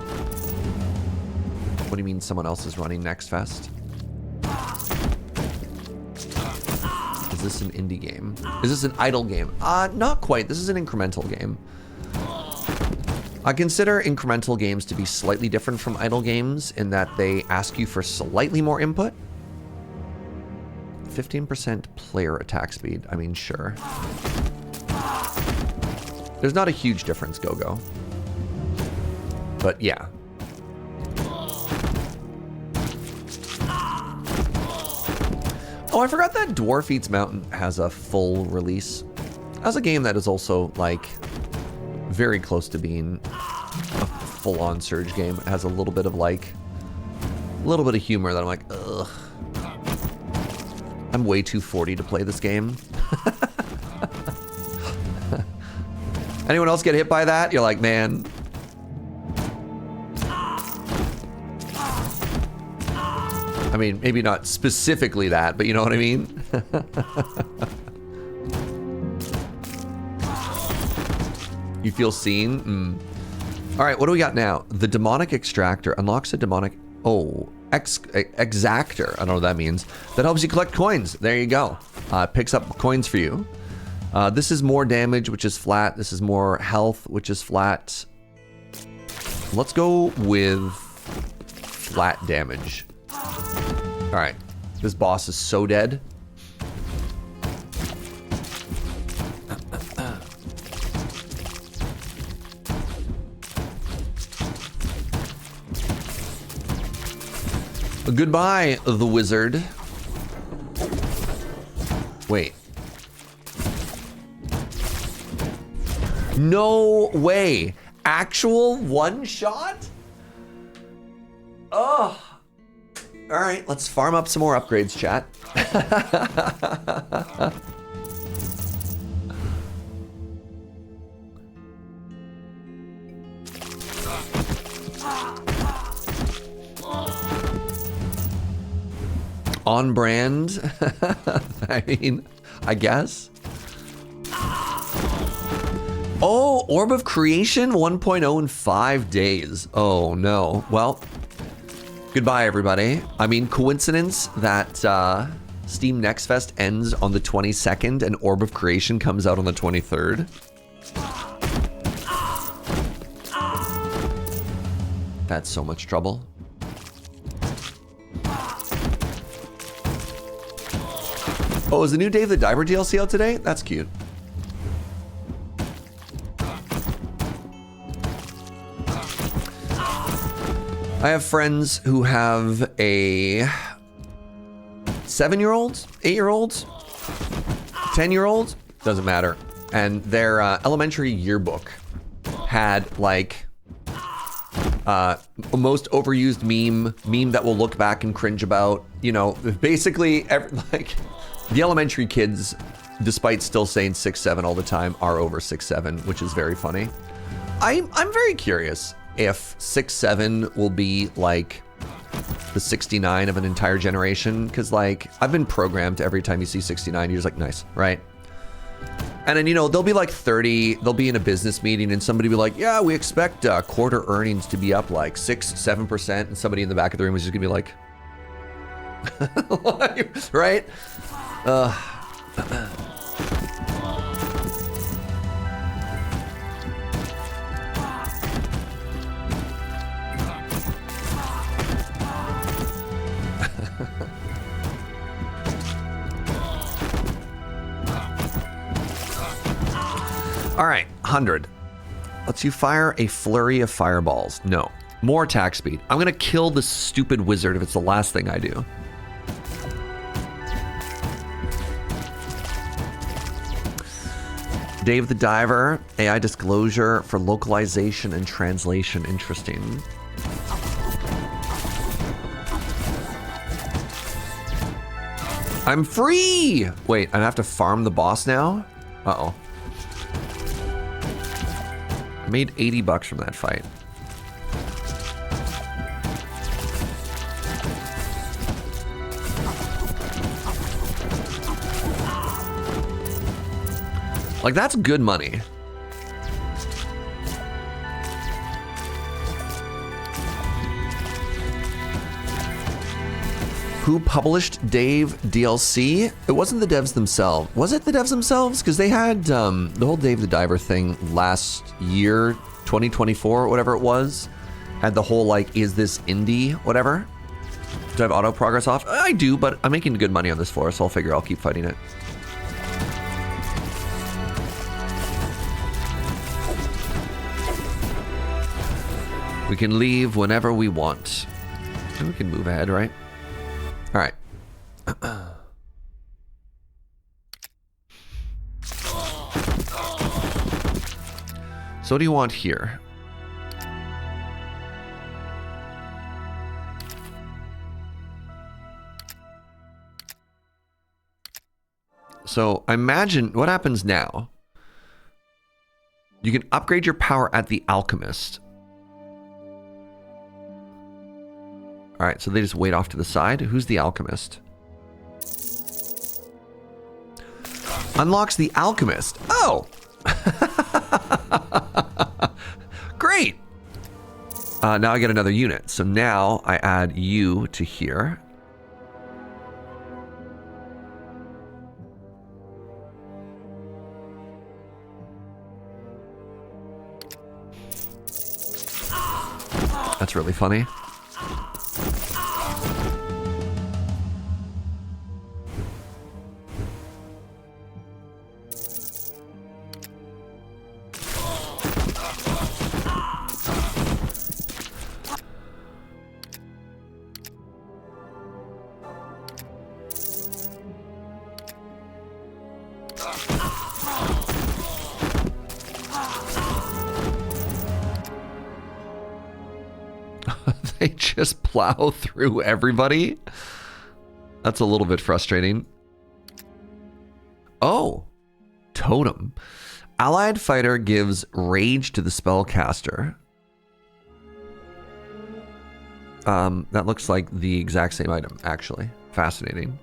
Speaker 1: What do you mean someone else is running Next Fest? Is this an indie game? Is this an idle game? Not quite. This is an incremental game. I consider incremental games to be slightly different from idle games in that they ask you for slightly more input. 15% player attack speed. I mean, sure. There's not a huge difference, Go-Go. But yeah. Oh, I forgot that Dwarf Eats Mountain has a full release. As a game that is also, like, very close to being a full-on Surge game. It has a little bit of, like, a little bit of humor that I'm like, ugh. I'm way too 40 to play this game. Anyone else get hit by that? You're like, man. I mean, maybe not specifically that, but you know what I mean? You feel seen? All right, what do we got now? The Demonic Extractor unlocks a demonic... Oh, Exactor. I don't know what that means. That helps you collect coins. There you go. Picks up coins for you. This is more damage, which is flat. This is more health, which is flat. Let's go with flat damage. All right. This boss is so dead. Goodbye, the wizard. Wait. No way. Actual one shot? Oh. All right, let's farm up some more upgrades, chat. On brand. I mean, I guess. Oh, Orb of Creation 1.0 in 5 days. Oh no. Well, goodbye everybody. I mean, coincidence that Steam Next Fest ends on the 22nd and Orb of Creation comes out on the 23rd. That's so much trouble. Oh, is the new Dave the Diver DLC out today? That's cute. I have friends who have a 7-year-old, 8-year-old, 10-year-old, doesn't matter. And their elementary yearbook had like most overused meme that we'll look back and cringe about. You know, basically like the elementary kids, despite still saying 6'7" all the time, are over 6'7", which is very funny. I'm very curious if 6'7" will be like the 69 of an entire generation, because like I've been programmed to every time you see 69, you're just like, nice, right? And then, you know, they'll be like 30, they'll be in a business meeting and somebody will be like, yeah, we expect quarter earnings to be up like 6-7%, and somebody in the back of the room is just gonna be like, right? All right, 100. Lets you fire a flurry of fireballs. No. More attack speed. I'm gonna kill this stupid wizard if it's the last thing I do. Dave the Diver, AI disclosure for localization and translation. Interesting. I'm free! Wait, I have to farm the boss now? Uh-oh. I made 80 bucks from that fight. Like, that's good money. Who published Dave DLC? It wasn't the devs themselves. Was it the devs themselves? Because they had the whole Dave the Diver thing last year, 2024, whatever it was. Had the whole, like, is this indie, whatever. Do I have auto progress off? I do, but I'm making good money on this floor, so I'll figure I'll keep fighting it. We can leave whenever we want. And we can move ahead, right? All right. So what do you want here? So I imagine what happens now. You can upgrade your power at the Alchemist. All right, so they just wait off to the side. Who's the Alchemist? Unlocks the Alchemist. Oh! Great! Now I get another unit. So now I add you to here. That's really funny. They just plow through everybody. That's a little bit frustrating. Oh, totem. Allied fighter gives rage to the spellcaster. That looks like the exact same item, actually. Fascinating.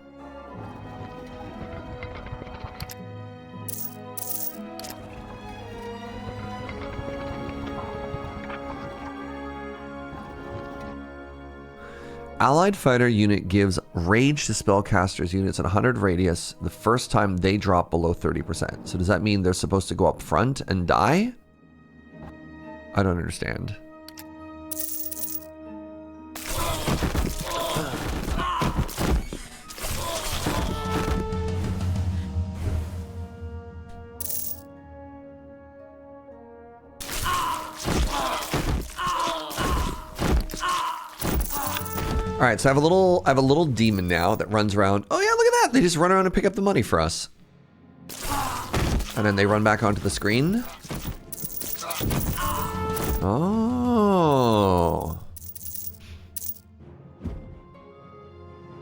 Speaker 1: Allied fighter unit gives rage to spellcasters units at 100 radius the first time they drop below 30%. So does that mean they're supposed to go up front and die? I don't understand. All right, so I have a little demon now that runs around. Oh yeah, look at that! They just run around and pick up the money for us, and then they run back onto the screen. Oh.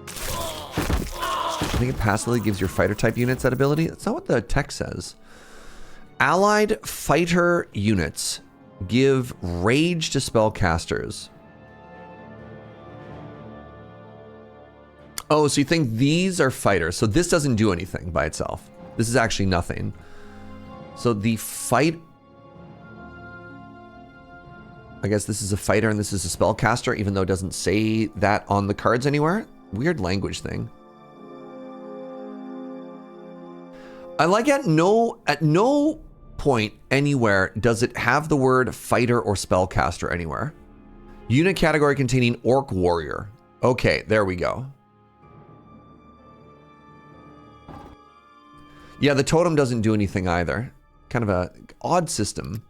Speaker 1: I think it passively gives your fighter type units that ability. That's not what the text says. Allied fighter units give rage to spellcasters. Oh, so you think these are fighters. So this doesn't do anything by itself. This is actually nothing. So the fight... I guess this is a fighter and this is a spellcaster, even though it doesn't say that on the cards anywhere. Weird language thing. I like at no point anywhere does it have the word fighter or spellcaster anywhere. Unit category containing orc warrior. Okay, there we go. Yeah, the totem doesn't do anything either. Kind of a odd system.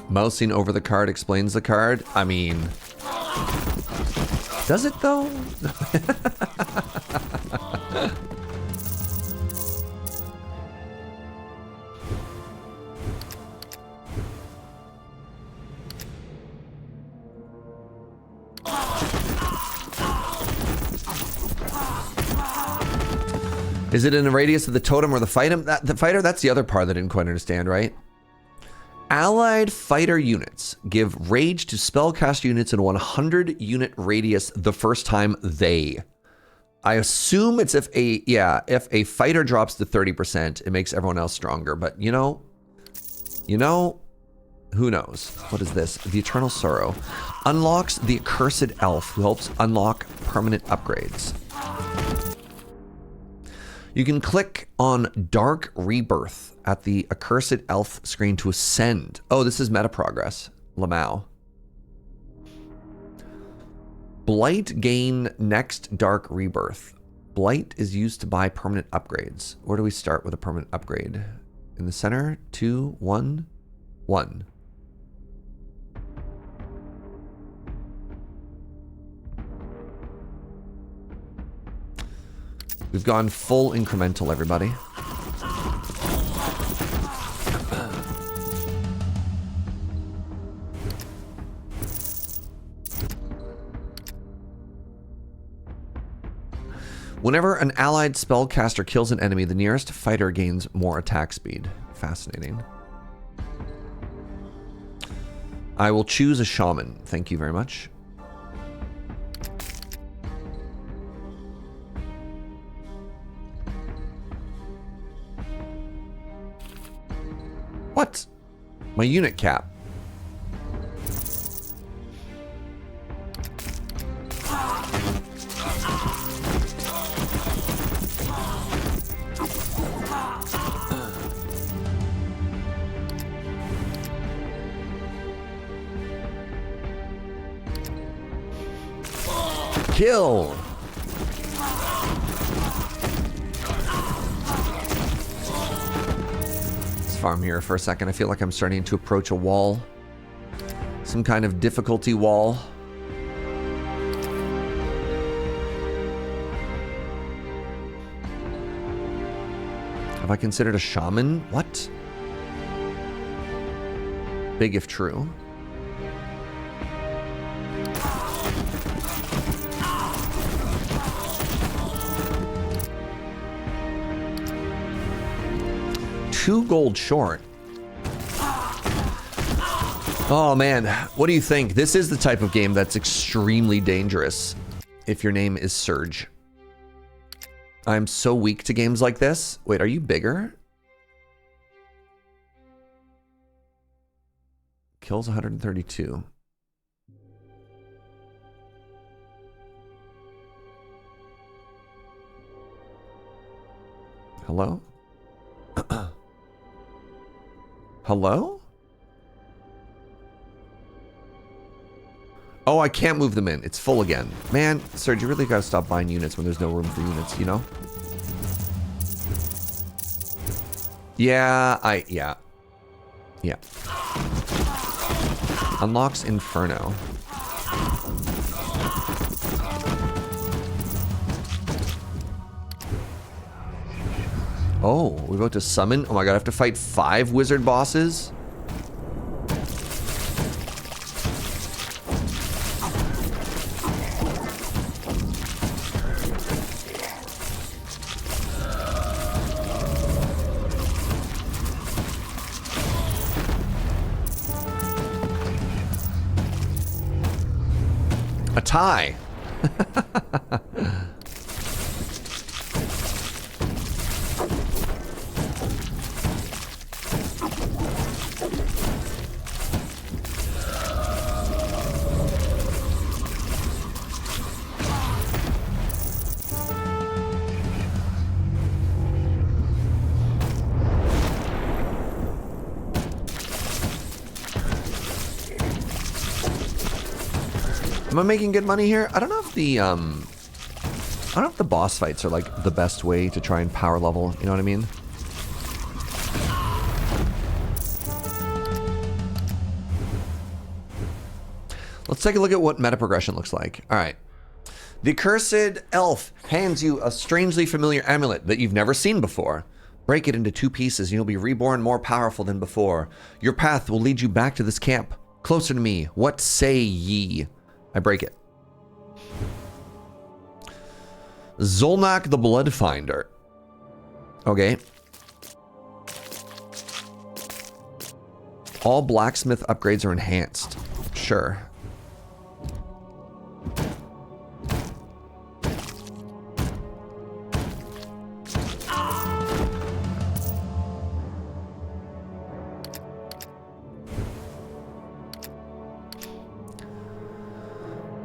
Speaker 1: Mousing over the card explains the card. I mean, does it though? Is it in the radius of the totem or the fighter? The fighter, that's the other part that I didn't quite understand, right? Allied fighter units give rage to spellcast units in 100 unit radius the first time they. I assume it's if a fighter drops to 30%, it makes everyone else stronger. But you know, who knows? What is this? The Eternal Sorrow. Unlocks the Accursed Elf, who helps unlock permanent upgrades. You can click on Dark Rebirth at the Accursed Elf screen to ascend. Oh, this is meta progress. Lamau. Blight gain next Dark Rebirth. Blight is used to buy permanent upgrades. Where do we start with a permanent upgrade? In the center, 2, 1, 1. We've gone full incremental, everybody. Whenever an allied spellcaster kills an enemy, the nearest fighter gains more attack speed. Fascinating. I will choose a shaman. Thank you very much. What? My unit cap. Kill. Let's farm here for a second. I feel like I'm starting to approach a wall. Some kind of difficulty wall. Have I considered a shaman? What? Big if true. Two gold short. Oh man, what do you think? This is the type of game that's extremely dangerous if your name is Surge. I'm so weak to games like this. Wait, are you bigger? Kills 132. Hello? Hello? Oh, I can't move them in. It's full again. Man, Serge, you really gotta stop buying units when there's no room for units, you know? Yeah. Yeah. Unlocks Inferno. Oh, we're about to summon? Oh my god, I have to fight 5 wizard bosses? A tie. Am I making good money here? I don't know if the boss fights are like the best way to try and power level, you know what I mean? Let's take a look at what meta progression looks like. All right. The Cursed Elf hands you a strangely familiar amulet that you've never seen before. Break it into 2 pieces and you'll be reborn more powerful than before. Your path will lead you back to this camp. Closer to me. What say ye? I break it. Zolnak the Bloodfinder. Okay. All blacksmith upgrades are enhanced. Sure.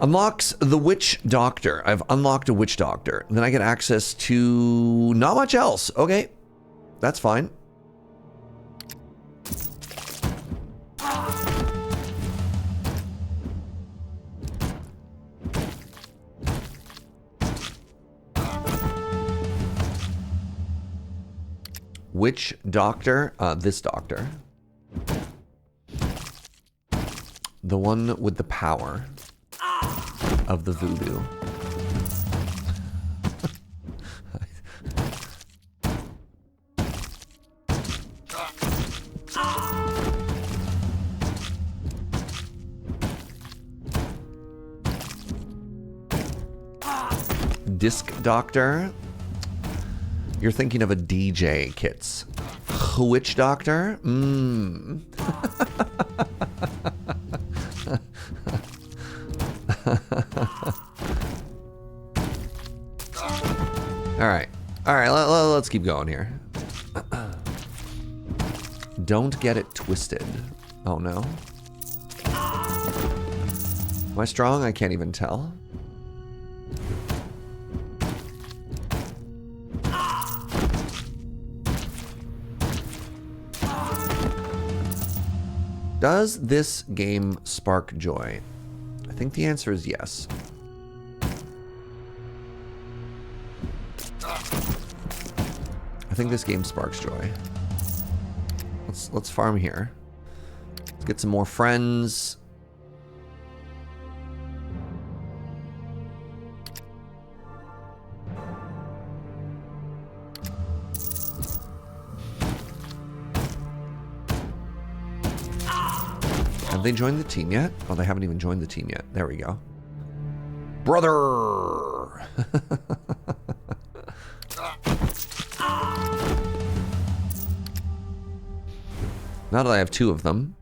Speaker 1: Unlocks the Witch Doctor. I've unlocked a Witch Doctor. Then I get access to not much else. Okay, that's fine. Witch Doctor, this doctor. The one with the power of the voodoo. Disc Doctor. You're thinking of a DJ, Kits. Witch Doctor? All right, let's keep going here. Don't get it twisted. Oh no. Am I strong? I can't even tell. Does this game spark joy? I think the answer is yes. I think this game sparks joy. Let's farm here. Let's get some more friends. Have they joined the team yet? Oh, they haven't even joined the team yet. There we go. Brother! Now that I have 2 of them.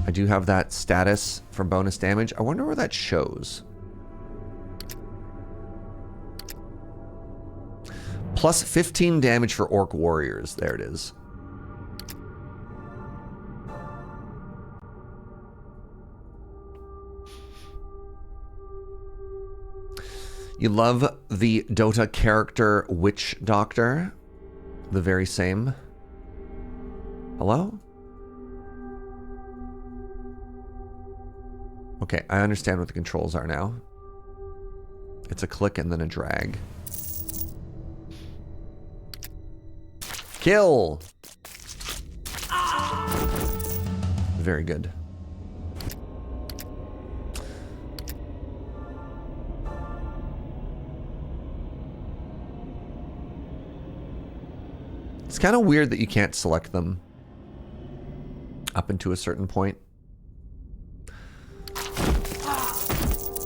Speaker 1: I do have that status for bonus damage. I wonder where that shows. Plus 15 damage for Orc Warriors. There it is. You love the Dota character Witch Doctor. The very same. Hello? Okay, I understand what the controls are now. It's a click and then a drag. Kill! Very good. It's kind of weird that you can't select them up into a certain point.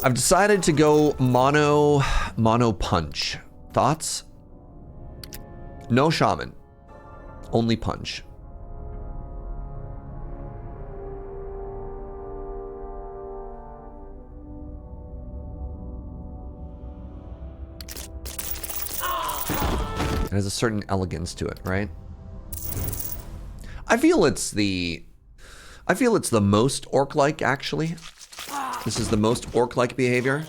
Speaker 1: I've decided to go mono punch. Thoughts? No shaman. Only punch. It has a certain elegance to it, right? I feel it's the most orc-like, actually. This is the most orc-like behavior.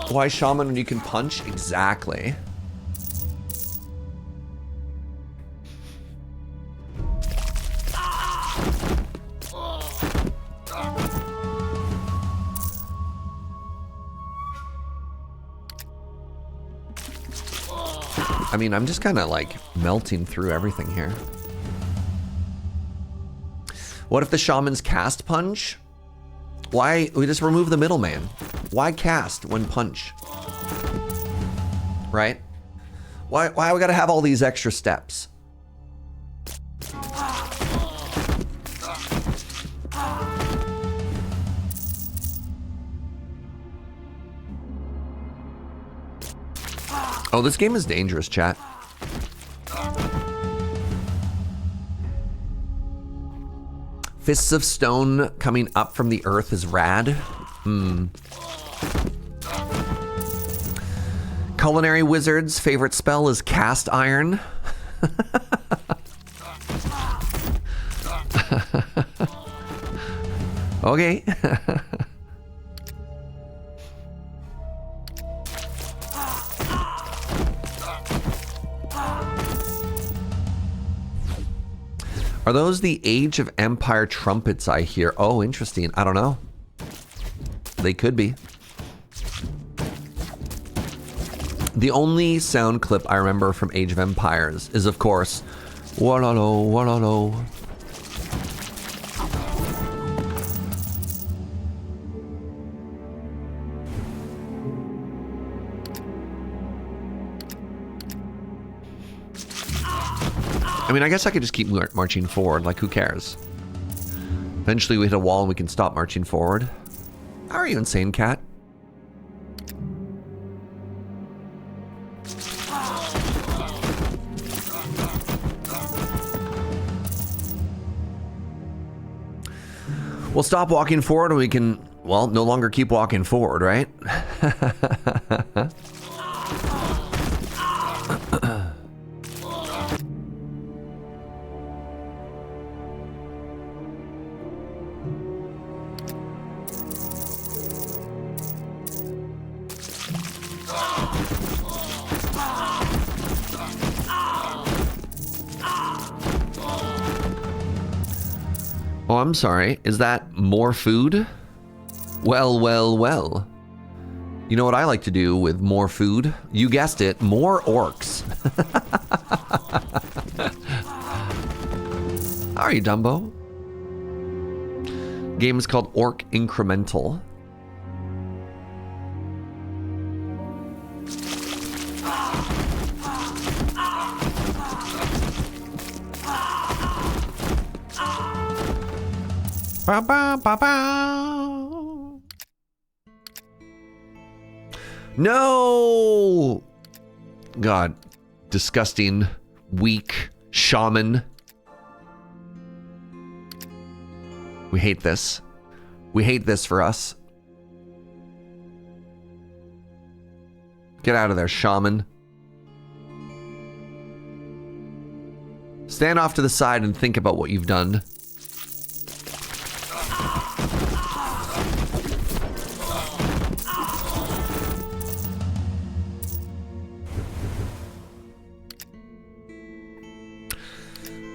Speaker 1: Why shaman when you can punch? Exactly. I mean, I'm just kind of like melting through everything here. What if the shaman's cast punch? Why? We just remove the middleman. Why cast when punch? Right? Why we gotta have all these extra steps? Oh, this game is dangerous, chat. Fists of Stone coming up from the earth is rad. Culinary Wizard's favorite spell is Cast Iron. Okay. Are those the Age of Empire trumpets I hear? Oh, interesting. I don't know. They could be. The only sound clip I remember from Age of Empires is, of course, walalo, walalo. I mean, I guess I could just keep marching forward. Like, who cares? Eventually we hit a wall and we can stop marching forward. How are you, Insane Cat? We'll stop walking forward and we can, well, no longer keep walking forward, right? Oh, I'm sorry. Is that more food? Well, well, well. You know what I like to do with more food? You guessed it, more orcs. How are you, Dumbo? Game is called Orc Incremental. Ba, ba, ba, ba. No! God. Disgusting. Weak. Shaman. We hate this. We hate this for us. Get out of there, shaman. Stand off to the side and think about what you've done.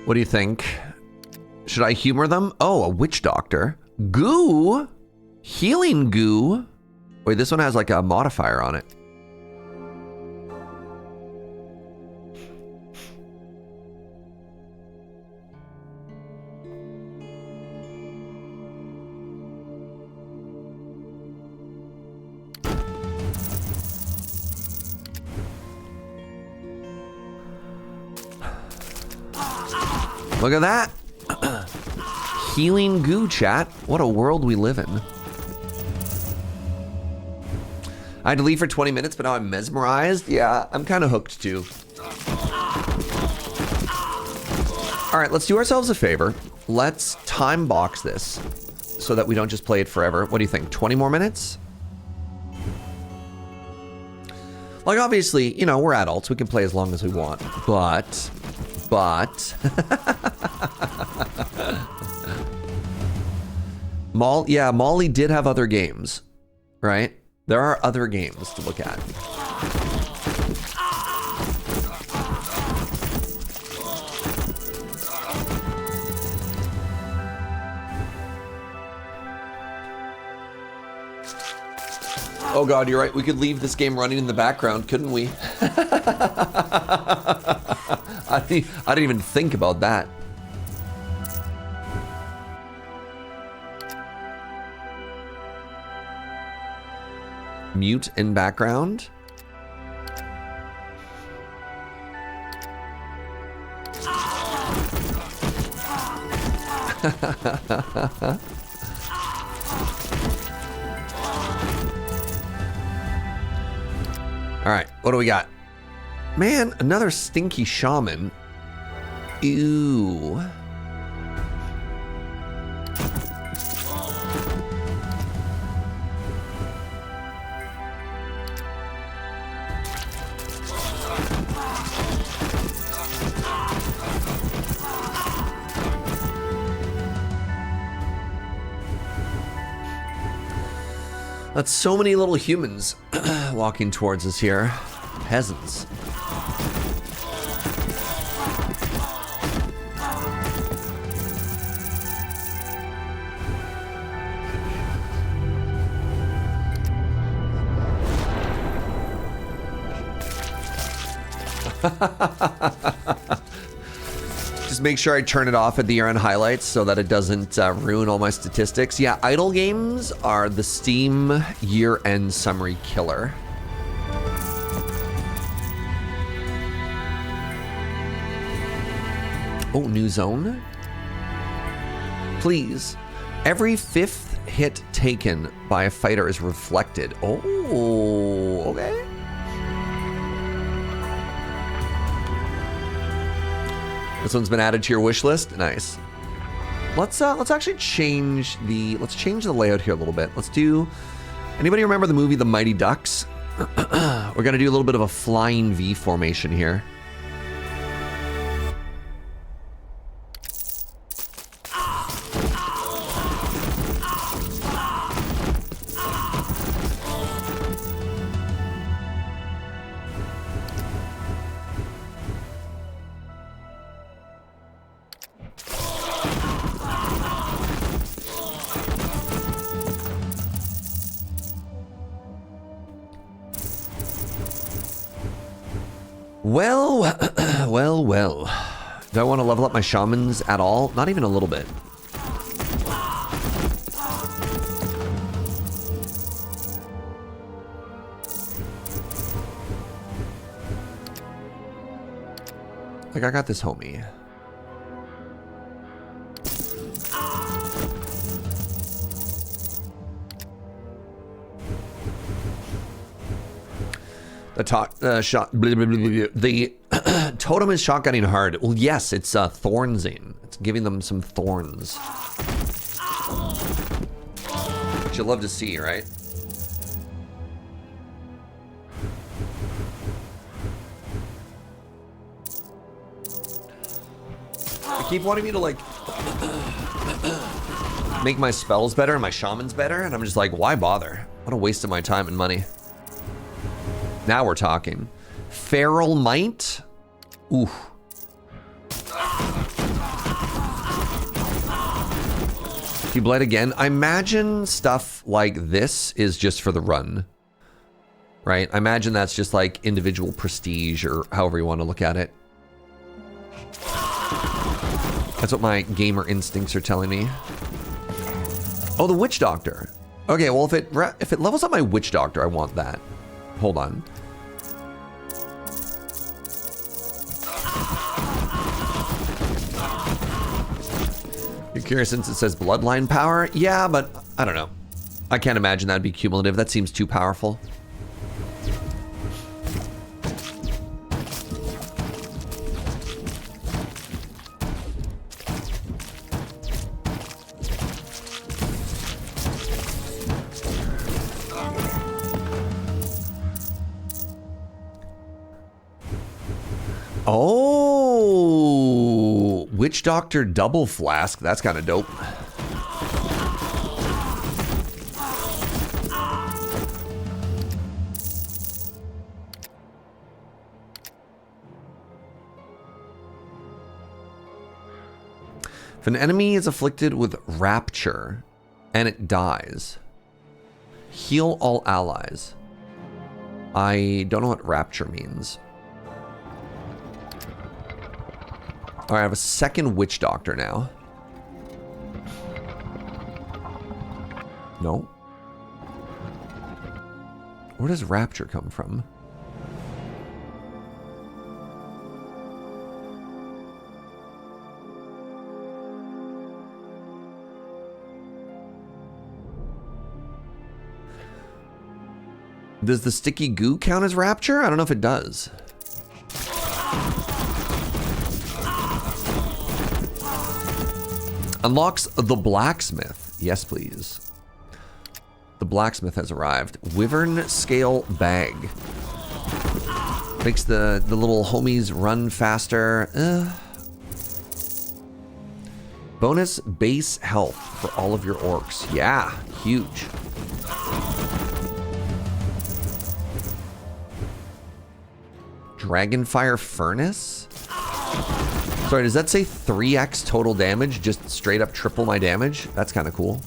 Speaker 1: What do you think? Should I humor them? Oh, a witch doctor. Goo? Healing goo? Wait, this one has like a modifier on it. Look at that. Healing goo, chat. What a world we live in. I had to leave for 20 minutes, but now I'm mesmerized. Yeah, I'm kind of hooked too. All right, let's do ourselves a favor. Let's time box this so that we don't just play it forever. What do you think? 20 more minutes? Like, obviously, you know, we're adults. We can play as long as we want. But... Molly did have other games, right? There are other games to look at. Oh God, you're right. We could leave this game running in the background, couldn't we? I didn't even think about that. Mute in background. All right, what do we got? Man, another stinky shaman. Ew. That's so many little humans walking towards us here. Peasants. Just make sure I turn it off at the year-end highlights so that it doesn't ruin all my statistics. Yeah, idle games are the Steam year-end summary killer. Oh, new zone? Please. Every 5th hit taken by a fighter is reflected. Oh, okay. This one's been added to your wish list. Nice. Let's actually change the layout here a little bit. Let's do. Anybody remember the movie The Mighty Ducks? We're gonna do a little bit of a flying V formation here. Well, well. Do I want to level up my shamans at all? Not even a little bit. Like, I got this homie. The totem is shotgunning hard. Well, yes, it's thornsing. It's giving them some thorns. Which you love to see, right? I keep wanting me to like make my spells better and my shamans better, and I'm just like, why bother? What a waste of my time and money. Now we're talking. Feral Might? Ooh. He bled again. I imagine stuff like this is just for the run. Right? I imagine that's just like individual prestige or however you want to look at it. That's what my gamer instincts are telling me. Oh, the Witch Doctor. Okay, well, if it levels up my Witch Doctor, I want that. Hold on. You're curious since it says bloodline power? Yeah, but I don't know. I can't imagine that'd be cumulative. That seems too powerful. Oh, Witch Doctor double flask. That's kind of dope. If an enemy is afflicted with rapture and it dies, heal all allies. I don't know what rapture means. All right, I have a second Witch Doctor now. No. Where does rapture come from? Does the sticky goo count as rapture? I don't know if it does. Unlocks the blacksmith. Yes, please. The blacksmith has arrived. Wyvern scale bag. Makes the little homies run faster. Bonus base health for all of your orcs. Yeah, huge. Dragonfire furnace? Sorry, does that say 3x total damage? Just straight up triple my damage? That's kind of cool.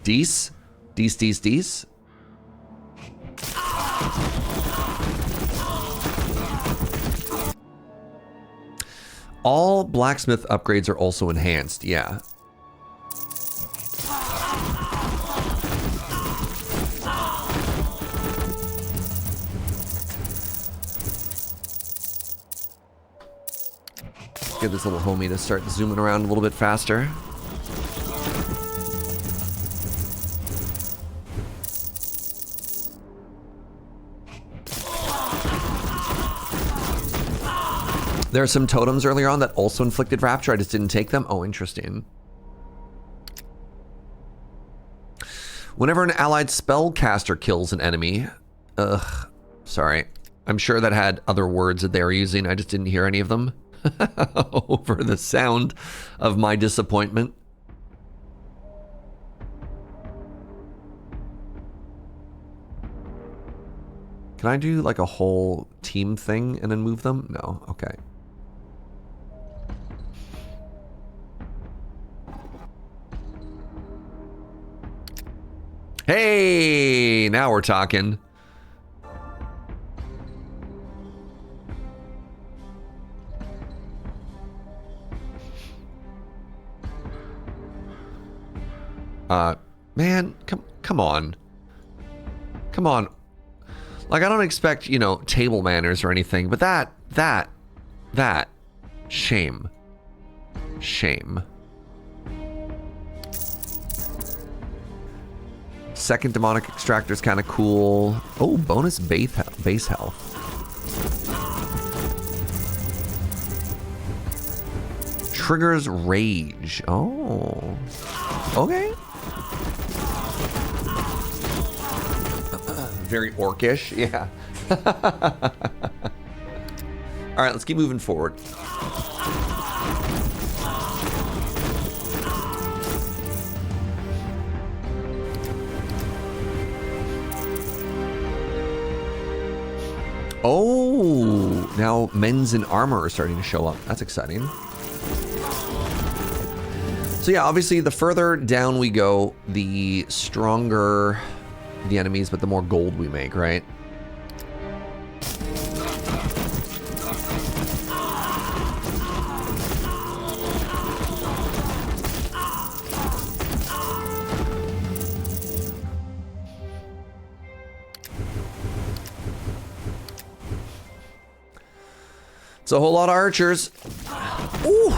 Speaker 1: Deece? Deece. All blacksmith upgrades are also enhanced, yeah. Get this little homie to start zooming around a little bit faster. There are some totems earlier on that also inflicted rapture. I just didn't take them. Oh, interesting. Whenever an allied spellcaster kills an enemy... sorry. I'm sure that had other words that they were using. I just didn't hear any of them. Over the sound of my disappointment. Can I do like a whole team thing and then move them? No, okay. Hey, now we're talking. Man, come on. Come on. Like, I don't expect, you know, table manners or anything, but that, shame. Shame. Second demonic extractor is kind of cool. Oh, bonus base health. Triggers rage. Oh. Okay. Very orcish, yeah. All right, let's keep moving forward. Oh, now men's in armor are starting to show up. That's exciting. So yeah, obviously the further down we go, the stronger the enemies, but the more gold we make, right? It's a whole lot of archers. Ooh.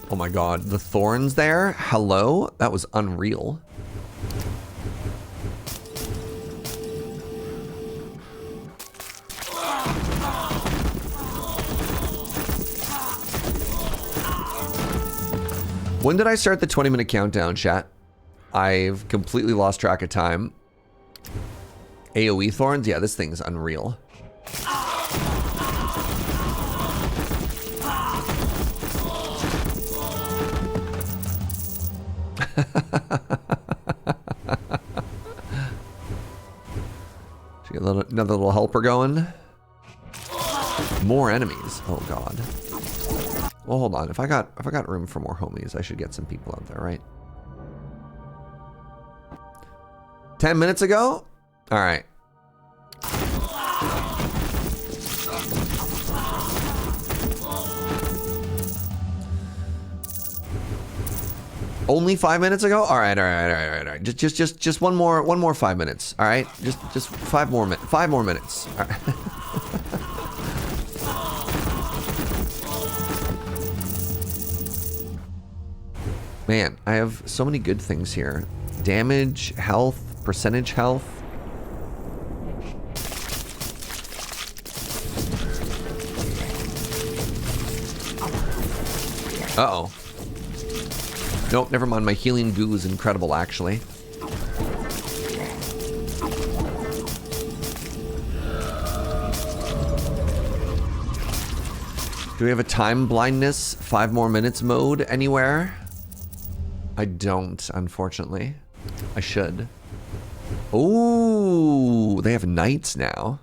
Speaker 1: Oh my god, the thorns there. Hello? That was unreal. When did I start the 20-minute countdown, chat? I've completely lost track of time. AoE thorns? Yeah, this thing's unreal. Should get another little helper going. More enemies. Oh god. Well, hold on. If I got room for more homies, I should get some people out there, right? 10 minutes ago? All right. Only 5 minutes ago? All right. Just one more 5 minutes. All right. Just 5 more minutes. 5 more minutes. All right. Man, I have so many good things here. Damage, health, percentage health. Uh-oh. Nope, never mind. My healing goo is incredible, actually. Do we have a time blindness, 5 more minutes mode anywhere? I don't, unfortunately. I should. Oh, they have knights now.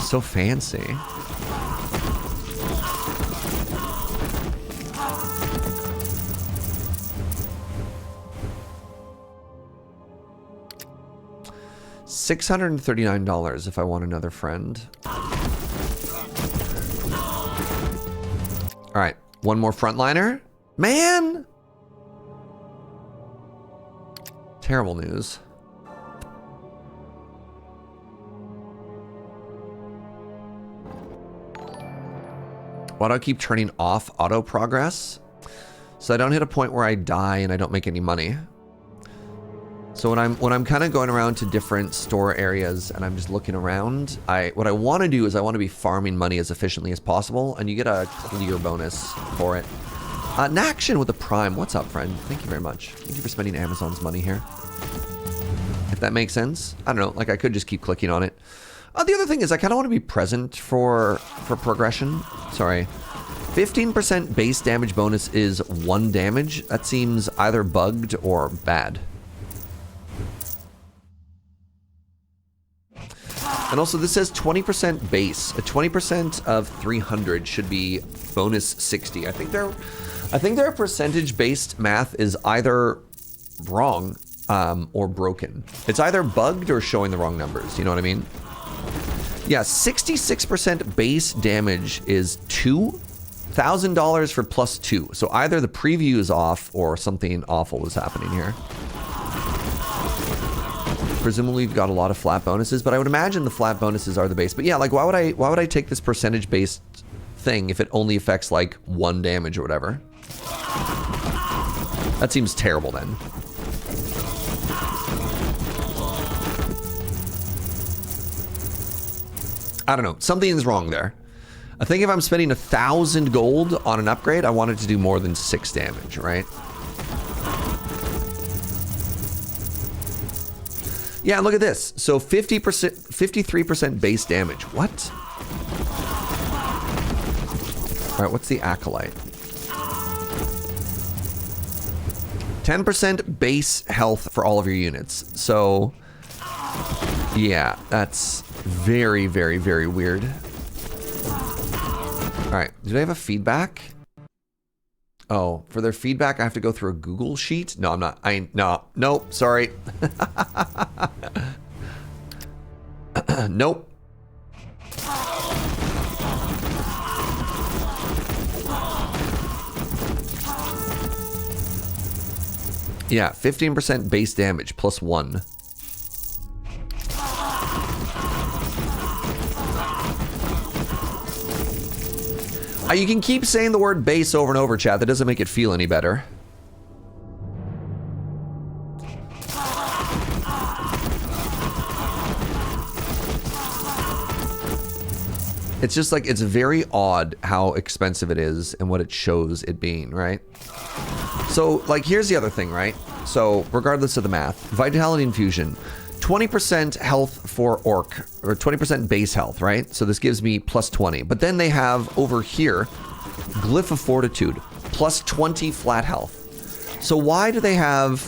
Speaker 1: So fancy. $639 if I want another friend. All right, one more frontliner. Man! Terrible news. Why do I keep turning off auto progress? So I don't hit a point where I die and I don't make any money. So when I'm kind of going around to different store areas and I'm just looking around, what I want to do is I want to be farming money as efficiently as possible, and you get a clear bonus for it. Naction with a prime. What's up, friend? Thank you very much. Thank you for spending Amazon's money here. If that makes sense. I don't know. Like, I could just keep clicking on it. The other thing is I kind of want to be present for progression. Sorry. 15% base damage bonus is 1 damage. That seems either bugged or bad. And also this says 20% base. A 20% of 300 should be bonus 60. I think their percentage-based math is either wrong or broken. It's either bugged or showing the wrong numbers. You know what I mean? Yeah, 66% base damage is 2. $1,000 for +2. So either the preview is off or something awful is happening here. Presumably you've got a lot of flat bonuses, but I would imagine the flat bonuses are the base. But yeah, like why would I take this percentage based thing if it only affects like 1 damage or whatever? That seems terrible then. I don't know. Something's wrong there. I think if I'm spending 1,000 gold on an upgrade, I want it to do more than 6 damage, right? Yeah, look at this. So 50%, 53% base damage. What? All right, what's the Acolyte? 10% base health for all of your units. So, yeah, that's very, very, very weird. All right, do they have a feedback? Oh, for their feedback, I have to go through a Google sheet? No, I'm not. Nope, sorry. Nope. Yeah, 15% base damage plus 1. You can keep saying the word base over and over, chat. That doesn't make it feel any better. It's just like, it's very odd how expensive it is and what it shows it being, right? So, like, here's the other thing, right? So, regardless of the math, Vitality Infusion, 20% health for Orc, or 20% base health, right? So this gives me plus 20. But then they have over here, Glyph of Fortitude, plus 20 flat health. So why do they have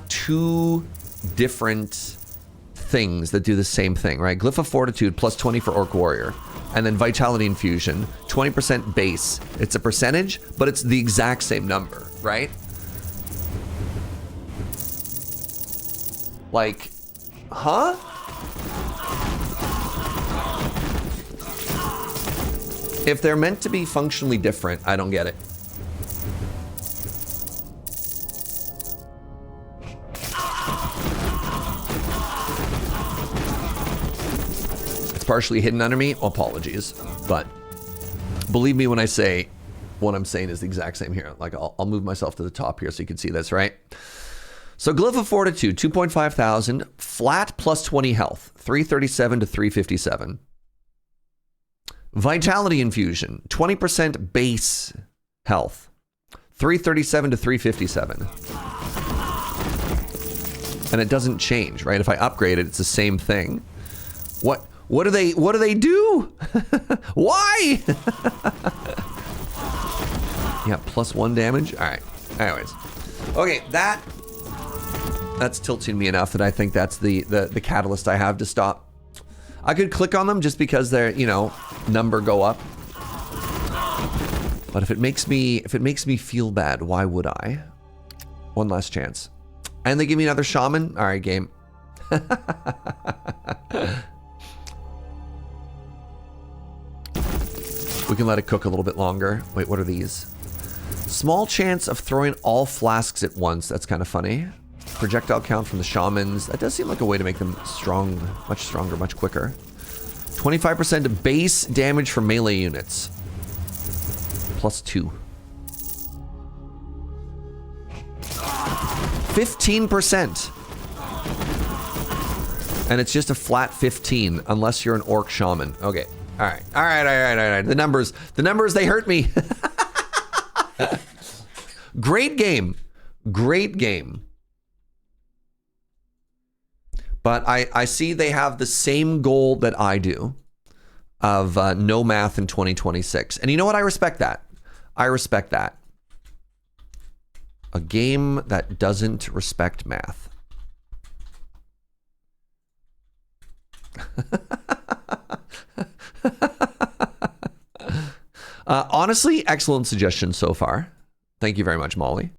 Speaker 1: 2 different things that do the same thing, right? Glyph of Fortitude, plus 20 for Orc Warrior. And then Vitality Infusion, 20% base. It's a percentage, but it's the exact same number, right? Like, huh? If they're meant to be functionally different, I don't get it. It's partially hidden under me. Apologies. But believe me when I say what I'm saying is the exact same here. Like, I'll move myself to the top here so you can see this, right? So Glyph of Fortitude, 2.5 thousand, flat plus 20 health, 337 to 357. Vitality Infusion, 20% base health, 337 to 357. And it doesn't change, right? If I upgrade it, it's the same thing. What do they do? Why? Yeah, plus 1 damage. All right. Anyways. Okay, that's tilting me enough that I think that's the catalyst I have to stop. I could click on them just because their, you know, number go up. But if it makes me feel bad, why would I? One last chance. And they give me another shaman? All right, game. We can let it cook a little bit longer. Wait, what are these? Small chance of throwing all flasks at once. That's kind of funny. Projectile count from the shamans. That does seem like a way to make them strong, much stronger, much quicker. 25% base damage for melee units. Plus 2. 15%. And it's just a flat 15 unless you're an orc shaman. Okay. All right. All right. The numbers, they hurt me. Great game. Great game. But I see they have the same goal that I do of no math in 2026. And you know what? I respect that. I respect that. A game that doesn't respect math. Honestly, excellent suggestion so far. Thank you very much, Molly.